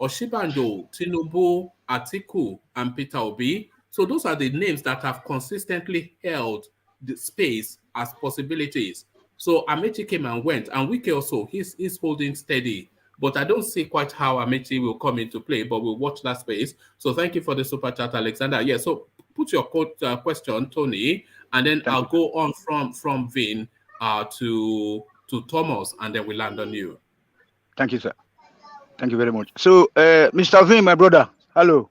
Oshibanjo, Tinubu, Atiku, and Peter Obi. So those are the names that have consistently held the space as possibilities. So Amechi came and went, and Wike also, he's holding steady. But I don't see quite how Amechi will come into play, but we'll watch that space. So thank you for the super chat, Alexander. Yeah, so put your question, Tony, and then I'll go on from Vin to Thomas, and then we'll land on you. Thank you, sir. Thank you very much. So, Mr. Vin, my brother, hello.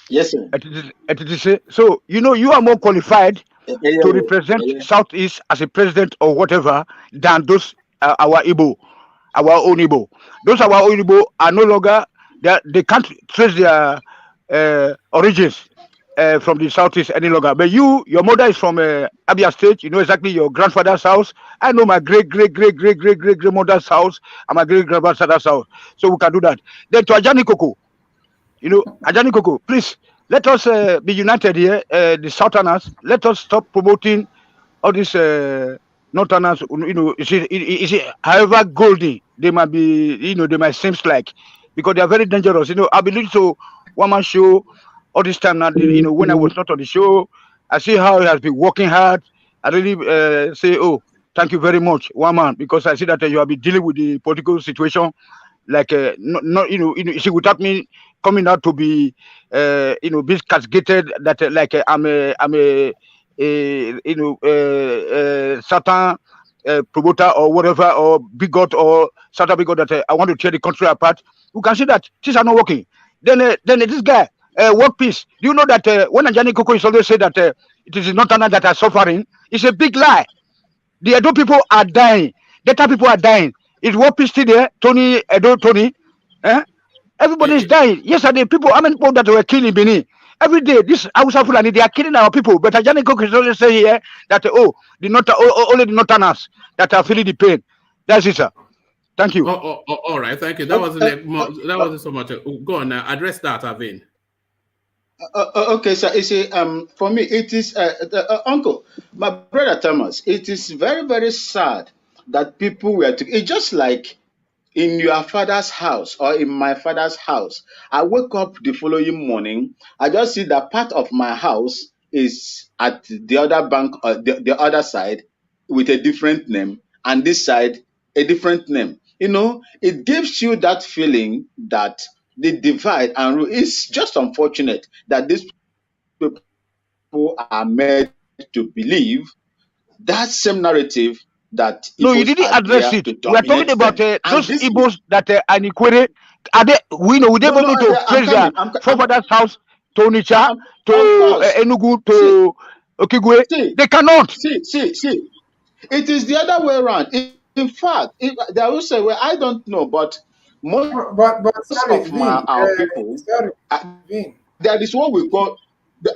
Yes, sir. So, you are more qualified to represent Southeast as a president or whatever than those our own Igbo. Those our own Igbo are no longer, they can't trace their origins from the Southeast any longer. But your mother is from Abia State. You know exactly your grandfather's house. I know my great-great-great-great-great-grandmother's house and my great-grandfather's house. So we can do that. Then to Ajani Koko. Ajani Koko, please, let us be united here, the Southerners. Let us stop promoting all these Northerners. However golden they might be, they might seem like, because they are very dangerous. I believe so. One man show all this time now. When I was not on the show, I see how he has been working hard. I really say, oh, thank you very much, one man, because I see that you have been dealing with the political situation. Like without me coming out to be be castigated that I'm a certain promoter or whatever, or bigot or certain bigot that I want to tear the country apart. You can see that things are not working. Then this guy work peace. Do you know that when Ajani Koko is always say that it is not that are suffering? It's a big lie. The Edo people are dying. Delta people are dying. Is what peace still there? Tony? Everybody is dying. Yesterday, how many people that were killing Benin? Every day, this Hausa Fulani, they are killing our people. But Ajani Koko is always say here that only the Northerners that are feeling the pain. That's it, sir. Thank you. All right, thank you. That wasn't so much. Go on now. Address that, Avin. Okay, so you see, for me, it is uncle, my brother Thomas. It is very, very sad that people were to. It's just like in your father's house or in my father's house. I wake up the following morning. I just see that part of my house is at the other bank or the other side with a different name, and this side a different name. You know, it gives you that feeling that the divide and rule is just unfortunate that these people are made to believe that same narrative that No, you Igbos didn't are address there it. to We are talking dominate about them. And those this is Igbos that are in Ikwere. Are they, we know, were they no, no, able to I'm trace their coming. I'm forefathers' house to Onitsha, of to course. Enugu, See, to Okigwe? see, They cannot. see. It is the other way around. In fact, there will say, well, I don't know, but most But sorry, of Vin. our people, Sorry, uh, Vin. there is what we call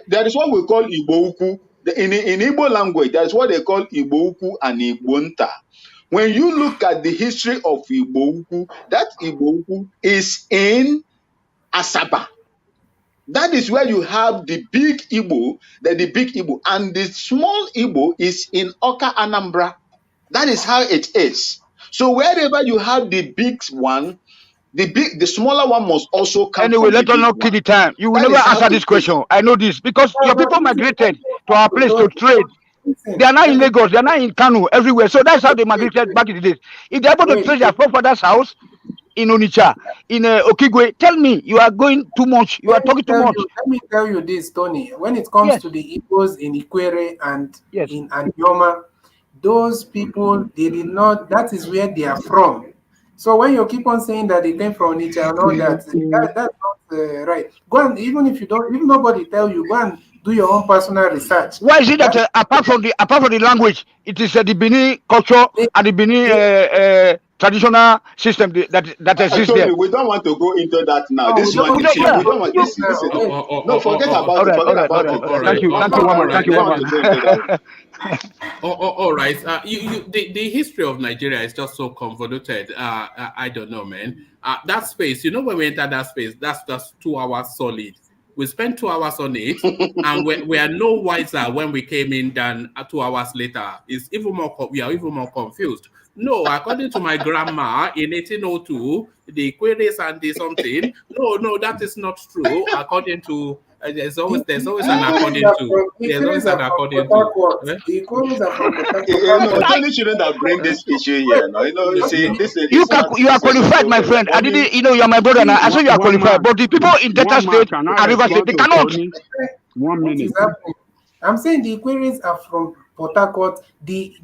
there is what we call Igbo Ukwu. In Igbo language, there is what they call Igbo Ukwu and Igbo Nta. When you look at the history of Igbo Ukwu, that Igbo Ukwu is in Asaba. That is where you have the big Igbo, the big Igbo, and the small Igbo is in Oka Anambra. That is how it is. So wherever you have the big one, the smaller one must also come Anyway, from the let us big not kill one. the time. You will That never is how answer this it is. question. I know this because your But people listen, migrated to our place to trade. They listen, are not in Lagos. They are not in Kano, everywhere. So that's how they migrated back in the days. If they're able to wait, trace their forefathers' house in Onitsha, in Okigwe, tell me you are going too much. You are talking too much. let me tell you this, Tony. When it comes Yes, to the Igbos in Ikwere and yes. in Anyoma, those people, they did not, that is where they are from. So when you keep on saying that they came from Onitsha and all that, that's not right. Go and, even if you don't, if nobody tell you, go and do your own personal research. Why is it that That apart from the language, it is the Benin culture they, and the Benin they, traditional system that exists there? Tony, we don't want to go into that now. no, we This don't one We want is to don't, see, go yeah. we into don't want this this. You, now. Listen, Wait, no, forget all about it. right, all Forget right, all about right, it. all right. Thank you, Uncle, one all man. we right. Thank you, don't one want Let, to man. go into that. all right. The history of Nigeria is just so convoluted. I don't know, man. That space, you know, when we enter that space, that's just 2 hours solid. We spent 2 hours on it, and we are no wiser when we came in than 2 hours later. It's even more. We are even more confused. No, according to my grandma in 1802, the queries and the something. No, that is not true. According to there's always an according to. The There's always Iquiris an are from Port according to. Harcourt. Eh? The Iquiris are from Port No, Harcourt. Tony shouldn't have bring Eh? this issue Wait, here. No, you know, you just see, a No. minute. You this is can, not you are this is qualified, no my way. friend. I Only didn't, you are my brother now. I saw you are One qualified, man, but the people in Delta one man, State can I and River State, respond they to cannot. Tony? 1 What is minute. happening? I'm saying the Iquiris are from Port Harcourt. The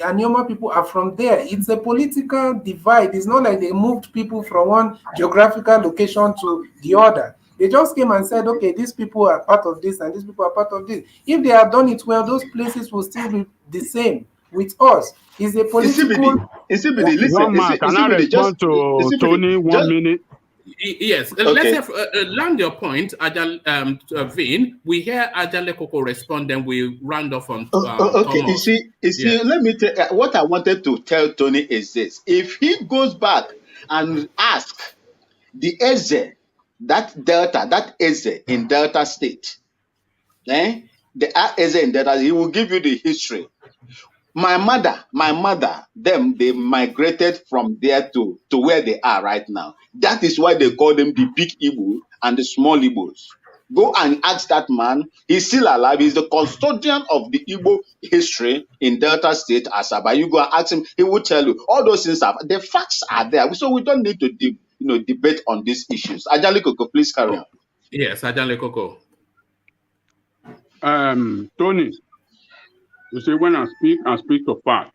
Anyoma people are from there. It's a political divide. It's not like they moved people from one geographical location to the other. They just came and said, okay, these people are part of this and these people are part of this. If they have done it well, those places will still be the same with us. It's a political. Insipidi, listen, One man, can I Insipidi, just respond to Insipidi, Tony? 1 just minute. Yes, let's okay. have land your point, Ajal Vin. We hear Ajale Koko respond, then we round off on Okay, Thomas. you Yeah. see, let me tell what I wanted to tell Tony is this: if he goes back and ask the Eze, that Delta, that Eze in Delta State, the Eze in Delta, he will give you the history. My mother, them, they migrated from there to where they are right now. That is why they call them the big Igbo and the small Igbos. Go and ask that man. He's still alive. He's the custodian of the Igbo history in Delta State, Asaba. You go and ask him, he will tell you all those things. The facts are there. So we don't need to debate on these issues. Ajali Koko, please carry on. Oh, yes, Ajale Koko. Tony, you see, when I speak to fact.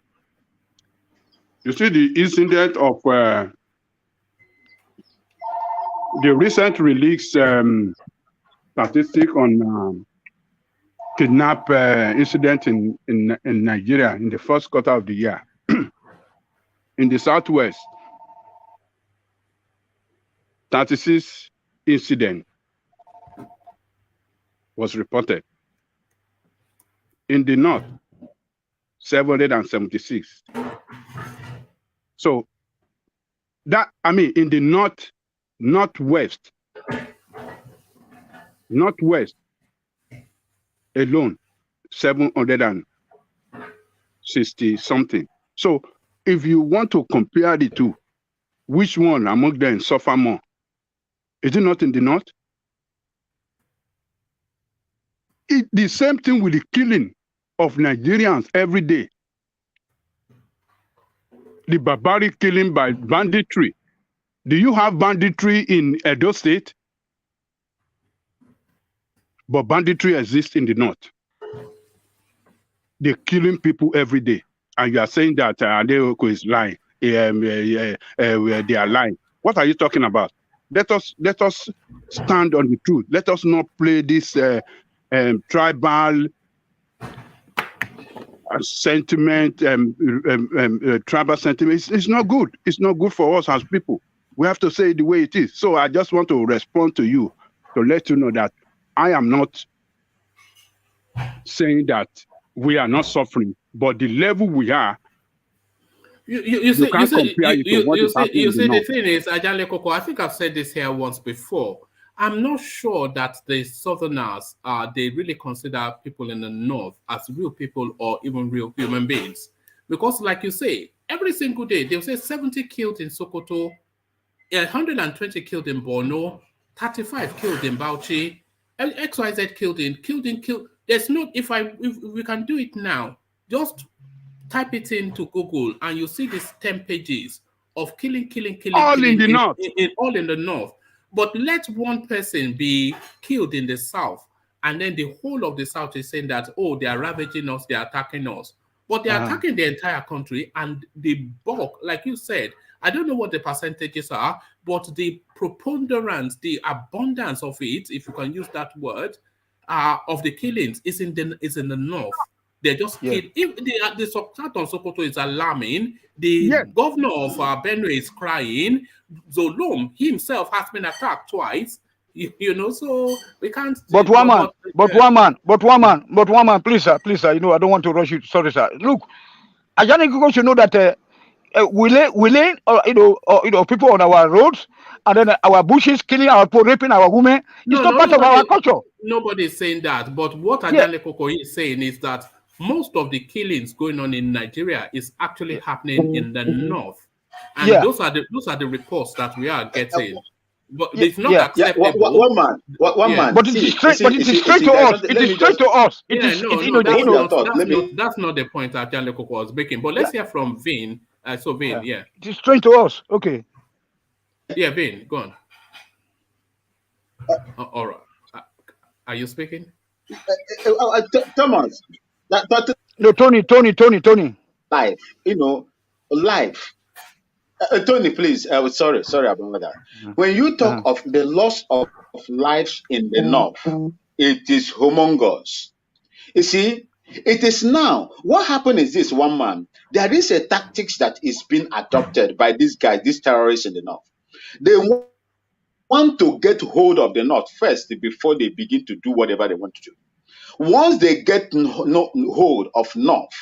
You see the incident of the recent release statistic on kidnap incident in Nigeria in the first quarter of the year. In the Southwest, 36 incident was reported. In the North, 776. So that, I mean, in the Northwest, Northwest alone, 760 something. So if you want to compare the two, which one among them suffer more? Is it not in the north? The same thing with the killing of Nigerians every day. The barbaric killing by banditry. Do you have banditry in Edo State? But banditry exists in the north. They're killing people every day. And you are saying that Adeoko is lying. They are lying. What are you talking about? Let us stand on the truth. Let us not play this tribal sentiment, tribal sentiment. It's not good. It's not good for us as people. We have to say it the way it is. So I just want to respond to you to let you know that I am not saying that we are not suffering, but the level we are, you see, the thing is, Ajale Koko, I think I've said this here once before. I'm not sure that the Southerners, they really consider people in the North as real people or even real human beings. Because like you say, every single day, they'll say 70 killed in Sokoto, 120 killed in Borno, 35 killed in Bauchi, XYZ killed. There's no, if we can do it now, just type it into Google and you see these 10 pages of killing. All in the north. All in the north. But let one person be killed in the south, and then the whole of the south is saying that, oh, they are ravaging us, they are attacking us. But they are attacking the entire country, and the bulk, like you said, I don't know what the percentages are, but the preponderance, the abundance of it, if you can use that word, of the killings is in the north. They're just killed. If the substance on Sokoto is alarming, the governor of Benue is crying. Zolom himself has been attacked twice. You know, so we can't. But one man, please, sir. You know, I don't want to rush you. Sorry, sir. Look, Ajani Kuko should know that people on our roads and then our bushes killing our poor, raping our women. It's not part of our culture. Nobody is saying that. But what Ajani Koko is saying is that most of the killings going on in Nigeria is actually happening in the north, and those are the reports that we are getting. But it's not acceptable. One man. But it is straight to us. It is straight to us. That's not the point that Ajani Koko was making. But let's hear from Vin. So Vin, it is straight to us. Okay. Yeah, Vin, go on. All right. Are you speaking? Thomas. No, Tony. Life, life. Tony, please. Sorry about that. When you talk of the loss of lives in the north, it is humongous. You see, it is now. What happened is this, one man. There is a tactics that is being adopted by these guys, these terrorists in the north. They want to get hold of the north first before they begin to do whatever they want to do. Once they get hold of north,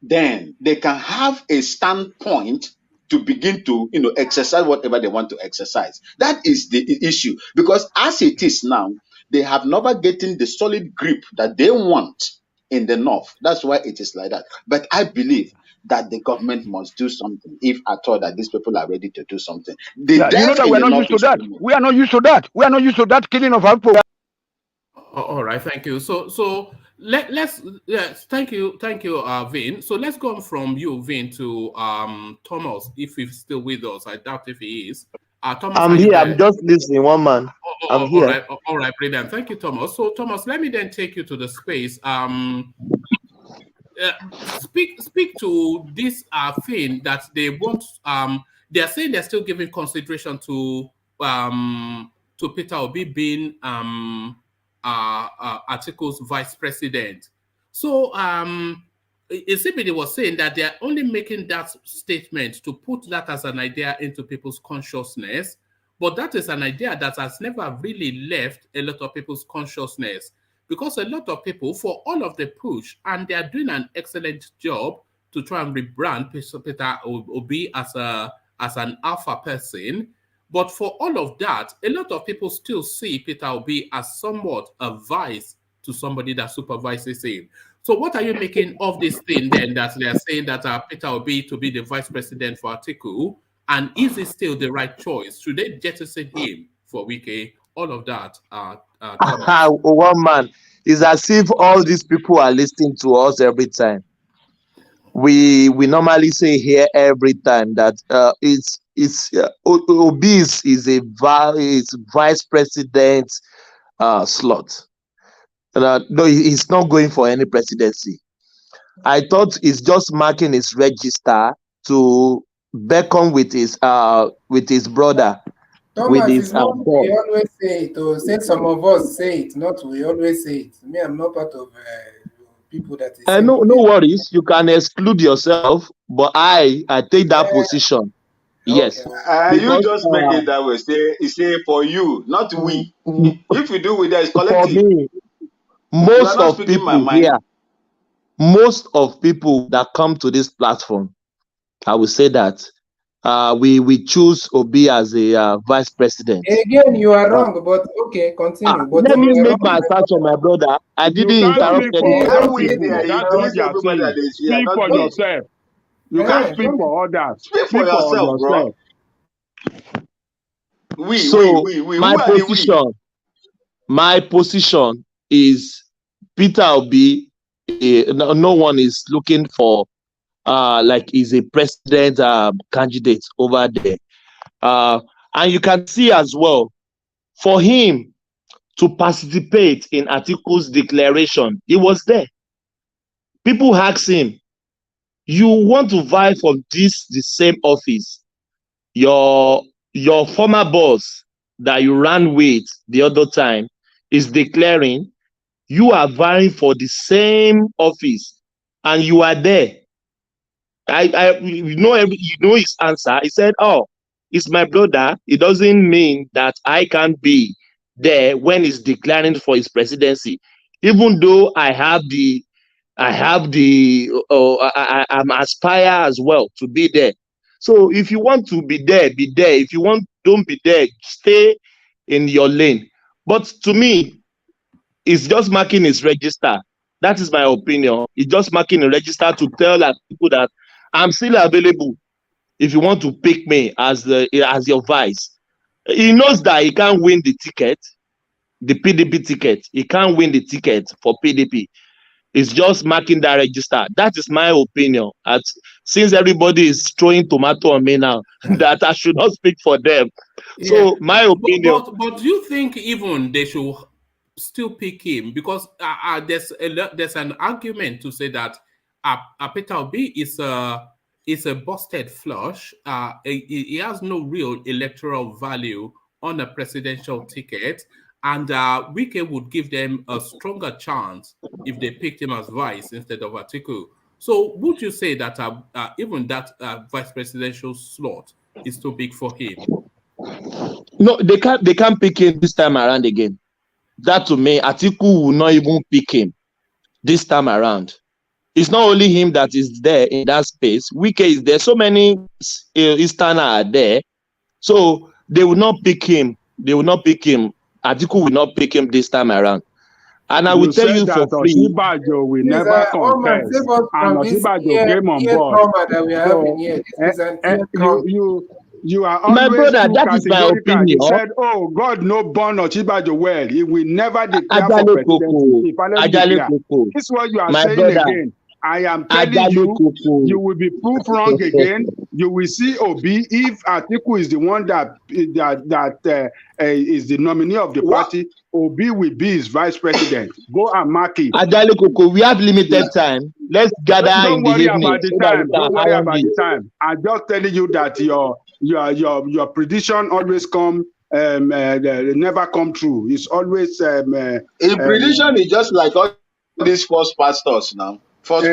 then they can have a standpoint to begin to exercise whatever they want to exercise. That is the issue, because as it is now, they have never gotten the solid grip that they want in the north. That's why it is like that. But I believe that the government must do something, if at all that these people are ready to do something. You know that we're not used to that. We are not used to that. We are not used to that killing of our people. All right, thank you. So let's thank you, Vin. So let's go on from you, Vin, to Thomas, if he's still with us. I doubt if he is. Thomas, I'm here. I'm just listening. One man. I'm here. All right, brilliant. Thank you, Thomas. So Thomas, let me then take you to the space. Speak to this thing that they want. They are saying they're still giving consideration to Peter Obi being Atiku's vice president. So Isibidi was saying that they are only making that statement to put that as an idea into people's consciousness, but that is an idea that has never really left a lot of people's consciousness, because a lot of people, for all of the push, and they are doing an excellent job to try and rebrand Peter Obi as an alpha person, But for all of that, a lot of people still see Peter Obi as somewhat a vice to somebody that supervises him. So what are you making of this thing then that they are saying that Peter Obi to be the vice president for Atiku? And is it still the right choice? Should they jettison him for Wike? All of that, Thomas. One man, it's as if all these people are listening to us every time. We normally say here every time that Obi is a vice president slot. No, he's not going for any presidency. I thought he's just marking his register to beckon with his brother. Thomas, with his it's not we always say it, or say some of us say it, not we always say it. Me, I'm not part of people that is saying. No worries, you can exclude yourself, but I take that position. Yes. You just make it that way. Say for you, not we. If you do with that, it's collective. For me, most of people that come to this platform, I will say that we choose Obi as a vice president. Again, you are wrong, but okay, continue. But let me make my start on my brother. I didn't interrupt anybody. Speak for yourself. You can't speak for others. Speak for yourself, bro. My position is Peter Obi. No one is looking for like he's a president candidate over there. And you can see as well, for him to participate in Atiku's declaration, he was there. People ask him, you want to vie for the same office? Your former boss that you ran with the other time is declaring you are vying for the same office, and you are there. You know his answer. He said, "Oh, it's my brother. It doesn't mean that I can't be there when he's declaring for his presidency, even though I'm aspire as well to be there. So if you want to be there, be there. If you don't be there, stay in your lane." But to me, it's just marking his register. That is my opinion. It's just marking a register to tell people that I'm still available if you want to pick me as your vice. He knows that he can't win the ticket, the PDP ticket. He can't win the ticket for PDP. It's just marking that register. That is my opinion. Since everybody is throwing tomato on me now, that I should not speak for them. Yeah. So my opinion. But do you think even they should still pick him? Because there's an argument to say that Peter Obi is a busted flush. He has no real electoral value on a presidential ticket. And Wike would give them a stronger chance if they picked him as vice instead of Atiku. So would you say that even that vice presidential slot is too big for him? No, they can't pick him this time around again. That to me, Atiku will not even pick him this time around. It's not only him that is there in that space. Wike is there. So many Easterner are there. So they will not pick him. Atiku will not pick him this time around. And I will tell you for free. Osinbajo will never contest. And Osinbajo came on board. You are always my brother, that is my opinion. He said, "Oh, God no born Osinbajo well. He will never declare for presidency." This is what you are saying again. I am telling you, you will be proved wrong again. You will see Obi if Atiku is the one that is the nominee of the party. Obi will be his vice president. Go and mark it. We have limited time. Let's gather in the evening. Don't worry about the time. I'm just telling you that your prediction always never come true. It's always a prediction is just like all these false pastors now. One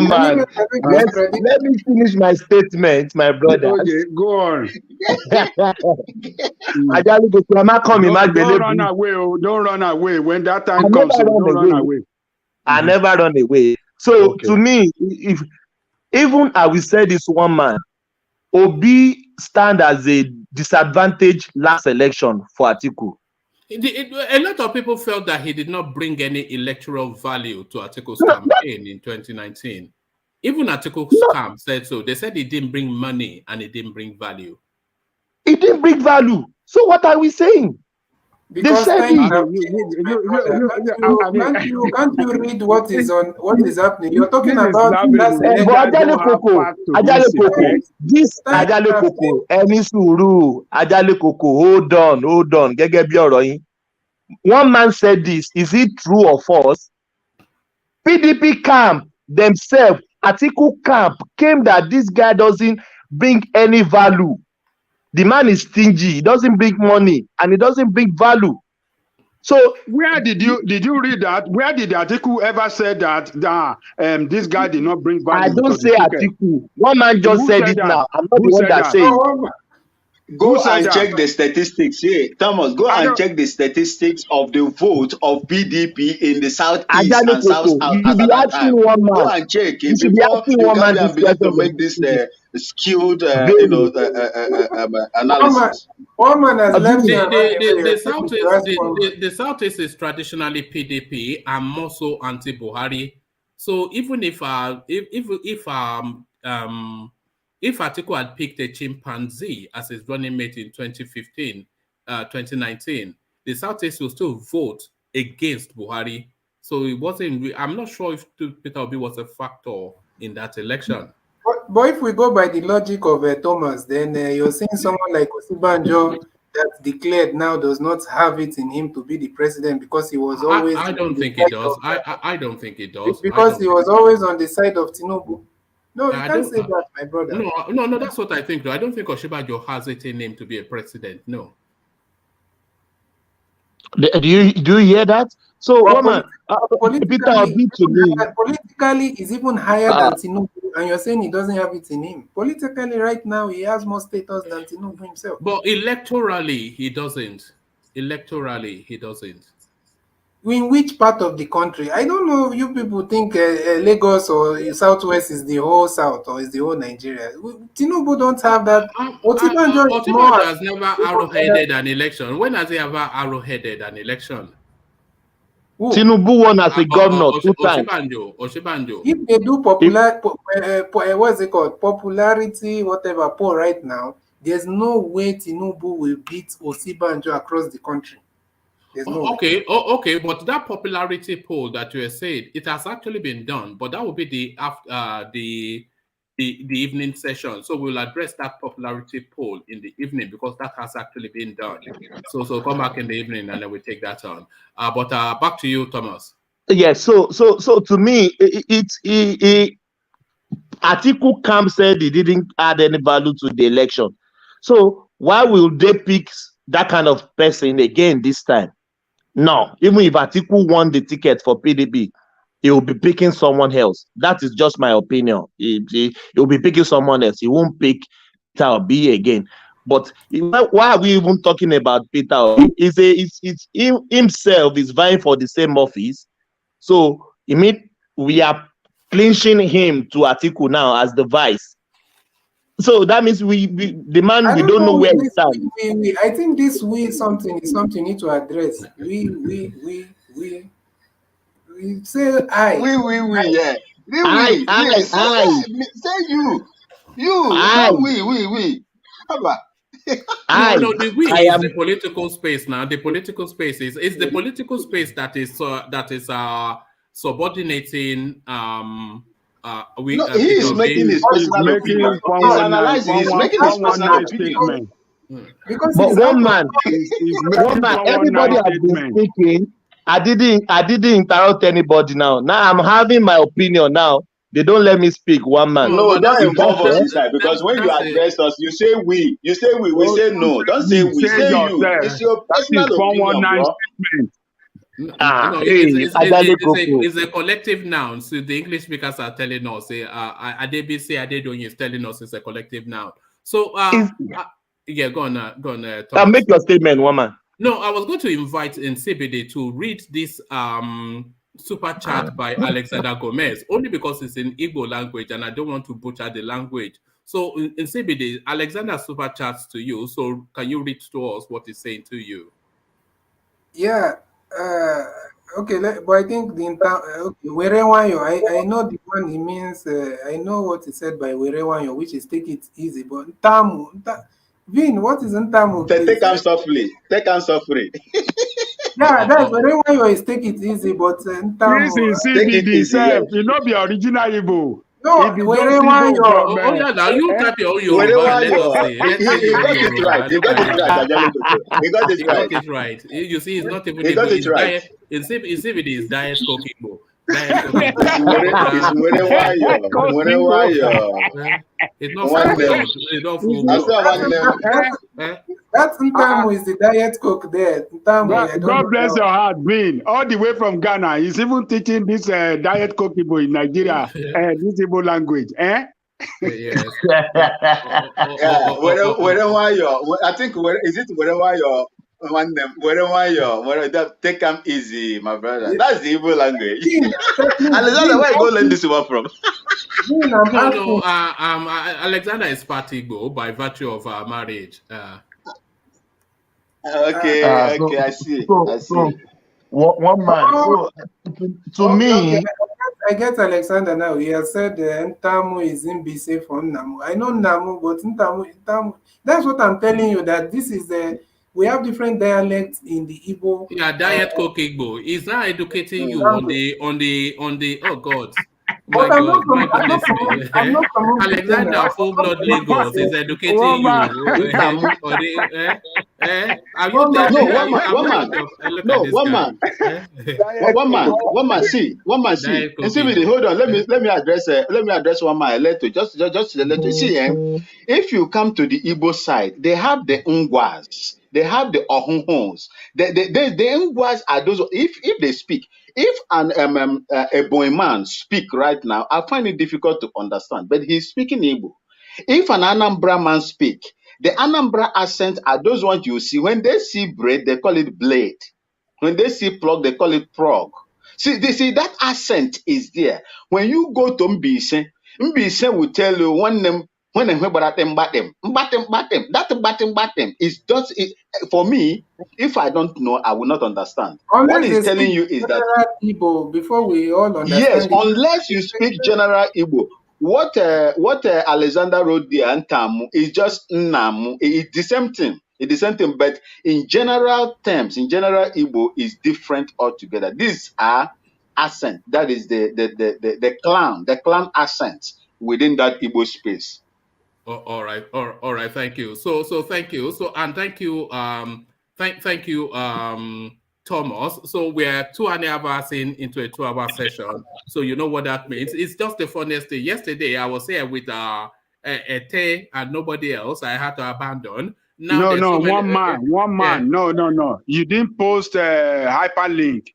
man. Let me finish my statement, my brother. Okay, go on. Don't run away. Don't run away. When that time comes, don't run away. I never run away. So to me, if even I will say this one man, Obi stand as a disadvantage last election for Atiku. A lot of people felt that he did not bring any electoral value to Atiku's campaign in 2019. Even Atiku's camp said so. They said he didn't bring money and he didn't bring value. It didn't bring value. So what are we saying? Because they said can't you read what is happening? You're talking about this Ajale Koko, any suru, Ajale Koko, hold on. One man said this. Is it true or false? PDP camp themselves, Atiku camp, came that this guy doesn't bring any value. The man is stingy, he doesn't bring money, and he doesn't bring value. So where did you read that? Where did Atiku ever say that this guy did not bring value? I don't say Atiku. One man just said it now. I'm not the one that said it. Go and check the statistics here. Thomas, go and check the statistics of the vote of PDP in the southeast and south. You be asking one man. Go and check it before you can be able to make this skewed analysis. One man has left. The southeast is traditionally PDP and more so anti-Buhari. So even if Atiku had picked a chimpanzee as his running mate in 2019, the Southeast will still vote against Buhari. So it wasn't. I'm not sure if Peter Obi was a factor in that election. But if we go by the logic of Thomas, then you're seeing someone like Osibanjo that declared now does not have it in him to be the president because he was always. I don't think he does. I don't think he does. Because he was always on the side of Tinubu. No, you can't say that, my brother. No, that's what I think, though. I don't think Oshibajo has it in him to be a president. No. Do you hear that? So, politically, he's even higher than Tinubu, and you're saying he doesn't have it in him. Politically, right now, he has more status than Tinubu himself. But electorally, he doesn't. In which part of the country? I don't know. You people think Lagos or Southwest is the whole South or is the whole Nigeria. Tinubu don't have that. Otibanjo has never arrowheaded an election. When has he ever arrowheaded an election? Tinubu won as a governor 2 times. Oshibanjo. If they do popularity, whatever, poll right now, there's no way Tinubu will beat Osibanjo across the country. Okay, but that popularity poll that you were saying, it has actually been done, but that will be the evening session. So we'll address that popularity poll in the evening because that has actually been done. So come back in the evening and then we take that on. But back to you, Thomas. Yes. So to me, Atiku camp said he didn't add any value to the election. So why will they pick that kind of person again this time? No, even if Atiku won the ticket for PDP, he will be picking someone else. That is just my opinion. He will be picking someone else. He won't pick Peter Obi again. But why are we even talking about Peter Obi? It's himself is vying for the same office. So we are clinching him to Atiku now as the vice. So that means we don't know where he stands. I think this is something you need to address. We say I. Yeah. Say you. We. The we is the political space now. The political space is the political space that is subordinating he is making his personal opinion. He's analyzing. He's making his personal opinion. But one man, everybody has been speaking. I didn't interrupt anybody now. Now I'm having my opinion now. They don't let me speak. One man. No, don't involve us inside because when you address us, you say we. You say we. We say no. Don't say we. Say you. It's your personal opinion, bro. It's a collective noun. So the English speakers are telling us, Adebisi Adedoyin is telling us it's a collective noun. So, yeah, go on. Make your statement, woman. No, I was going to invite in CBD to read this super chat by Alexander Gomez, only because it's in Igbo language and I don't want to butcher the language. So in CBD, Alexander super chats to you. So can you read to us what he's saying to you? Yeah. Okay, but I think the okay, Werewanyo, I know the one he means. I know what he said by Werewanyo, which is take it easy. But Ntamu, Vin, what is Ntamu, please? Take them softly. Take them softly. Yeah, that's Werewanyo is take it easy, but Ntamu. This is Take it CBD easy, self. yes. You know, be original Igbo. No, If you don't Werewanyo. Igbo from, Yeah, now you type your own Wherever Yoruba. Let us you see. Let's see he your own got it Yoruba. right. He Look got at it this right, guy. Ajali Koko. He got it He right. got it right. You see, it's not even He got Igbo. it It's right. diet. It's CBD is diet Igbo. Diet It's Igbo. wherever you. It's not full One them. blood. It's not full I blood. saw one them. That Ntamu is the diet cook there. Ntamu, I don't God know bless that your heart, Vin. All the way from Ghana. He's even teaching this diet cook Igbo in Nigeria, this Igbo language. Yes. Yeah, wherever you. I think is it wherever you. One them. Wherever you. Take them easy, my brother. That's the Igbo language. Vin, Alexander, where you go learn this one from? Vin, I'm No. asking. Alexander is part Igbo by virtue of our marriage. Okay, So, I see. so one man. Oh, To okay. me, I get Alexander now. He has said Ntamu is Mbise for Namu. I know Namu, but Ntamu. That's what I'm telling you. That this is we have different dialects in the Igbo Yeah, diet cook Igbo. He's not educating you language. on the. Oh God. But My goodness me. I'm not from Mbise now. Alexander, full blood Lagos is educating you. Woman. Are you there? No, Are you, one man. look at No, this guy. One man. See, see. Diet And cook see, Igbo. hold on. Let me address one man. Just let to see. If you come to the Igbo side, they have the Ngwas, they have the Ohunhons. The Ngwas are those. If they speak, if a boy man speak right now, I find it difficult to understand. But he's speaking Igbo. If an Anambra man speak, the Anambra accent are those ones you see. When they see braid, they call it blade. When they see plug, they call it prog. See, they see that accent is there. When you go to Mbise, Mbise will tell you one name when they batem. That is just it, for me. If I don't know, I will not understand. What Unless they he's telling speak you is that general Igbo before we all yes, understand it. unless you speak general Igbo, what Alexander wrote there, Ntamu, is just Nnamu. It's the same thing. It's the same thing, but in general terms, in general Igbo is different altogether. These are accent. That is the clan accents within that Igbo space. All right. Thank you. So thank you. So and thank you. Thank you. Thomas. So we're 2.5 hours into a 2-hour session. So you know what that means. It's just the funniest thing. Yesterday I was here with Ete and nobody else. I had to abandon. Now No, there's so many, one man. yeah. No. You didn't post hyperlink.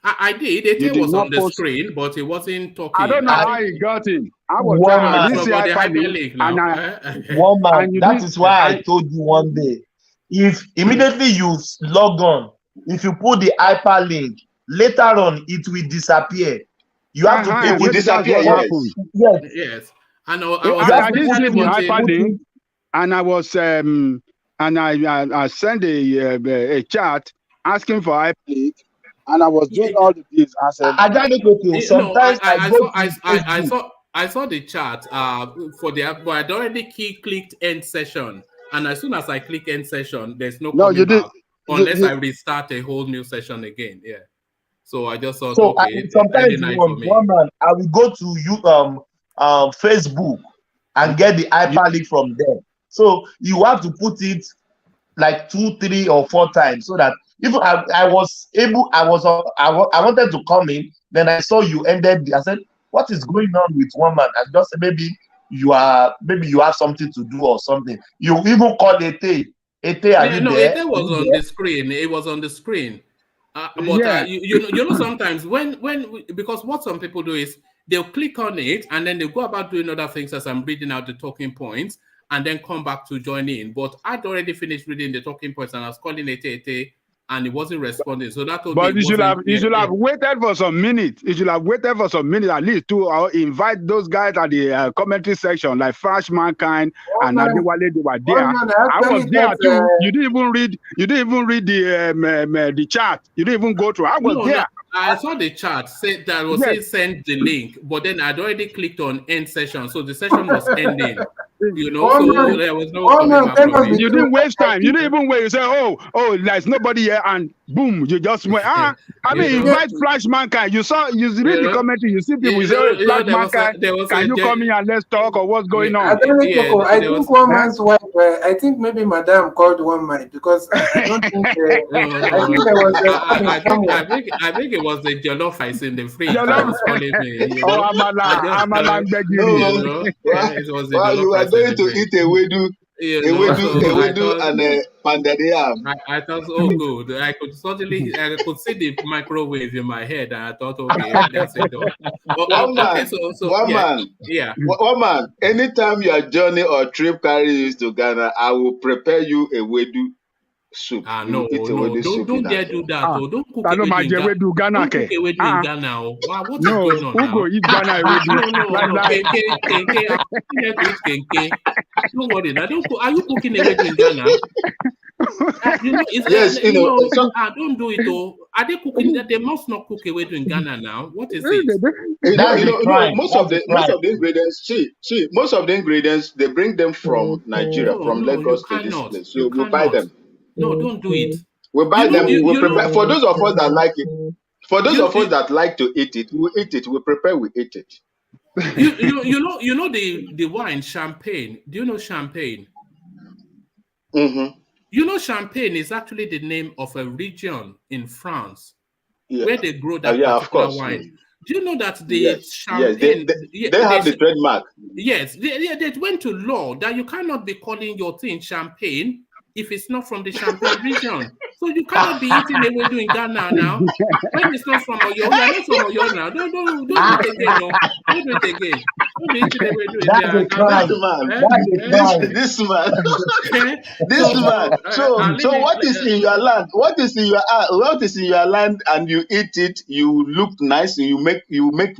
I did. You Ete did was not on the post. screen, but he wasn't talking. I don't know how he got in. I was One trying man. to see About the hyperlink, hyperlink now. one man. and you That didn't. is why I told you one day. If immediately you log on, if you put the hyperlink, later on it will disappear. You have to It put will it. Maybe that's disappear, what yes. happened. Yes. Yes. I know. I was You have I to didn't put see it. the watching. hyperlink, and I was and I sent a chat asking for hyperlink, and I was doing all of this. I said, Sometimes I go to Facebook. I saw the chat for the but I'd already clicked end session, and as soon as I click end session, there's no no, coming you did. back unless I restart a whole new session again. Yeah. So I just thought, So okay, early sometimes night for me. one man, I will go to Facebook and get the hyperlink from there. So you have to put it like 2, 3, or 4 times so that if I was able, I wanted to come in, then I saw you ended. I said, what is going on with one man? I just said, maybe you have something to do or something. You even called Ete. Ete, are Yeah, you no, there? it was on the screen. It was on the screen. But Yeah. you know sometimes because what some people do is they'll click on it and then they go about doing other things as I'm reading out the talking points and then come back to join in. But I'd already finished reading the talking points and I was calling Ete, and he wasn't responding. So that told But me you should have waited for some minutes. You should have waited for some minutes at least to invite those guys at the commentary section, like Flash Mankind and Adewale. They were there. I was there too. You didn't even read. You didn't even read the chat. You didn't even go through. I was there. I saw the chat say that was saying send the link, but then I'd already clicked on end session, so the session was ending. You know, so there was no coming back from it. You didn't waste time. You didn't even wait. You say, oh, there's nobody here, and boom, you just went. I mean, invite Flash Mankind. You read the commentary. You see people. You say, oh, Flash Mankind, can you come in and let's talk, or what's going on? I think one man's wife. I think maybe Madame called one man because I don't think. I think it was the jollof rice in the fridge that was calling me. Amala begging you. It was the you are going to eat a wedu. And pounded yam. I thought, oh good. I could see the microwave in my head, and I thought, okay, that's it. One man. Anytime your journey or trip carries you to Ghana, I will prepare you a wedu soup. Don't dare do that. Don't cook ewedu in Ghana. Don't cook ewedu in Ghana. What is going on now? Eat Ghana ewedu. Don't worry. Are you cooking ewedu in Ghana? Yes, don't do it though. Are they cooking? They must not cook ewedu in Ghana now. What is it? Most of the ingredients. Most of the ingredients they bring them from Nigeria, from Lagos to this place. So we buy them. No, don't do it. We buy them. We prepare. For those of us that like it, for those of us that like to eat it, we eat it. We prepare. We eat it. You know the wine champagne. Do you know champagne? Mm-hmm. You know champagne is actually the name of a region in France where they grow that particular wine. Do you know that the champagne? Yes, they have the trademark. Yes, they went to law that you cannot be calling your thing champagne if it's not from the Champagne region. So you cannot be eating ewedu in Ghana now. When it's not from Oyo, you're not from Oyo now. Don't do it again. No. Don't do it again. Don't be eating ewedu in Ghana. This man. This man. So what is in your land? What is in your land? And you eat it. You look nice. And you make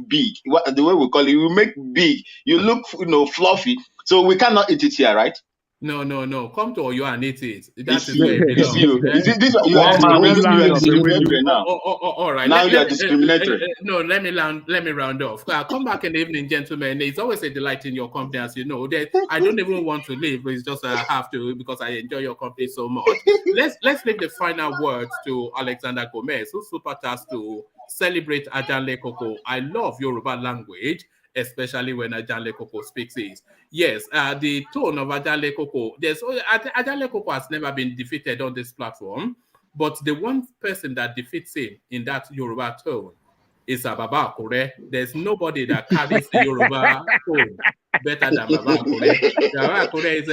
big. The way we call it, you make big. You look fluffy. So we cannot eat it here, right? No. Come to Oyo and eat it. That is where it belongs. You are discriminatory now. All right. Now you are discriminatory. No, let me round off. Come back in the evening, gentlemen. It's always a delight in your company, as you know. I don't even want to leave, but it's just I have to because I enjoy your company so much. Let's leave the final words to Alexander Gomez, who super tasked to celebrate Ajanle Koko. I love Yoruba language, especially when Ajanle Koko speaks it. Yes, the tone of Ajanle Koko, Ajanle Koko has never been defeated on this platform, but the one person that defeats him in that Yoruba tone is Baba Akure. There's nobody that carries the Yoruba tone better than Baba Akure. Baba Akure is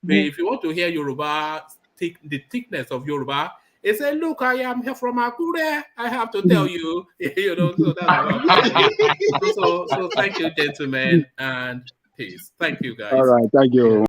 if you want to hear Yoruba, the thickness of Yoruba, he said, look, I am here from Akure. I have to tell you, so that's so thank you, gentlemen, and peace. Thank you, guys. All right, thank you.